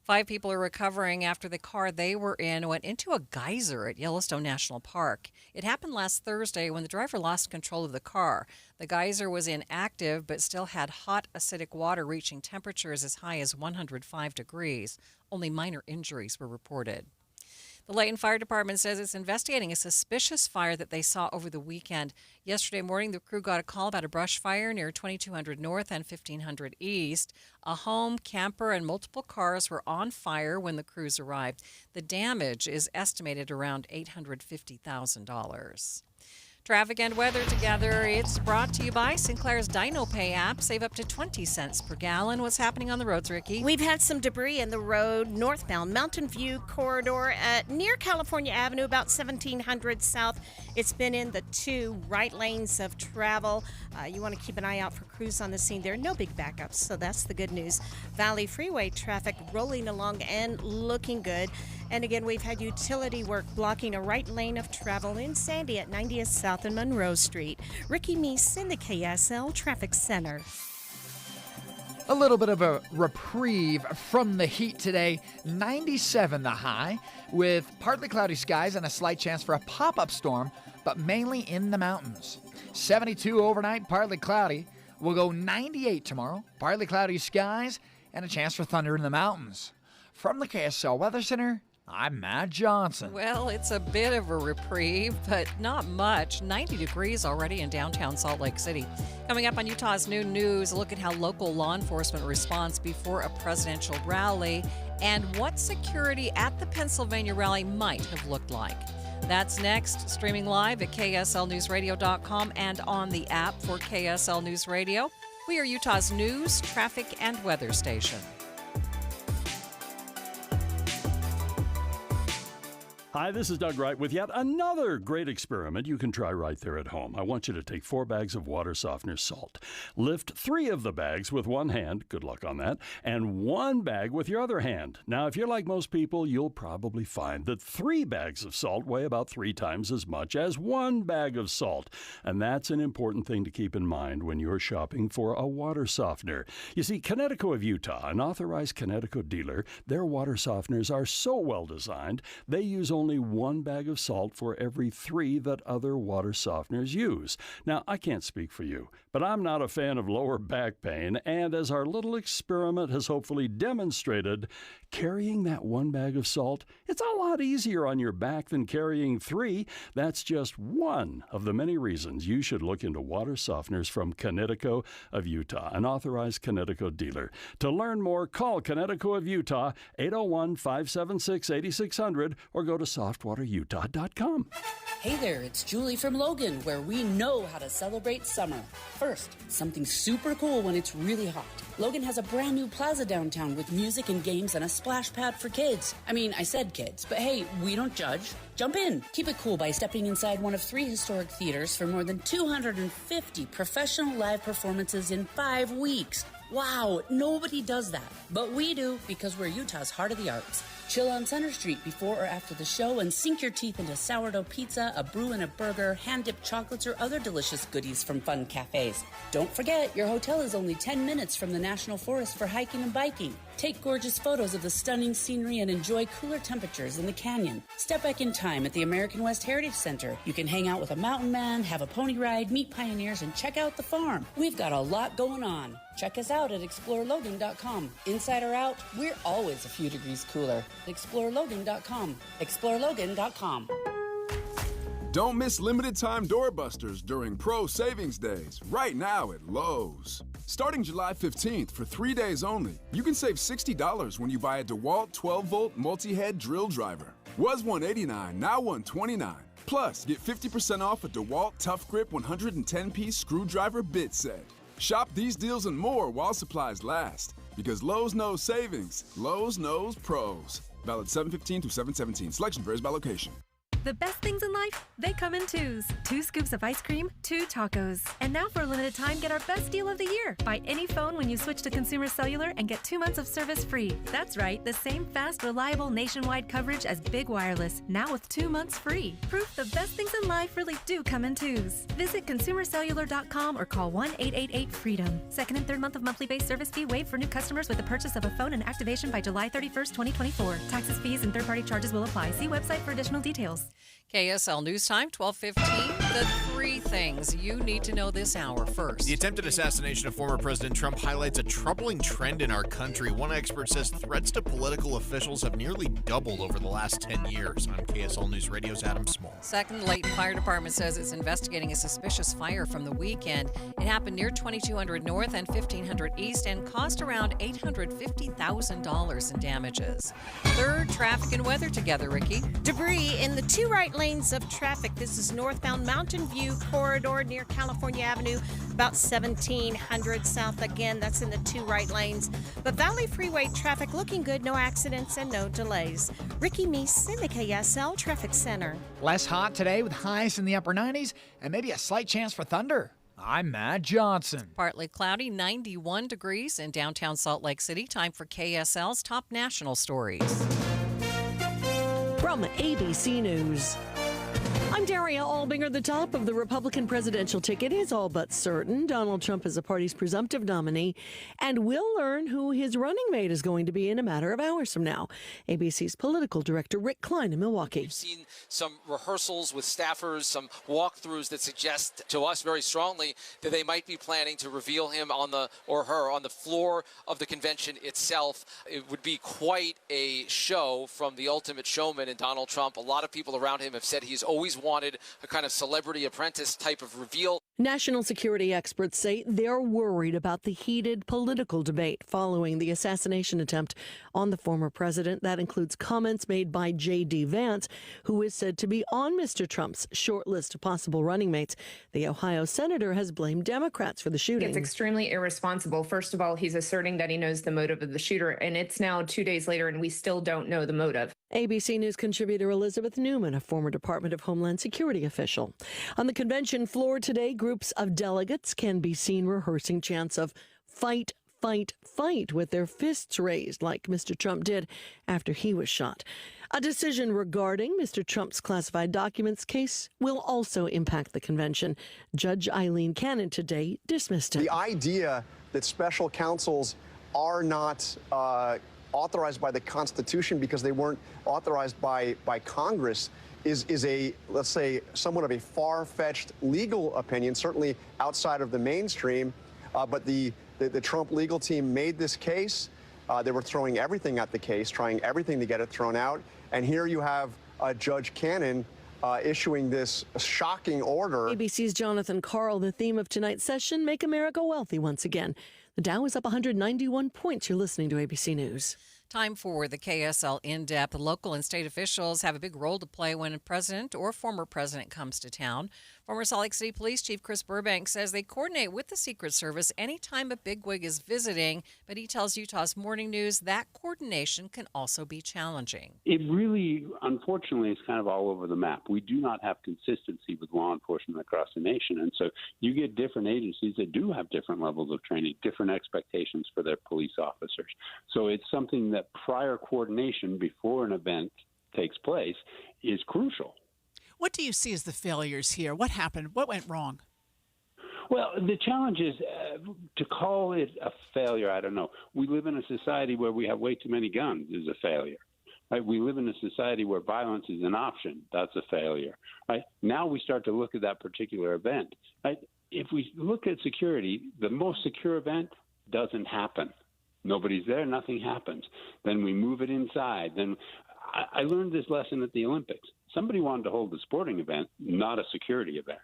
5 people are recovering after the car they were in went into a geyser at Yellowstone National Park. It happened last Thursday when the driver lost control of the car. The geyser was inactive but still had hot, acidic water reaching temperatures as high as 105 degrees. Only minor injuries were reported. The Layton Fire Department says it's investigating a suspicious fire that they saw over the weekend. Yesterday morning, the crew got a call about a brush fire near 2200 North and 1500 East. A home, camper, and multiple cars were on fire when the crews arrived. The damage is estimated around $850,000. Traffic and weather together. It's brought to you by Sinclair's DinoPay app. Save up to 20 cents per gallon. What's happening on the roads, Ricky? We've had some debris in the road northbound Mountain View corridor near California Avenue, about 1700 South. It's been in the 2 right lanes of travel. You want to keep an eye out for crews on the scene. There are no big backups, so that's the good news. Valley Freeway traffic rolling along and looking good. And again, we've had utility work blocking a right lane of travel in Sandy at 90th South and Monroe Street. Ricky Meese in the KSL Traffic Center. A little bit of a reprieve from the heat today. 97 the high, with partly cloudy skies and a slight chance for a pop-up storm, but mainly in the mountains. 72 overnight, partly cloudy. We'll go 98 tomorrow, partly cloudy skies, and a chance for thunder in the mountains. From the KSL Weather Center, I'm Matt Johnson. Well, it's a bit of a reprieve, but not much. 90 degrees already in downtown Salt Lake City. Coming up on Utah's Noon News, a look at how local law enforcement responds before a presidential rally and what security at the Pennsylvania rally might have looked like. That's next, streaming live at KSLNewsRadio.com and on the app for KSL News Radio. We are Utah's news, traffic, and weather station. Hi, this is Doug Wright with yet another great experiment you can try right there at home. I want you to take 4 bags of water softener salt. Lift 3 of the bags with one hand, good luck on that, and 1 bag with your other hand. Now, if you're like most people, you'll probably find that 3 bags of salt weigh about 3 times as much as 1 bag of salt. And that's an important thing to keep in mind when you're shopping for a water softener. You see, Connecticut of Utah, an authorized Connecticut dealer, their water softeners are so well designed, they use only 1 bag of salt for every 3 that other water softeners use. Now, I can't speak for you, but I'm not a fan of lower back pain, and as our little experiment has hopefully demonstrated, carrying that 1 bag of salt, it's a lot easier on your back than carrying 3. That's just one of the many reasons you should look into water softeners from Connecticut of Utah, an authorized Connecticut dealer. To learn more, call Connecticut of Utah, 801-576-8600, or go to softwaterutah.com. Hey there, it's Julie from Logan, where we know how to celebrate summer. First, something super cool when it's really hot. Logan has a brand new plaza downtown with music and games and a splash pad for kids. I mean, I said kids, but hey, we don't judge. Jump in. Keep it cool by stepping inside one of 3 historic theaters for more than 250 professional live performances in 5 weeks. Wow, nobody does that. But we do, because we're Utah's heart of the arts. Chill on Center Street before or after the show and sink your teeth into sourdough pizza, a brew and a burger, hand-dipped chocolates, or other delicious goodies from fun cafes. Don't forget, your hotel is only 10 minutes from the National Forest for hiking and biking. Take gorgeous photos of the stunning scenery and enjoy cooler temperatures in the canyon. Step back in time at the American West Heritage Center. You can hang out with a mountain man, have a pony ride, meet pioneers, and check out the farm. We've got a lot going on. Check us out at ExploreLogan.com. Inside or out, we're always a few degrees cooler. ExploreLogan.com. ExploreLogan.com. Don't miss limited time doorbusters during Pro Savings Days right now at Lowe's. Starting July 15th for 3 days only, you can save $60 when you buy a DeWalt 12-volt multi-head drill driver. Was $189, now $129. Plus, get 50% off a DeWalt Tough Grip 110-piece screwdriver bit set. Shop these deals and more while supplies last. Because Lowe's knows savings, Lowe's knows pros. Valid 7/15 through 7/17. Selection varies by location. The best things in life, they come in 2s. 2 scoops of ice cream, 2 tacos. And now for a limited time, get our best deal of the year. Buy any phone when you switch to Consumer Cellular and get 2 months of service free. That's right, the same fast, reliable nationwide coverage as Big Wireless, now with 2 months free. Proof the best things in life really do come in 2s. Visit ConsumerCellular.com or call 1-888-FREEDOM. Second and third month of monthly base service fee waived for new customers with the purchase of a phone and activation by July 31st, 2024. Taxes, fees, and third-party charges will apply. See website for additional details. KSL News Time, 12:15. The 3 things you need to know this hour. First, the attempted assassination of former President Trump highlights a troubling trend in our country. One expert says threats to political officials have nearly doubled over the last 10 years. I'm KSL News Radio's Adam Small. Second, the Layton Fire Department says it's investigating a suspicious fire from the weekend. It happened near 2200 North and 1500 East and cost around $850,000 in damages. Third, traffic and weather together, Ricky. Debris in the 2 right lanes of traffic. This is northbound Mountain View corridor near California Avenue, about 1700 South. Again, that's in the 2 right lanes. But Valley Freeway traffic looking good, no accidents and no delays. Ricky Meese in the KSL Traffic Center. Less hot today with highs in the upper 90s and maybe a slight chance for thunder. I'm Matt Johnson. Partly cloudy, 91 degrees in downtown Salt Lake City. Time for KSL's top national stories. From ABC News. I'm Daria Albinger. The top of the Republican presidential ticket is all but certain. Donald Trump is the party's presumptive nominee, and we'll learn who his running mate is going to be in a matter of hours from now. ABC's political director Rick Klein in Milwaukee. We've seen some rehearsals with staffers, some walkthroughs that suggest to us very strongly that they might be planning to reveal him on the floor of the convention itself. It would be quite a show from the ultimate showman in Donald Trump. A lot of people around him have said he's always wanted a kind of celebrity apprentice type of reveal. National security experts say they're worried about the heated political debate following the assassination attempt on the former president. That includes comments made by J.D. Vance, who is said to be on Mr. Trump's short list of possible running mates. The Ohio senator has blamed Democrats for the shooting. It's extremely irresponsible. First of all, he's asserting that he knows the motive of the shooter, and it's now 2 days later, and we still don't know the motive. ABC News contributor Elizabeth Newman, a former Department of Homeland Security official. On the convention floor today, groups of delegates can be seen rehearsing chants of fight, fight, fight with their fists raised like Mr. Trump did after he was shot. A decision regarding Mr. Trump's classified documents case will also impact the convention. Judge Eileen Cannon today dismissed it. The idea that special counsels are not authorized by the Constitution because they weren't authorized by Congress is a, let's say, somewhat of a far-fetched legal opinion, certainly outside of the mainstream. But the Trump legal team made this case. They were throwing everything at the case, trying everything to get it thrown out. And here you have Judge Cannon issuing this shocking order. ABC's Jonathan Karl. The theme of tonight's session, Make America Wealthy once again. The Dow is up 191 points. You're listening to ABC News. Time for the KSL In-Depth. Local and state officials have a big role to play when a president or former president comes to town. Former Salt Lake City Police Chief Chris Burbank says they coordinate with the Secret Service anytime a bigwig is visiting, but he tells Utah's Morning News that coordination can also be challenging. It really, unfortunately, is kind of all over the map. We do not have consistency with law enforcement across the nation, and so you get different agencies that do have different levels of training, different expectations for their police officers. So it's something that prior coordination before an event takes place is crucial. What do you see as the failures here? What happened? What went wrong? Well, the challenge is to call it a failure. I don't know. We live in a society where we have way too many guns is a failure. Right? We live in a society where violence is an option. That's a failure. Right? Now we start to look at that particular event. Right? If we look at security, the most secure event doesn't happen. Nobody's there, nothing happens. Then we move it inside. Then I learned this lesson at the Olympics. Somebody wanted to hold a sporting event, not a security event.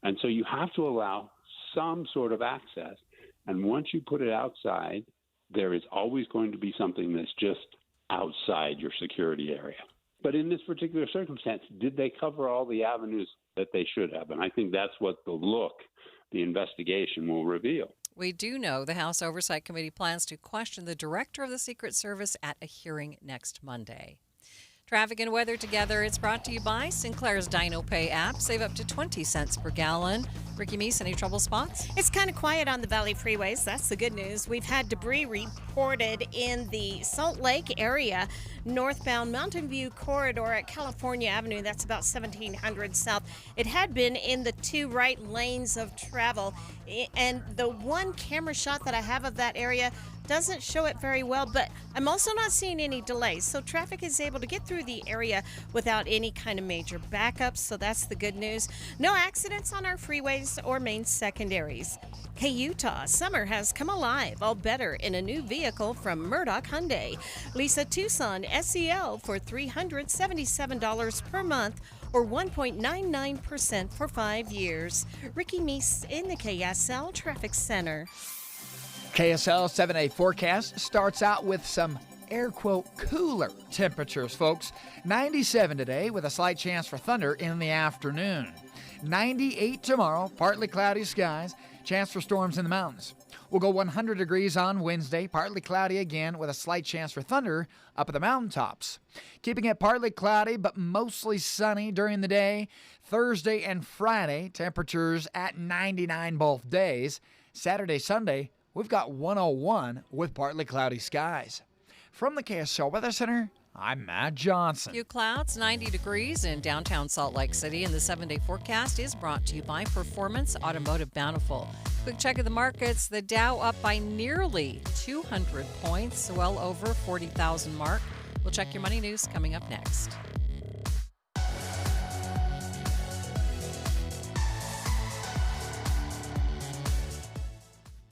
And so you have to allow some sort of access. And once you put it outside, there is always going to be something that's just outside your security area. But in this particular circumstance, did they cover all the avenues that they should have? And I think that's what the investigation will reveal. We do know the House Oversight Committee plans to question the director of the Secret Service at a hearing next Monday. Traffic and weather together. It's brought to you by Sinclair's Dino Pay app. Save up to 20 cents per gallon. Ricky Meese, any trouble spots? It's kind of quiet on the Valley freeways. That's the good news. We've had debris reported in the Salt Lake area, northbound Mountain View corridor at California Avenue. That's about 1700 south. It had been in the two right lanes of travel. And the one camera shot that I have of that area doesn't show it very well, but I'm also not seeing any delays. So traffic is able to get through the area without any kind of major backups. So that's the good news. No accidents on our freeways or main secondaries. Hey, Utah, summer has come alive, all better in a new vehicle from Murdoch Hyundai. Lease a Tucson SEL for $377 per month or 1.99% for 5 years. Ricky Meese in the KSL Traffic Center. KSL 7-day forecast starts out with some air quote cooler temperatures, folks. 97 today with a slight chance for thunder in the afternoon. 98 tomorrow, partly cloudy skies, chance for storms in the mountains. We'll go 100 degrees on Wednesday, partly cloudy again with a slight chance for thunder up at the mountaintops. Keeping it partly cloudy but mostly sunny during the day. Thursday and Friday, temperatures at 99 both days. Saturday, Sunday, we've got 101 with partly cloudy skies. From the KSL Weather Center, I'm Matt Johnson. Few clouds, 90 degrees in downtown Salt Lake City, and the 7-day forecast is brought to you by Performance Automotive Bountiful. Quick check of the markets. The Dow up by nearly 200 points, well over 40,000 mark. We'll check your money news coming up next.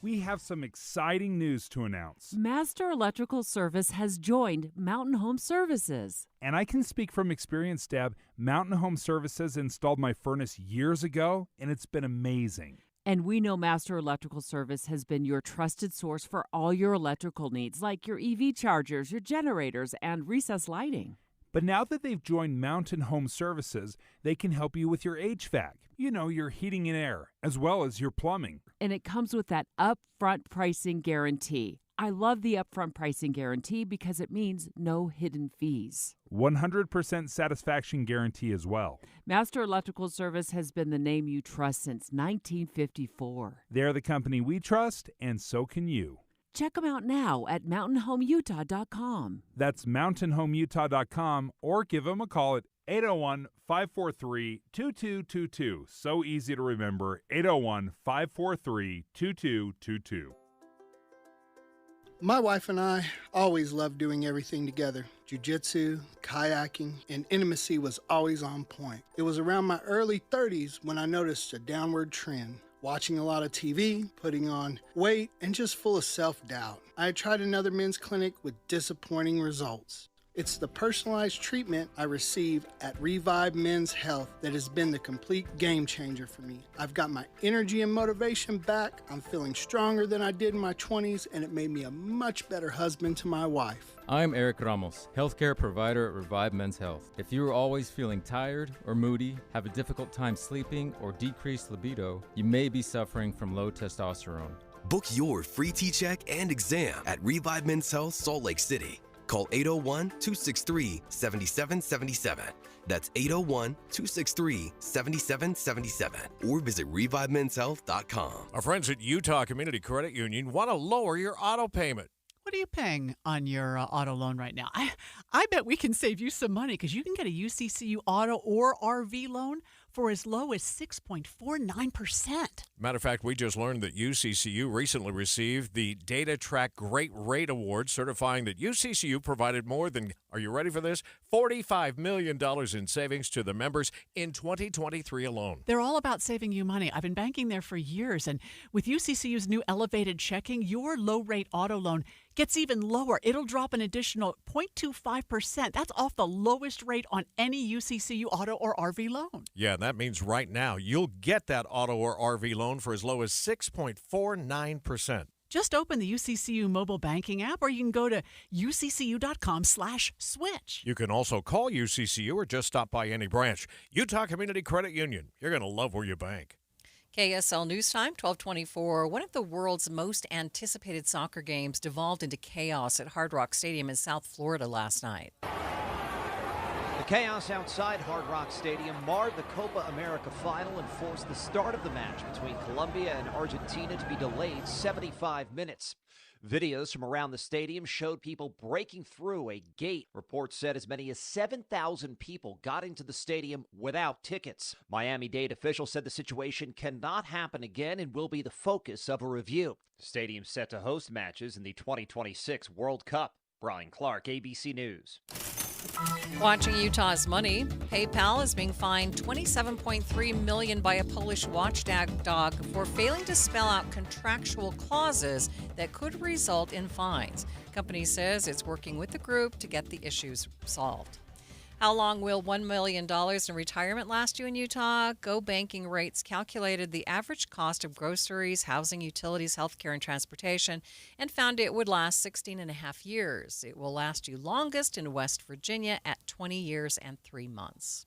We have some exciting news to announce. Master Electrical Service has joined Mountain Home Services. And I can speak from experience, Deb. Mountain Home Services installed my furnace years ago, and it's been amazing. And we know Master Electrical Service has been your trusted source for all your electrical needs, like your EV chargers, your generators, and recessed lighting. But now that they've joined Mountain Home Services, they can help you with your HVAC, your heating and air, as well as your plumbing. And it comes with that upfront pricing guarantee. I love the upfront pricing guarantee because it means no hidden fees. 100% satisfaction guarantee as well. Master Electrical Service has been the name you trust since 1954. They're the company we trust, and so can you. Check them out now at mountainhomeutah.com. That's mountainhomeutah.com, or give them a call at 801-543-2222. So easy to remember, 801-543-2222. My wife and I always loved doing everything together. Jiu-jitsu, kayaking, and intimacy was always on point. It was around my early 30s when I noticed a downward trend. Watching a lot of TV, putting on weight, and just full of self-doubt. I had tried another men's clinic with disappointing results. It's the personalized treatment I receive at Revive Men's Health that has been the complete game changer for me. I've got my energy and motivation back, I'm feeling stronger than I did in my 20s, and it made me a much better husband to my wife. I'm Eric Ramos, healthcare provider at Revive Men's Health. If you are always feeling tired or moody, have a difficult time sleeping, or decreased libido, you may be suffering from low testosterone. Book your free T-check and exam at Revive Men's Health Salt Lake City. Call 801-263-7777. That's 801-263-7777. Or visit ReviveMen'sHealth.com. Our friends at Utah Community Credit Union want to lower your auto payment. What are you paying on your auto loan right now? I bet we can save you some money because you can get a UCCU auto or RV loan for as low as 6.49%. Matter of fact, we just learned that UCCU recently received the Data Track Great Rate Award, certifying that UCCU provided more than, are you ready for this, $45 million in savings to the members in 2023 alone. They're all about saving you money. I've been banking there for years, and with UCCU's new elevated checking, your low-rate auto loan gets even lower. It'll drop an additional 0.25%. That's off the lowest rate on any UCCU auto or RV loan. Yeah, that means right now you'll get that auto or RV loan for as low as 6.49%. Just open the UCCU mobile banking app, or you can go to uccu.com/switch. You can also call UCCU or just stop by any branch. Utah Community Credit Union. You're going to love where you bank. KSL News Time, 1224. One of the world's most anticipated soccer games devolved into chaos at Hard Rock Stadium in South Florida last night. The chaos outside Hard Rock Stadium marred the Copa America final and forced the start of the match between Colombia and Argentina to be delayed 75 minutes. Videos from around the stadium showed people breaking through a gate. Reports said as many as 7,000 people got into the stadium without tickets. Miami-Dade officials said the situation cannot happen again and will be the focus of a review. The stadium's set to host matches in the 2026 World Cup. Brian Clark, ABC News. Watching Utah's money, PayPal is being fined $27.3 million by a Polish watchdog for failing to spell out contractual clauses that could result in fines. The company says it's working with the group to get the issues solved. How long will $1 million in retirement last you in Utah? Go Banking Rates calculated the average cost of groceries, housing, utilities, healthcare, and transportation, and found it would last 16 and a half years. It will last you longest in West Virginia at 20 years and 3 months.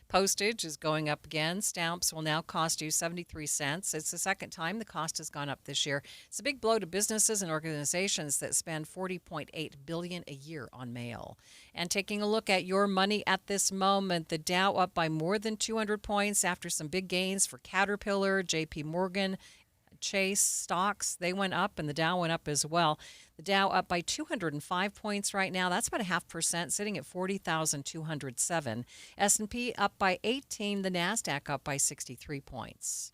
Postage is going up again. Stamps will now cost you 73 cents. It's the second time the cost has gone up this year. It's a big blow to businesses and organizations that spend $40.8 billion a year on mail. And taking a look at your money at this moment, the Dow up by more than 200 points after some big gains for Caterpillar, JP Morgan, Chase stocks, they went up, and the Dow went up as well. The Dow up by 205 points right now. That's about 0.5%, sitting at 40,207. S&P up by 18. The NASDAQ up by 63 points.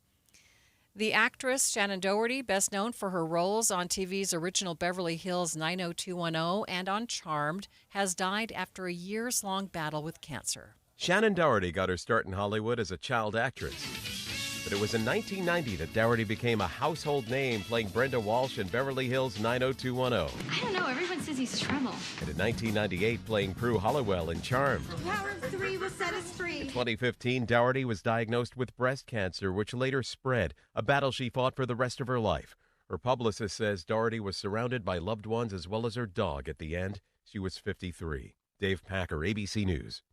The actress Shannon Doherty, best known for her roles on TV's original Beverly Hills 90210 and on Charmed, has died after a years-long battle with cancer. Shannon Doherty got her start in Hollywood as a child actress. But it was in 1990 that Doherty became a household name, playing Brenda Walsh in Beverly Hills 90210. I don't know, everyone says he's trouble. And in 1998, playing Prue Hollowell in Charmed. The power of 3 will set us free. In 2015, Doherty was diagnosed with breast cancer, which later spread, a battle she fought for the rest of her life. Her publicist says Doherty was surrounded by loved ones as well as her dog at the end. She was 53. Dave Packer, ABC News.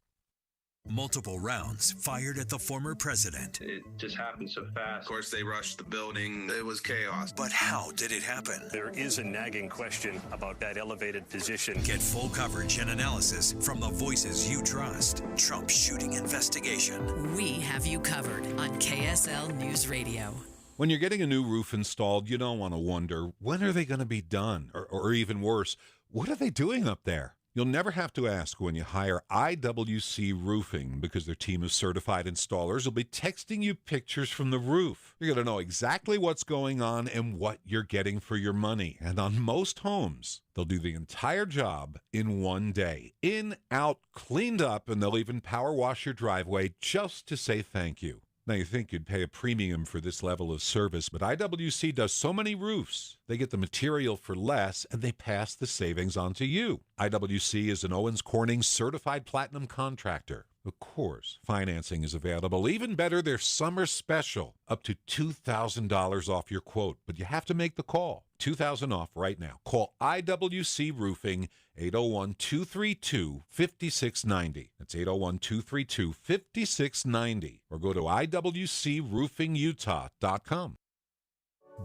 Multiple rounds fired at the former president. It just happened so fast. Of course, they rushed the building. It was chaos. But how did it happen? There is a nagging question about that elevated position. Get full coverage and analysis from the voices you trust. Trump shooting investigation. We have you covered on KSL News Radio. When you're getting a new roof installed, you don't want to wonder, when are they going to be done? Or even worse, what are they doing up there? You'll never have to ask when you hire IWC Roofing, because their team of certified installers will be texting you pictures from the roof. You're going to know exactly what's going on and what you're getting for your money. And on most homes, they'll do the entire job in one day. In, out, cleaned up, and they'll even power wash your driveway just to say thank you. Now, you think you'd pay a premium for this level of service, but IWC does so many roofs. They get the material for less, and they pass the savings on to you. IWC is an Owens Corning certified platinum contractor. Of course, financing is available. Even better, their summer special, up to $2,000 off your quote. But you have to make the call. $2,000 off right now. Call IWC Roofing, 801-232-5690. That's 801-232-5690. Or go to IWCRoofingUtah.com.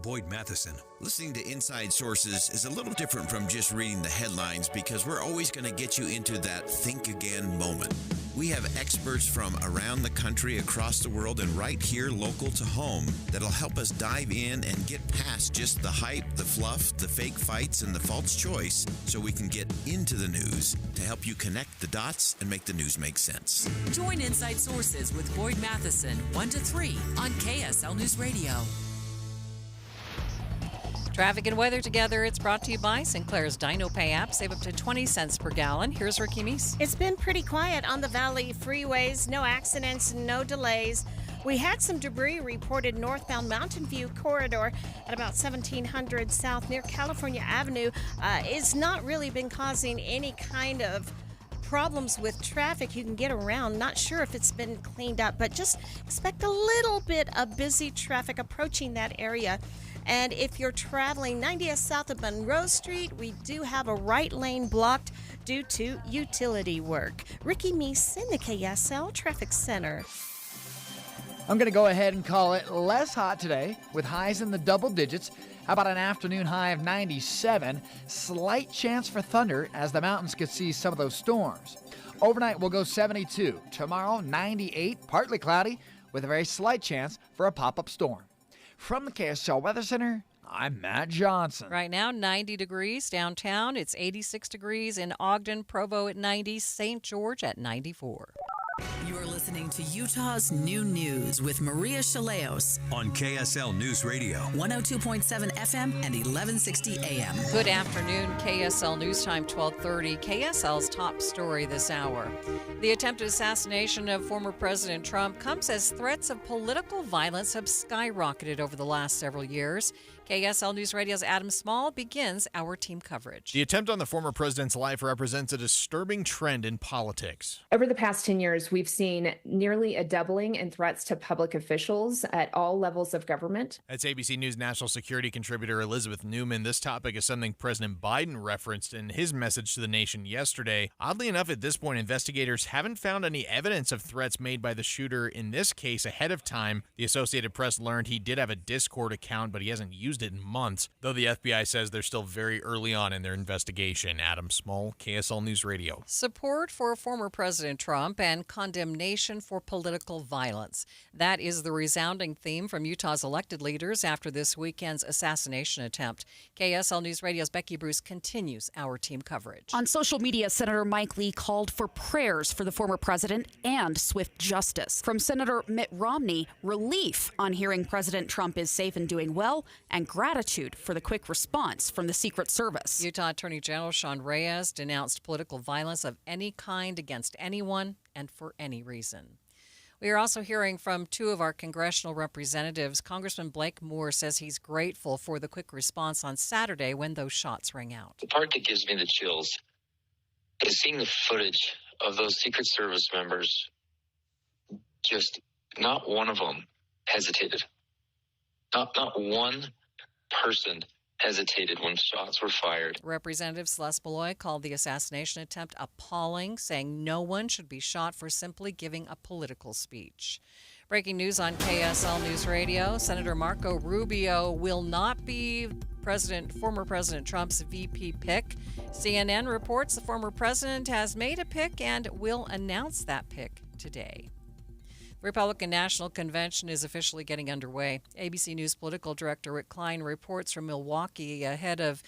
Boyd Matheson. Listening to Inside Sources is a little different from just reading the headlines, because we're always going to get you into that think again moment. We have experts from around the country, across the world, and right here local to home that'll help us dive in and get past just the hype, the fluff, the fake fights, and the false choice, so we can get into the news to help you connect the dots and make the news make sense. Join Inside Sources with Boyd Matheson, 1 to 3 on KSL News Radio. Traffic and weather together. It's brought to you by Sinclair's Dino Pay app. Save up to 20 cents per gallon. Here's Ricky Meese. It's been pretty quiet on the Valley freeways. No accidents, no delays. We had some debris reported northbound Mountain View corridor at about 1700 South near California Avenue. It's not really been causing any kind of problems with traffic. You can get around. Not sure if it's been cleaned up, but just expect a little bit of busy traffic approaching that area. And if you're traveling 90th south of Monroe Street, we do have a right lane blocked due to utility work. Ricky Meese in the KSL Traffic Center. I'm going to go ahead and call it less hot today with highs in the double digits. How about an afternoon high of 97? Slight chance for thunder as the mountains could see some of those storms. Overnight, we'll go 72. Tomorrow, 98, partly cloudy with a very slight chance for a pop-up storm. From the KSL Weather Center, I'm Matt Johnson. Right now, 90 degrees downtown. It's 86 degrees in Ogden, Provo at 90, St. George at 94. You're listening to Utah's New News with Maria Chaleos on KSL News Radio, 102.7 FM and 1160 AM. Good afternoon, KSL News Time 1230. KSL's top story this hour. The attempted assassination of former President Trump comes as threats of political violence have skyrocketed over the last several years. KSL News Radio's Adam Small begins our team coverage. The attempt on the former president's life represents a disturbing trend in politics. Over the past 10 years, we've seen nearly a doubling in threats to public officials at all levels of government. That's ABC News national security contributor Elizabeth Newman. This topic is something President Biden referenced in his message to the nation yesterday. Oddly enough, at this point, investigators haven't found any evidence of threats made by the shooter in this case ahead of time. The Associated Press learned he did have a Discord account, but he hasn't used it in months, though the FBI says they're still very early on in their investigation. Adam Small, KSL News Radio. Support for former President Trump and condemnation for political violence. That is the resounding theme from Utah's elected leaders after this weekend's assassination attempt. KSL News Radio's Becky Bruce continues our team coverage. On social media, Senator Mike Lee called for prayers for the former president and swift justice. From Senator Mitt Romney, relief on hearing President Trump is safe and doing well, and gratitude for the quick response from the Secret Service. Utah Attorney General Sean Reyes denounced political violence of any kind against anyone and for any reason. We are also hearing from two of our congressional representatives. Congressman Blake Moore says he's grateful for the quick response on Saturday when those shots rang out. The part that gives me the chills is seeing the footage of those Secret Service members. Just not one of them hesitated. Not one person hesitated when shots were fired. Representative Celeste Malloy called the assassination attempt appalling, saying no one should be shot for simply giving a political speech. Breaking news on KSL News Radio, Senator Marco Rubio will not be former President Trump's VP pick. CNN reports the former president has made a pick and will announce that pick today. The Republican National Convention is officially getting underway. ABC News political director Rick Klein reports from Milwaukee ahead of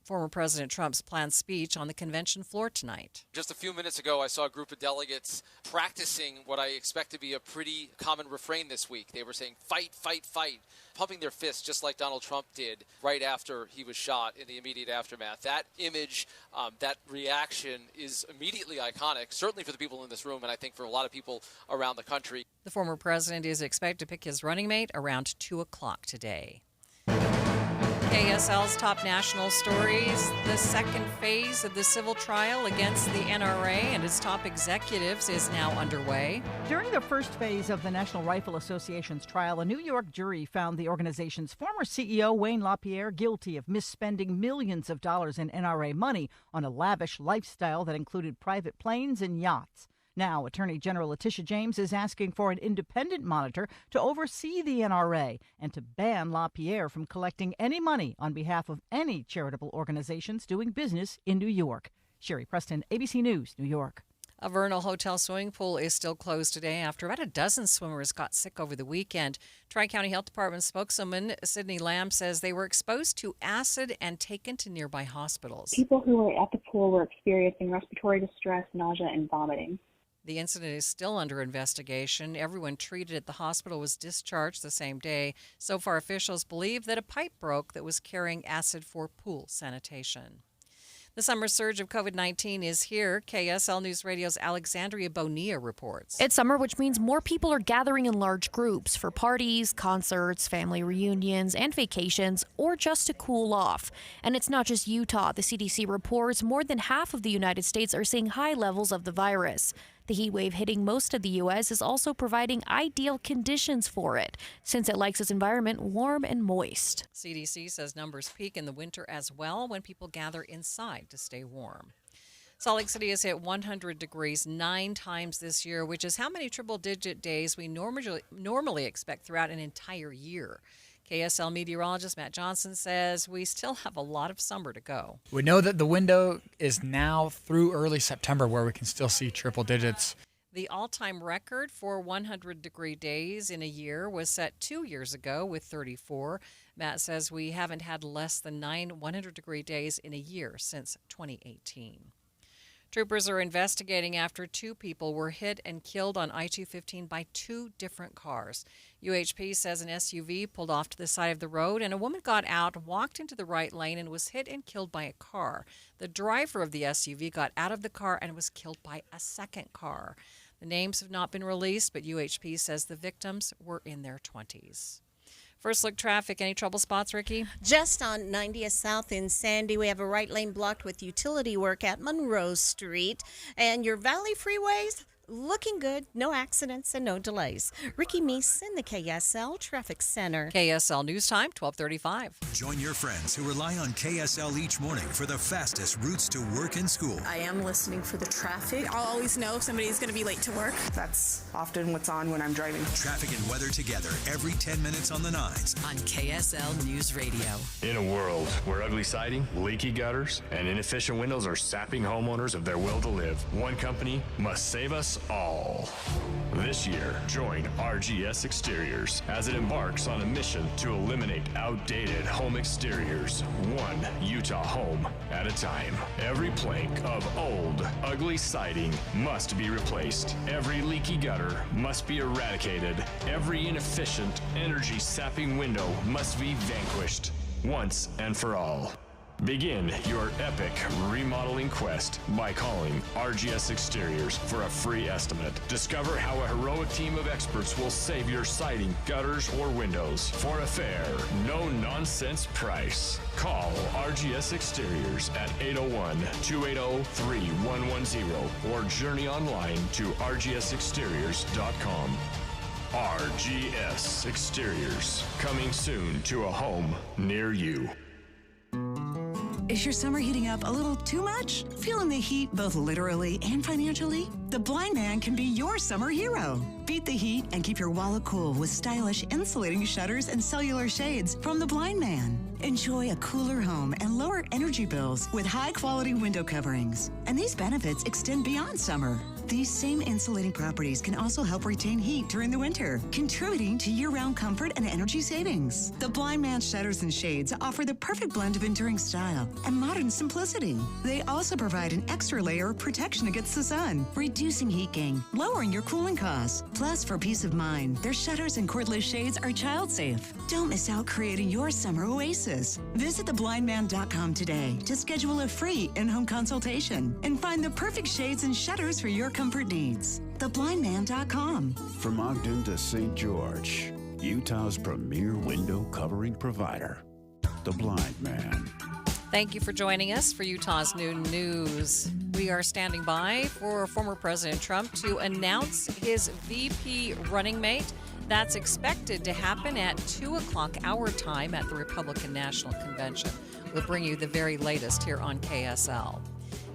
former President Trump's planned speech on the convention floor tonight. Just a few minutes ago, I saw a group of delegates practicing what I expect to be a pretty common refrain this week. They were saying, fight, fight, fight, pumping their fists just like Donald Trump did right after he was shot in the immediate aftermath. That image, that reaction is immediately iconic, certainly for the people in this room, and I think for a lot of people around the country. The former president is expected to pick his running mate around 2 o'clock today. KSL's top national stories. The second phase of the civil trial against the NRA and its top executives is now underway. During the first phase of the National Rifle Association's trial, a New York jury found the organization's former CEO, Wayne LaPierre, guilty of misspending millions of dollars in NRA money on a lavish lifestyle that included private planes and yachts. Now, Attorney General Letitia James is asking for an independent monitor to oversee the NRA and to ban LaPierre from collecting any money on behalf of any charitable organizations doing business in New York. Sherry Preston, ABC News, New York. A Vernal Hotel swimming pool is still closed today after about a dozen swimmers got sick over the weekend. Tri-County Health Department spokeswoman Sydney Lamb says they were exposed to acid and taken to nearby hospitals. People who were at the pool were experiencing respiratory distress, nausea, and vomiting. The incident is still under investigation. Everyone treated at the hospital was discharged the same day. So far, officials believe that a pipe broke that was carrying acid for pool sanitation. The summer surge of COVID-19 is here. KSL News Radio's Alexandria Bonilla reports. It's summer, which means more people are gathering in large groups for parties, concerts, family reunions, and vacations, or just to cool off. And it's not just Utah. The CDC reports more than half of the United States are seeing high levels of the virus. The heat wave hitting most of the U.S. is also providing ideal conditions for it, since it likes its environment warm and moist. CDC says numbers peak in the winter as well when people gather inside to stay warm. Salt Lake City has hit 100 degrees 9 times this year, which is how many triple-digit days we normally expect throughout an entire year. KSL meteorologist Matt Johnson says we still have a lot of summer to go. We know that the window is now through early September where we can still see triple digits. The all-time record for 100-degree days in a year was set 2 years ago with 34. Matt says we haven't had less than 9 100-degree days in a year since 2018. Troopers are investigating after 2 people were hit and killed on I-215 by 2 different cars. UHP says an SUV pulled off to the side of the road and a woman got out, walked into the right lane, and was hit and killed by a car. The driver of the SUV got out of the car and was killed by a second car. The names have not been released, but UHP says the victims were in their 20s. First look traffic. Any trouble spots, Ricky? Just on 90th South in Sandy, we have a right lane blocked with utility work at Monroe Street. And your Valley freeways, looking good. No accidents and no delays. Ricky Meese in the KSL Traffic Center. KSL News Time, 12:35. Join your friends who rely on KSL each morning for the fastest routes to work and school. I am listening for the traffic. I'll always know if somebody's going to be late to work. That's often what's on when I'm driving. Traffic and weather together every 10 minutes on the 9s. On KSL News Radio. In a world where ugly siding, leaky gutters, and inefficient windows are sapping homeowners of their will to live, one company must save us all. This year, join RGS Exteriors as it embarks on a mission to eliminate outdated home exteriors, one Utah home at a time. Every plank of old, ugly siding must be replaced. Every leaky gutter must be eradicated. Every inefficient, energy-sapping window must be vanquished once and for all. Begin your epic remodeling quest by calling RGS Exteriors for a free estimate. Discover how a heroic team of experts will save your siding, gutters, or windows for a fair, no-nonsense price. Call RGS Exteriors at 801-280-3110 or journey online to rgsexteriors.com. RGS Exteriors, coming soon to a home near you. Is your summer heating up a little too much? Feeling the heat both literally and financially? The Blind Man can be your summer hero. Beat the heat and keep your wallet cool with stylish insulating shutters and cellular shades from The Blind Man. Enjoy a cooler home and lower energy bills with high-quality window coverings. And these benefits extend beyond summer. These same insulating properties can also help retain heat during the winter, contributing to year-round comfort and energy savings. The Blind Man shutters and shades offer the perfect blend of enduring style and modern simplicity. They also provide an extra layer of protection against the sun, reducing heat gain, lowering your cooling costs. Plus, for peace of mind, their shutters and cordless shades are child-safe. Don't miss out creating your summer oasis. Visit theblindman.com today to schedule a free in-home consultation and find the perfect shades and shutters for your comfort needs. Theblindman.com. From Ogden to St. George, Utah's premier window covering provider, The Blind Man. Thank you for joining us for Utah's Noon News. We are standing by for former President Trump to announce his VP running mate. That's expected to happen at 2 o'clock our time at the Republican National Convention. We'll bring you the very latest here on KSL.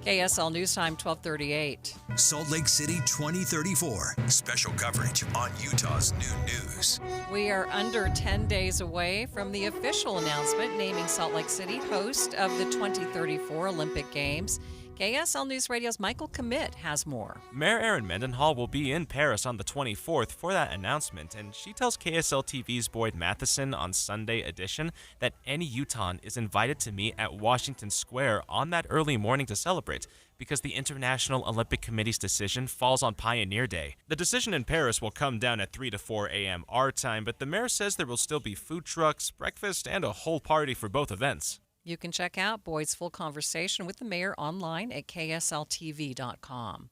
KSL News Time, 12:38. Salt Lake City 2034. Special coverage on Utah's Noon News. We are under 10 days away from the official announcement naming Salt Lake City host of the 2034 Olympic Games. KSL News Radio's Michael Commit has more. Mayor Erin Mendenhall will be in Paris on the 24th for that announcement, and she tells KSL TV's Boyd Matheson on Sunday edition that any Utahn is invited to meet at Washington Square on that early morning to celebrate, because the International Olympic Committee's decision falls on Pioneer Day. The decision in Paris will come down at 3 to 4 a.m. our time, but the mayor says there will still be food trucks, breakfast, and a whole party for both events. You can check out Boyd's full conversation with the mayor online at ksltv.com.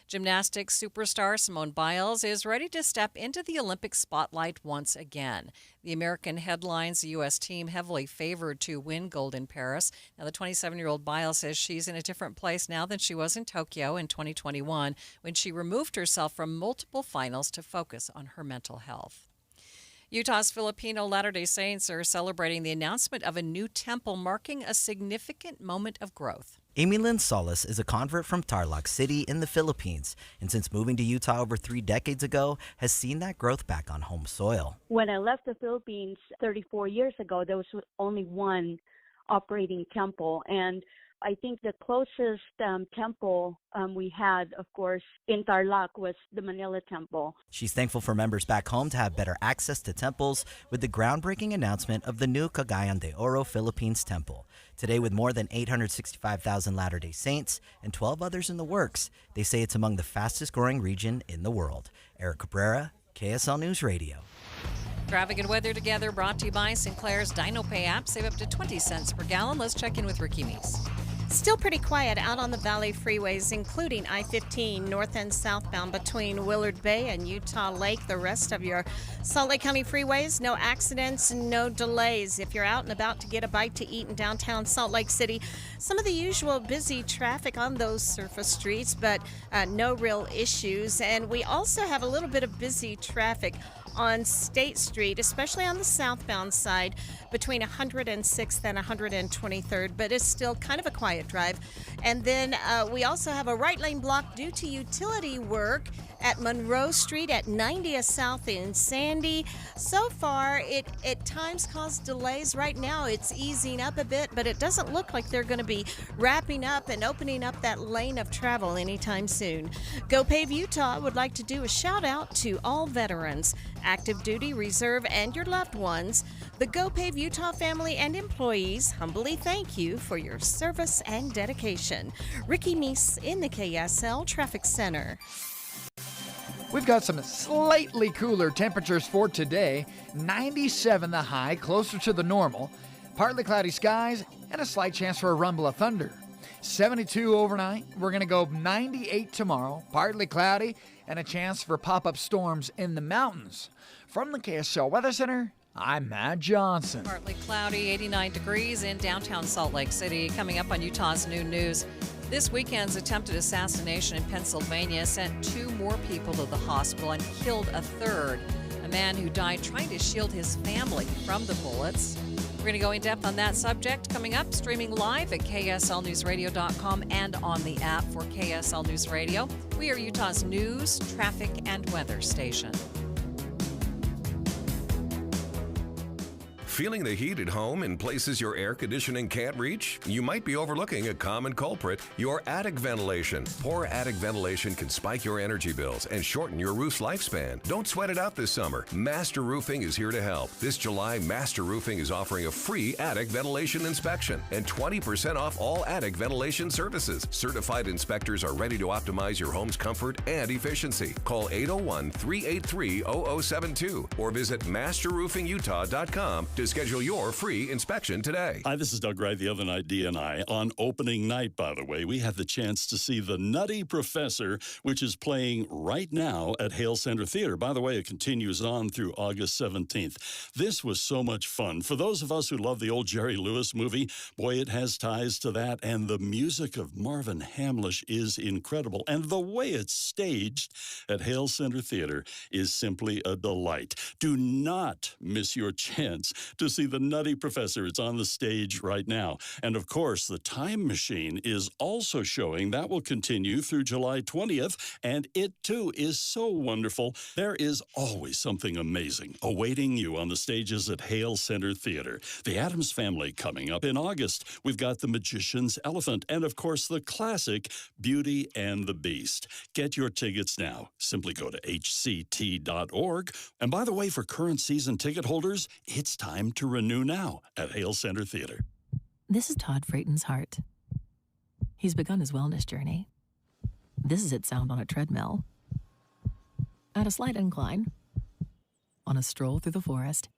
Gymnastics superstar Simone Biles is ready to step into the Olympic spotlight once again. The American headlines the U.S. team heavily favored to win gold in Paris. Now, the 27-year-old Biles says she's in a different place now than she was in Tokyo in 2021, when she removed herself from multiple finals to focus on her mental health. Utah's Filipino Latter-day Saints are celebrating the announcement of a new temple, marking a significant moment of growth. Amy Lynn Solis is a convert from Tarlac City in the Philippines, and since moving to Utah over 3 decades ago, has seen that growth back on home soil. When I left the Philippines 34 years ago, there was only one operating temple, and I think the closest temple we had, of course, in Tarlac was the Manila Temple. She's thankful for members back home to have better access to temples with the groundbreaking announcement of the new Cagayan de Oro Philippines Temple. Today, with more than 865,000 Latter-day Saints and 12 others in the works, they say it's among the fastest growing region in the world. Eric Cabrera, KSL News Radio. Traffic and weather together brought to you by Sinclair's DinoPay app. Save up to 20 cents per gallon. Let's check in with Ricky Meese. Still pretty quiet out on the Valley freeways, including I-15 north and southbound between Willard Bay and Utah Lake. The rest of your Salt Lake County freeways, no accidents, no delays. If you're out and about to get a bite to eat in downtown Salt Lake City, some of the usual busy traffic on those surface streets, but no real issues. And we also have a little bit of busy traffic on State Street, especially on the southbound side between 106th and 123rd, but it's still kind of a quiet drive. And then we also have a right lane block due to utility work at Monroe Street at 90th South in Sandy. So far, it at times caused delays. Right now, it's easing up a bit, but it doesn't look like they're going to be wrapping up and opening up that lane of travel anytime soon. GoPave Utah would like to do a shout out to all veterans, active duty, reserve, and your loved ones. The GoPave Utah family and employees humbly thank you for your service and dedication. Ricky Meese in the KSL Traffic Center. We've got some slightly cooler temperatures for today. 97 the high, closer to the normal. Partly cloudy skies and a slight chance for a rumble of thunder. 72 overnight. We're going to go 98 tomorrow. Partly cloudy and a chance for pop-up storms in the mountains. From the KSL Weather Center, I'm Matt Johnson. Partly cloudy, 89 degrees in downtown Salt Lake City. Coming up on Utah's New News. This weekend's attempted assassination in Pennsylvania sent 2 more people to the hospital and killed a third. A man who died trying to shield his family from the bullets. We're going to go in depth on that subject coming up, streaming live at KSLNewsRadio.com and on the app for KSL News Radio. We are Utah's news, traffic, and weather station. Feeling the heat at home in places your air conditioning can't reach? You might be overlooking a common culprit, your attic ventilation. Poor attic ventilation can spike your energy bills and shorten your roof's lifespan. Don't sweat it out this summer. Master Roofing is here to help. This July, Master Roofing is offering a free attic ventilation inspection and 20% off all attic ventilation services. Certified inspectors are ready to optimize your home's comfort and efficiency. Call 801-383-0072 or visit masterroofingutah.com to schedule your free inspection today. Hi, this is Doug Wright, the Other Night DNI. On opening night, by the way, we had the chance to see The Nutty Professor, which is playing right now at Hale Center Theater. By the way, it continues on through August 17th. This was so much fun. For those of us who love the old Jerry Lewis movie, boy, it has ties to that. And the music of Marvin Hamlish is incredible. And the way it's staged at Hale Center Theater is simply a delight. Do not miss your chance to see The Nutty Professor. It's on the stage right now. And of course, The Time Machine is also showing. That will continue through July 20th. And it too is so wonderful. There is always something amazing awaiting you on the stages at Hale Center Theater. The Addams Family coming up in August. We've got The Magician's Elephant. And of course, the classic Beauty and the Beast. Get your tickets now. Simply go to hct.org. And by the way, for current season ticket holders, it's time to renew now at Hale Center Theater. This is Todd Frayton's heart. He's begun his wellness journey. This is its sound on a treadmill, at a slight incline, on a stroll through the forest.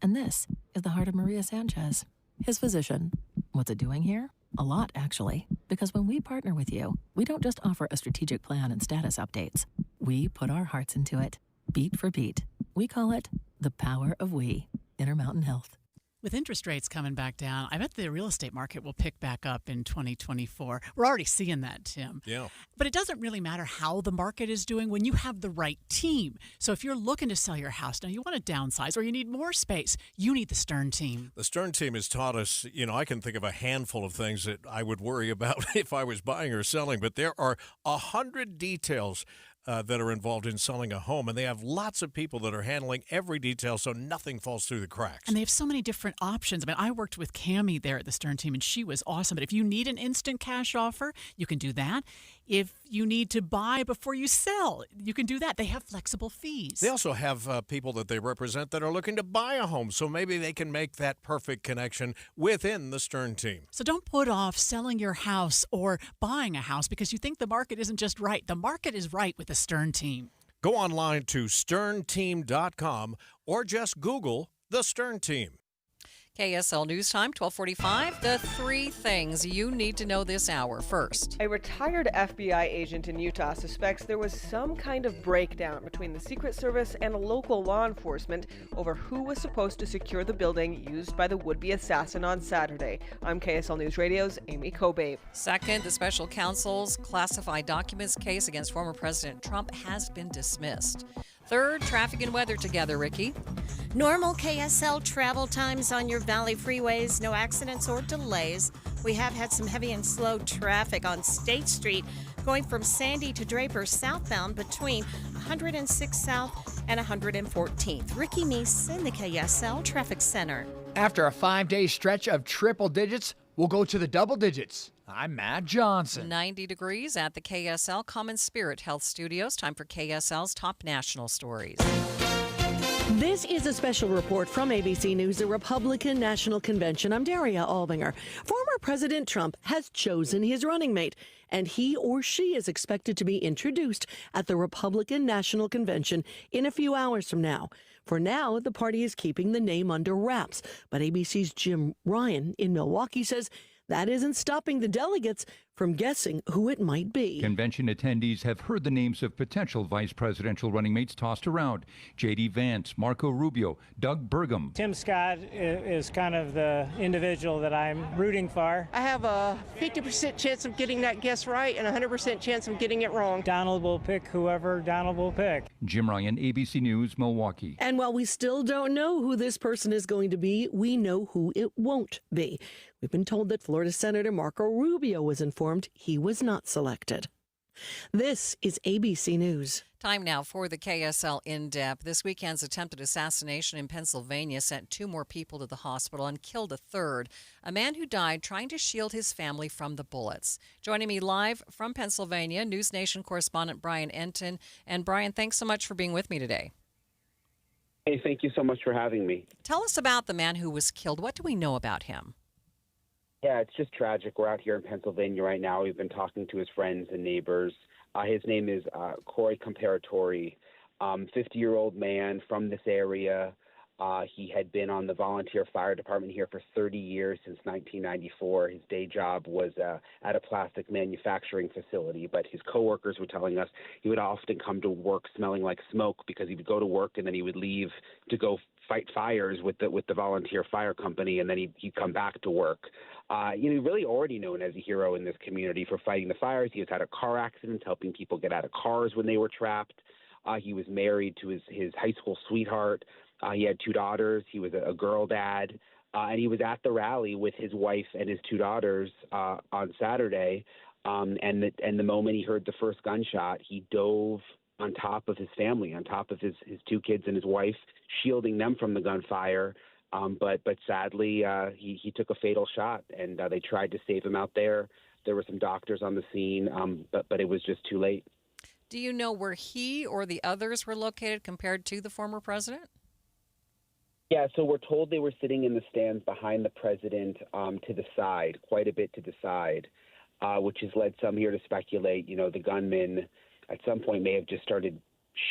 And this is the heart of Maria Sanchez, his physician. What's it doing here? A lot, actually, because when we partner with you, we don't just offer a strategic plan and status updates. We put our hearts into it, beat for beat. We call it the power of we, Intermountain Health. With interest rates coming back down, I bet the real estate market will pick back up in 2024. We're already seeing that, Tim. Yeah. But it doesn't really matter how the market is doing when you have the right team. So if you're looking to sell your house, now you want to downsize or you need more space, you need the Stern team. The Stern team has taught us, I can think of a handful of things that I would worry about if I was buying or selling, but there are 100 details that are involved in selling a home, and they have lots of people that are handling every detail so nothing falls through the cracks. And they have so many different options. I mean, I worked with Cammie there at the Stern team, and she was awesome. But if you need an instant cash offer, you can do that. If you need to buy before you sell, you can do that. They have flexible fees. They also have people that they represent that are looking to buy a home, so maybe they can make that perfect connection within the Stern team. So don't put off selling your house or buying a house because you think the market isn't just right. The market is right with the Stern team. Go online to sternteam.com or just Google the Stern team. KSL News Time, 1245. The 3 things you need to know this hour. First, a retired FBI agent in Utah suspects there was some kind of breakdown between the Secret Service and local law enforcement over who was supposed to secure the building used by the would-be assassin on Saturday. I'm KSL News Radio's Amy Kobabe. Second, the special counsel's classified documents case against former President Trump has been dismissed. Third, traffic and weather together, Ricky. Normal KSL travel times on your Valley freeways, no accidents or delays. We have had some heavy and slow traffic on State Street going from Sandy to Draper southbound between 106 South and 114th. Ricky Meese in the KSL Traffic Center. After a 5-day stretch of triple digits, we'll go to the double digits. I'm Matt Johnson. 90 degrees at the KSL Common Spirit Health Studios. Time for KSL's top national stories. This is a special report from ABC News, the Republican National Convention. I'm Daria Albinger. Former President Trump has chosen his running mate, and he or she is expected to be introduced at the Republican National Convention in a few hours from now. For now, the party is keeping the name under wraps, but ABC's Jim Ryan in Milwaukee says that isn't stopping the delegates from guessing who it might be. Convention attendees have heard the names of potential vice presidential running mates tossed around. J.D. Vance, Marco Rubio, Doug Burgum. Tim Scott is kind of the individual that I'm rooting for. I have a 50% chance of getting that guess right and a 100% chance of getting it wrong. Donald will pick whoever Donald will pick. Jim Ryan, ABC News, Milwaukee. And while we still don't know who this person is going to be, we know who it won't be. We've been told that Florida Senator Marco Rubio was informed he was not selected. This is ABC News. Time now for the KSL In-Depth. This weekend's attempted assassination in Pennsylvania sent 2 more people to the hospital and killed a third, a man who died trying to shield his family from the bullets. Joining me live from Pennsylvania, News Nation correspondent Brian Enton. And Brian, thanks so much for being with me today. Hey, thank you so much for having me. Tell us about the man who was killed. What do we know about him? Yeah, it's just tragic. We're out here in Pennsylvania right now. We've been talking to his friends and neighbors. His name is Corey Comparatori, 50-year-old man from this area. He had been on the volunteer fire department here for 30 years, since 1994. His day job was at a plastic manufacturing facility, but his coworkers were telling us he would often come to work smelling like smoke because he would go to work and then he would leave to go fight fires with the volunteer fire company, and then he'd come back to work. Really already known as a hero in this community for fighting the fires. He has had a car accident, helping people get out of cars when they were trapped. He was married to his high school sweetheart. He had 2 daughters. He was a girl dad. And he was at the rally with his wife and his 2 daughters on Saturday. And the moment he heard the first gunshot, he dove on top of his family, on top of his 2 kids and his wife, shielding them from the gunfire. But sadly, he took a fatal shot, and they tried to save him out there. There were some doctors on the scene, but it was just too late. Do you know where he or the others were located compared to the former president? Yeah, so we're told they were sitting in the stands behind the president, to the side, quite a bit to the side, which has led some here to speculate, the gunman at some point may have just started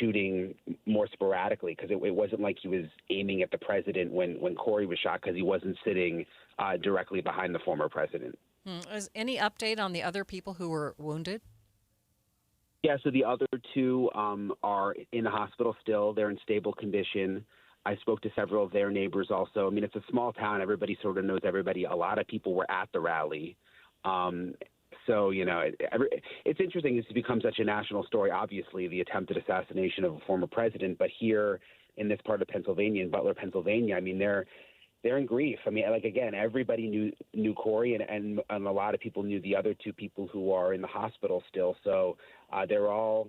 shooting more sporadically, because it wasn't like he was aiming at the president when Corey was shot, because he wasn't sitting directly behind the former president. Is any update on the other people who were wounded? Yeah, so the other 2 are in the hospital still. They're in stable condition. I spoke to several of their neighbors also. I mean, it's a small town. Everybody sort of knows everybody. A lot of people were at the rally. So, it's interesting. It's become such a national story, obviously, the attempted assassination of a former president. But here in this part of Pennsylvania, in Butler, Pennsylvania, I mean, they're in grief. I mean, again, everybody knew Corey, and a lot of people knew the other 2 people who are in the hospital still. So they're all,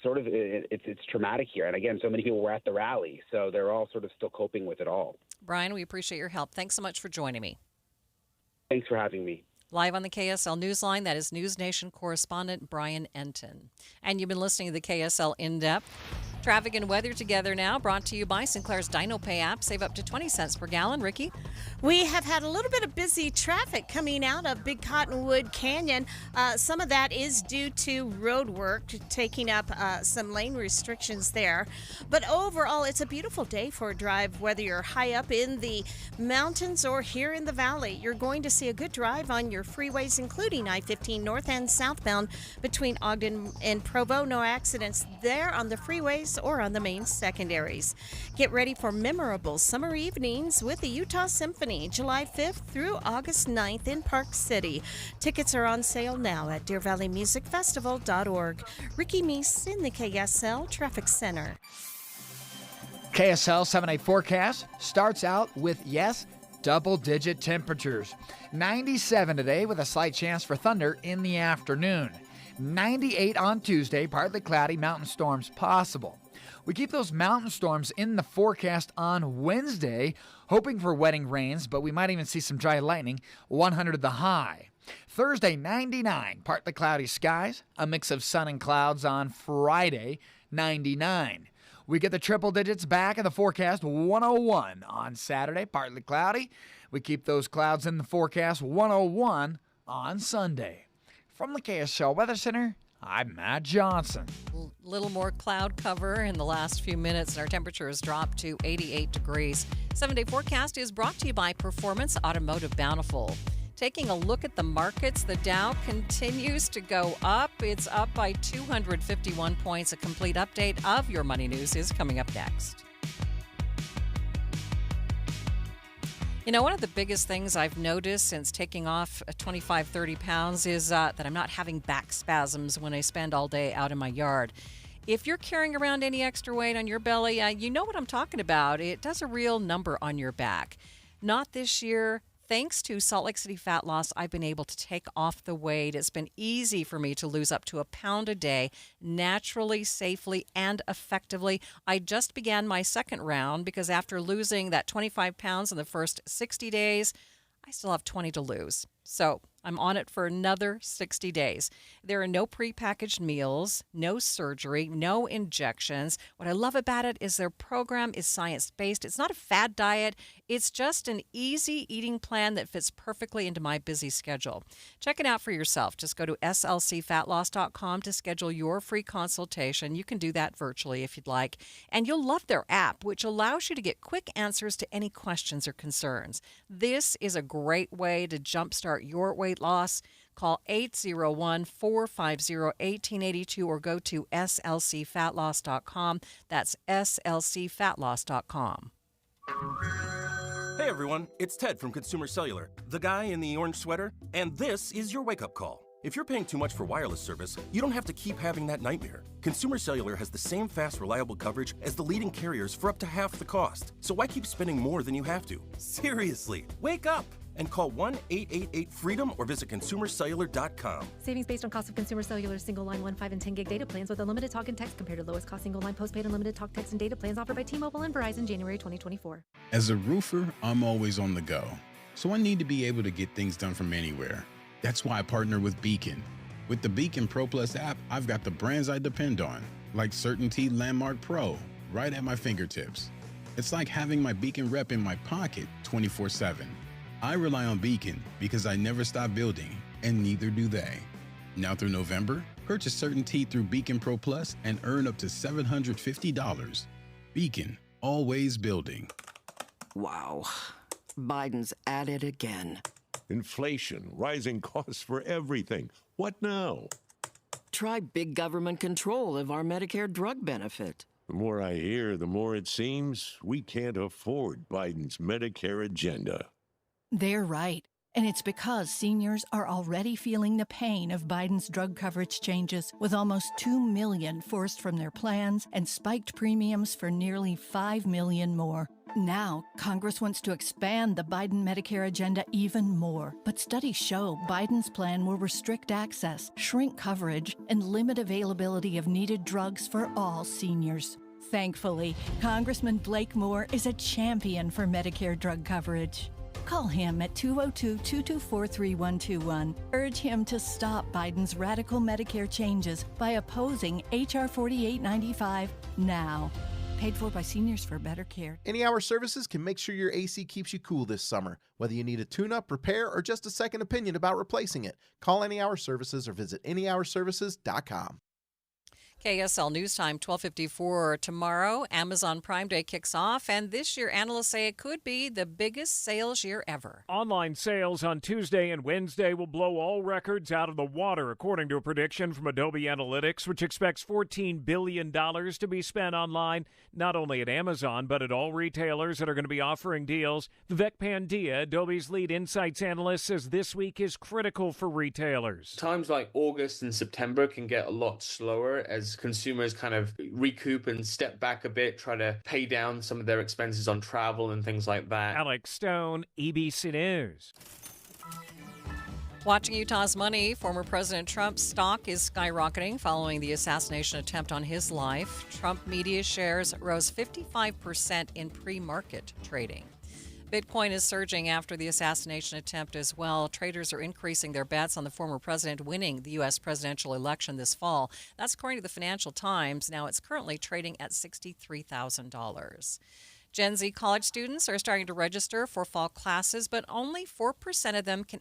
sort of, it's traumatic here. And again, so many people were at the rally, so they're all sort of still coping with it all. Brian, we appreciate your help. Thanks so much for joining me. Thanks for having me. Live on the KSL Newsline, that is News Nation correspondent Brian Enton. And you've been listening to the KSL In-Depth. Traffic and weather together now, brought to you by Sinclair's DinoPay app. Save up to 20 cents per gallon. Ricky? We have had a little bit of busy traffic coming out of Big Cottonwood Canyon. Some of that is due to road work, taking up some lane restrictions there. But overall, it's a beautiful day for a drive, whether you're high up in the mountains or here in the valley. You're going to see a good drive on your freeways, including I-15 north and southbound between Ogden and Provo. No accidents there on the freeways or on the main secondaries. Get ready for memorable summer evenings with the Utah Symphony, July 5th through August 9th in Park City. Tickets are on sale now at DeerValleyMusicFestival.org. Ricky Meese in the KSL Traffic Center. KSL 7-day forecast starts out with, yes, double-digit temperatures. 97 today with a slight chance for thunder in the afternoon. 98 on Tuesday, partly cloudy, mountain storms possible. We keep those mountain storms in the forecast on Wednesday, hoping for wetting rains, but we might even see some dry lightning, 100 the high. Thursday, 99, partly cloudy skies, a mix of sun and clouds on Friday, 99. We get the triple digits back in the forecast, 101 on Saturday, partly cloudy. We keep those clouds in the forecast, 101 on Sunday. From the KSL Weather Center, I'm Matt Johnson. A little more cloud cover in the last few minutes, and our temperature has dropped to 88 degrees. 7-day forecast is brought to you by Performance Automotive Bountiful. Taking a look at the markets, the Dow continues to go up. It's up by 251 points. A complete update of your money news is coming up next. You know, one of the biggest things I've noticed since taking off 25, 30 pounds is that I'm not having back spasms when I spend all day out in my yard. If you're carrying around any extra weight on your belly, you know what I'm talking about. It does a real number on your back. Not this year. Thanks to Salt Lake City Fat Loss, I've been able to take off the weight. It's been easy for me to lose up to 1 pound a day, naturally, safely, and effectively. I just began my second round because after losing that 25 pounds in the first 60 days, I still have 20 to lose. So I'm on it for another 60 days. There are no prepackaged meals, no surgery, no injections. What I love about it is their program is science-based. It's not a fad diet. It's just an easy eating plan that fits perfectly into my busy schedule. Check it out for yourself. Just go to slcfatloss.com to schedule your free consultation. You can do that virtually if you'd like. And you'll love their app, which allows you to get quick answers to any questions or concerns. This is a great way to jumpstart your weight loss. Call 801-450-1882 or go to slcfatloss.com. That's slcfatloss.com. Hey everyone, it's Ted from Consumer Cellular, the guy in the orange sweater, and this is your wake-up call. If you're paying too much for wireless service, you don't have to keep having that nightmare. Consumer Cellular has the same fast, reliable coverage as the leading carriers for up to half the cost. So why keep spending more than you have to? Seriously, wake up and call 1-888-FREEDOM or visit consumercellular.com. Savings based on cost of Consumer Cellular single line 1, 5, and 10 gig data plans with unlimited talk and text compared to lowest cost single line postpaid unlimited talk, text, and data plans offered by T-Mobile and Verizon January 2024. As a roofer, I'm always on the go, so I need to be able to get things done from anywhere. That's why I partner with Beacon. With the Beacon Pro Plus app, I've got the brands I depend on, like Certainty Landmark Pro, right at my fingertips. It's like having my Beacon rep in my pocket 24/7. I rely on Beacon because I never stop building, and neither do they. Now through November, purchase Certainty through Beacon Pro Plus and earn up to $750. Beacon, always building. Wow. Biden's at it again. Inflation, rising costs for everything. What now? Try big government control of our Medicare drug benefit. The more I hear, the more it seems we can't afford Biden's Medicare agenda. They're right. And it's because seniors are already feeling the pain of Biden's drug coverage changes, with almost 2 million forced from their plans and spiked premiums for nearly 5 million more. Now, Congress wants to expand the Biden Medicare agenda even more. But studies show Biden's plan will restrict access, shrink coverage, and limit availability of needed drugs for all seniors. Thankfully, Congressman Blake Moore is a champion for Medicare drug coverage. Call him at 202-224-3121. Urge him to stop Biden's radical Medicare changes by opposing H.R. 4895 now. Paid for by Seniors for Better Care. Any Hour Services can make sure your AC keeps you cool this summer. Whether you need a tune-up, repair, or just a second opinion about replacing it, call Any Hour Services or visit anyhourservices.com. KSL News Time, 12:54 tomorrow. Amazon Prime Day kicks off, and this year analysts say it could be the biggest sales year ever. Online sales on Tuesday and Wednesday will blow all records out of the water, according to a prediction from Adobe Analytics, which expects $14 billion to be spent online, not only at Amazon, but at all retailers that are going to be offering deals. Vivek Pandya, Adobe's lead insights analyst, says this week is critical for retailers. Times like August and September can get a lot slower as consumers kind of recoup and step back a bit, try to pay down some of their expenses on travel and things like that. Alex Stone, ABC News. Watching Utah's money, former President Trump's stock is skyrocketing following the assassination attempt on his life. Trump media shares rose 55% in pre-market trading. Bitcoin is surging after the assassination attempt as well. Traders are increasing their bets on the former president winning the U.S. presidential election this fall. That's according to the Financial Times. Now it's currently trading at $63,000. Gen Z college students are starting to register for fall classes, but only 4% of them can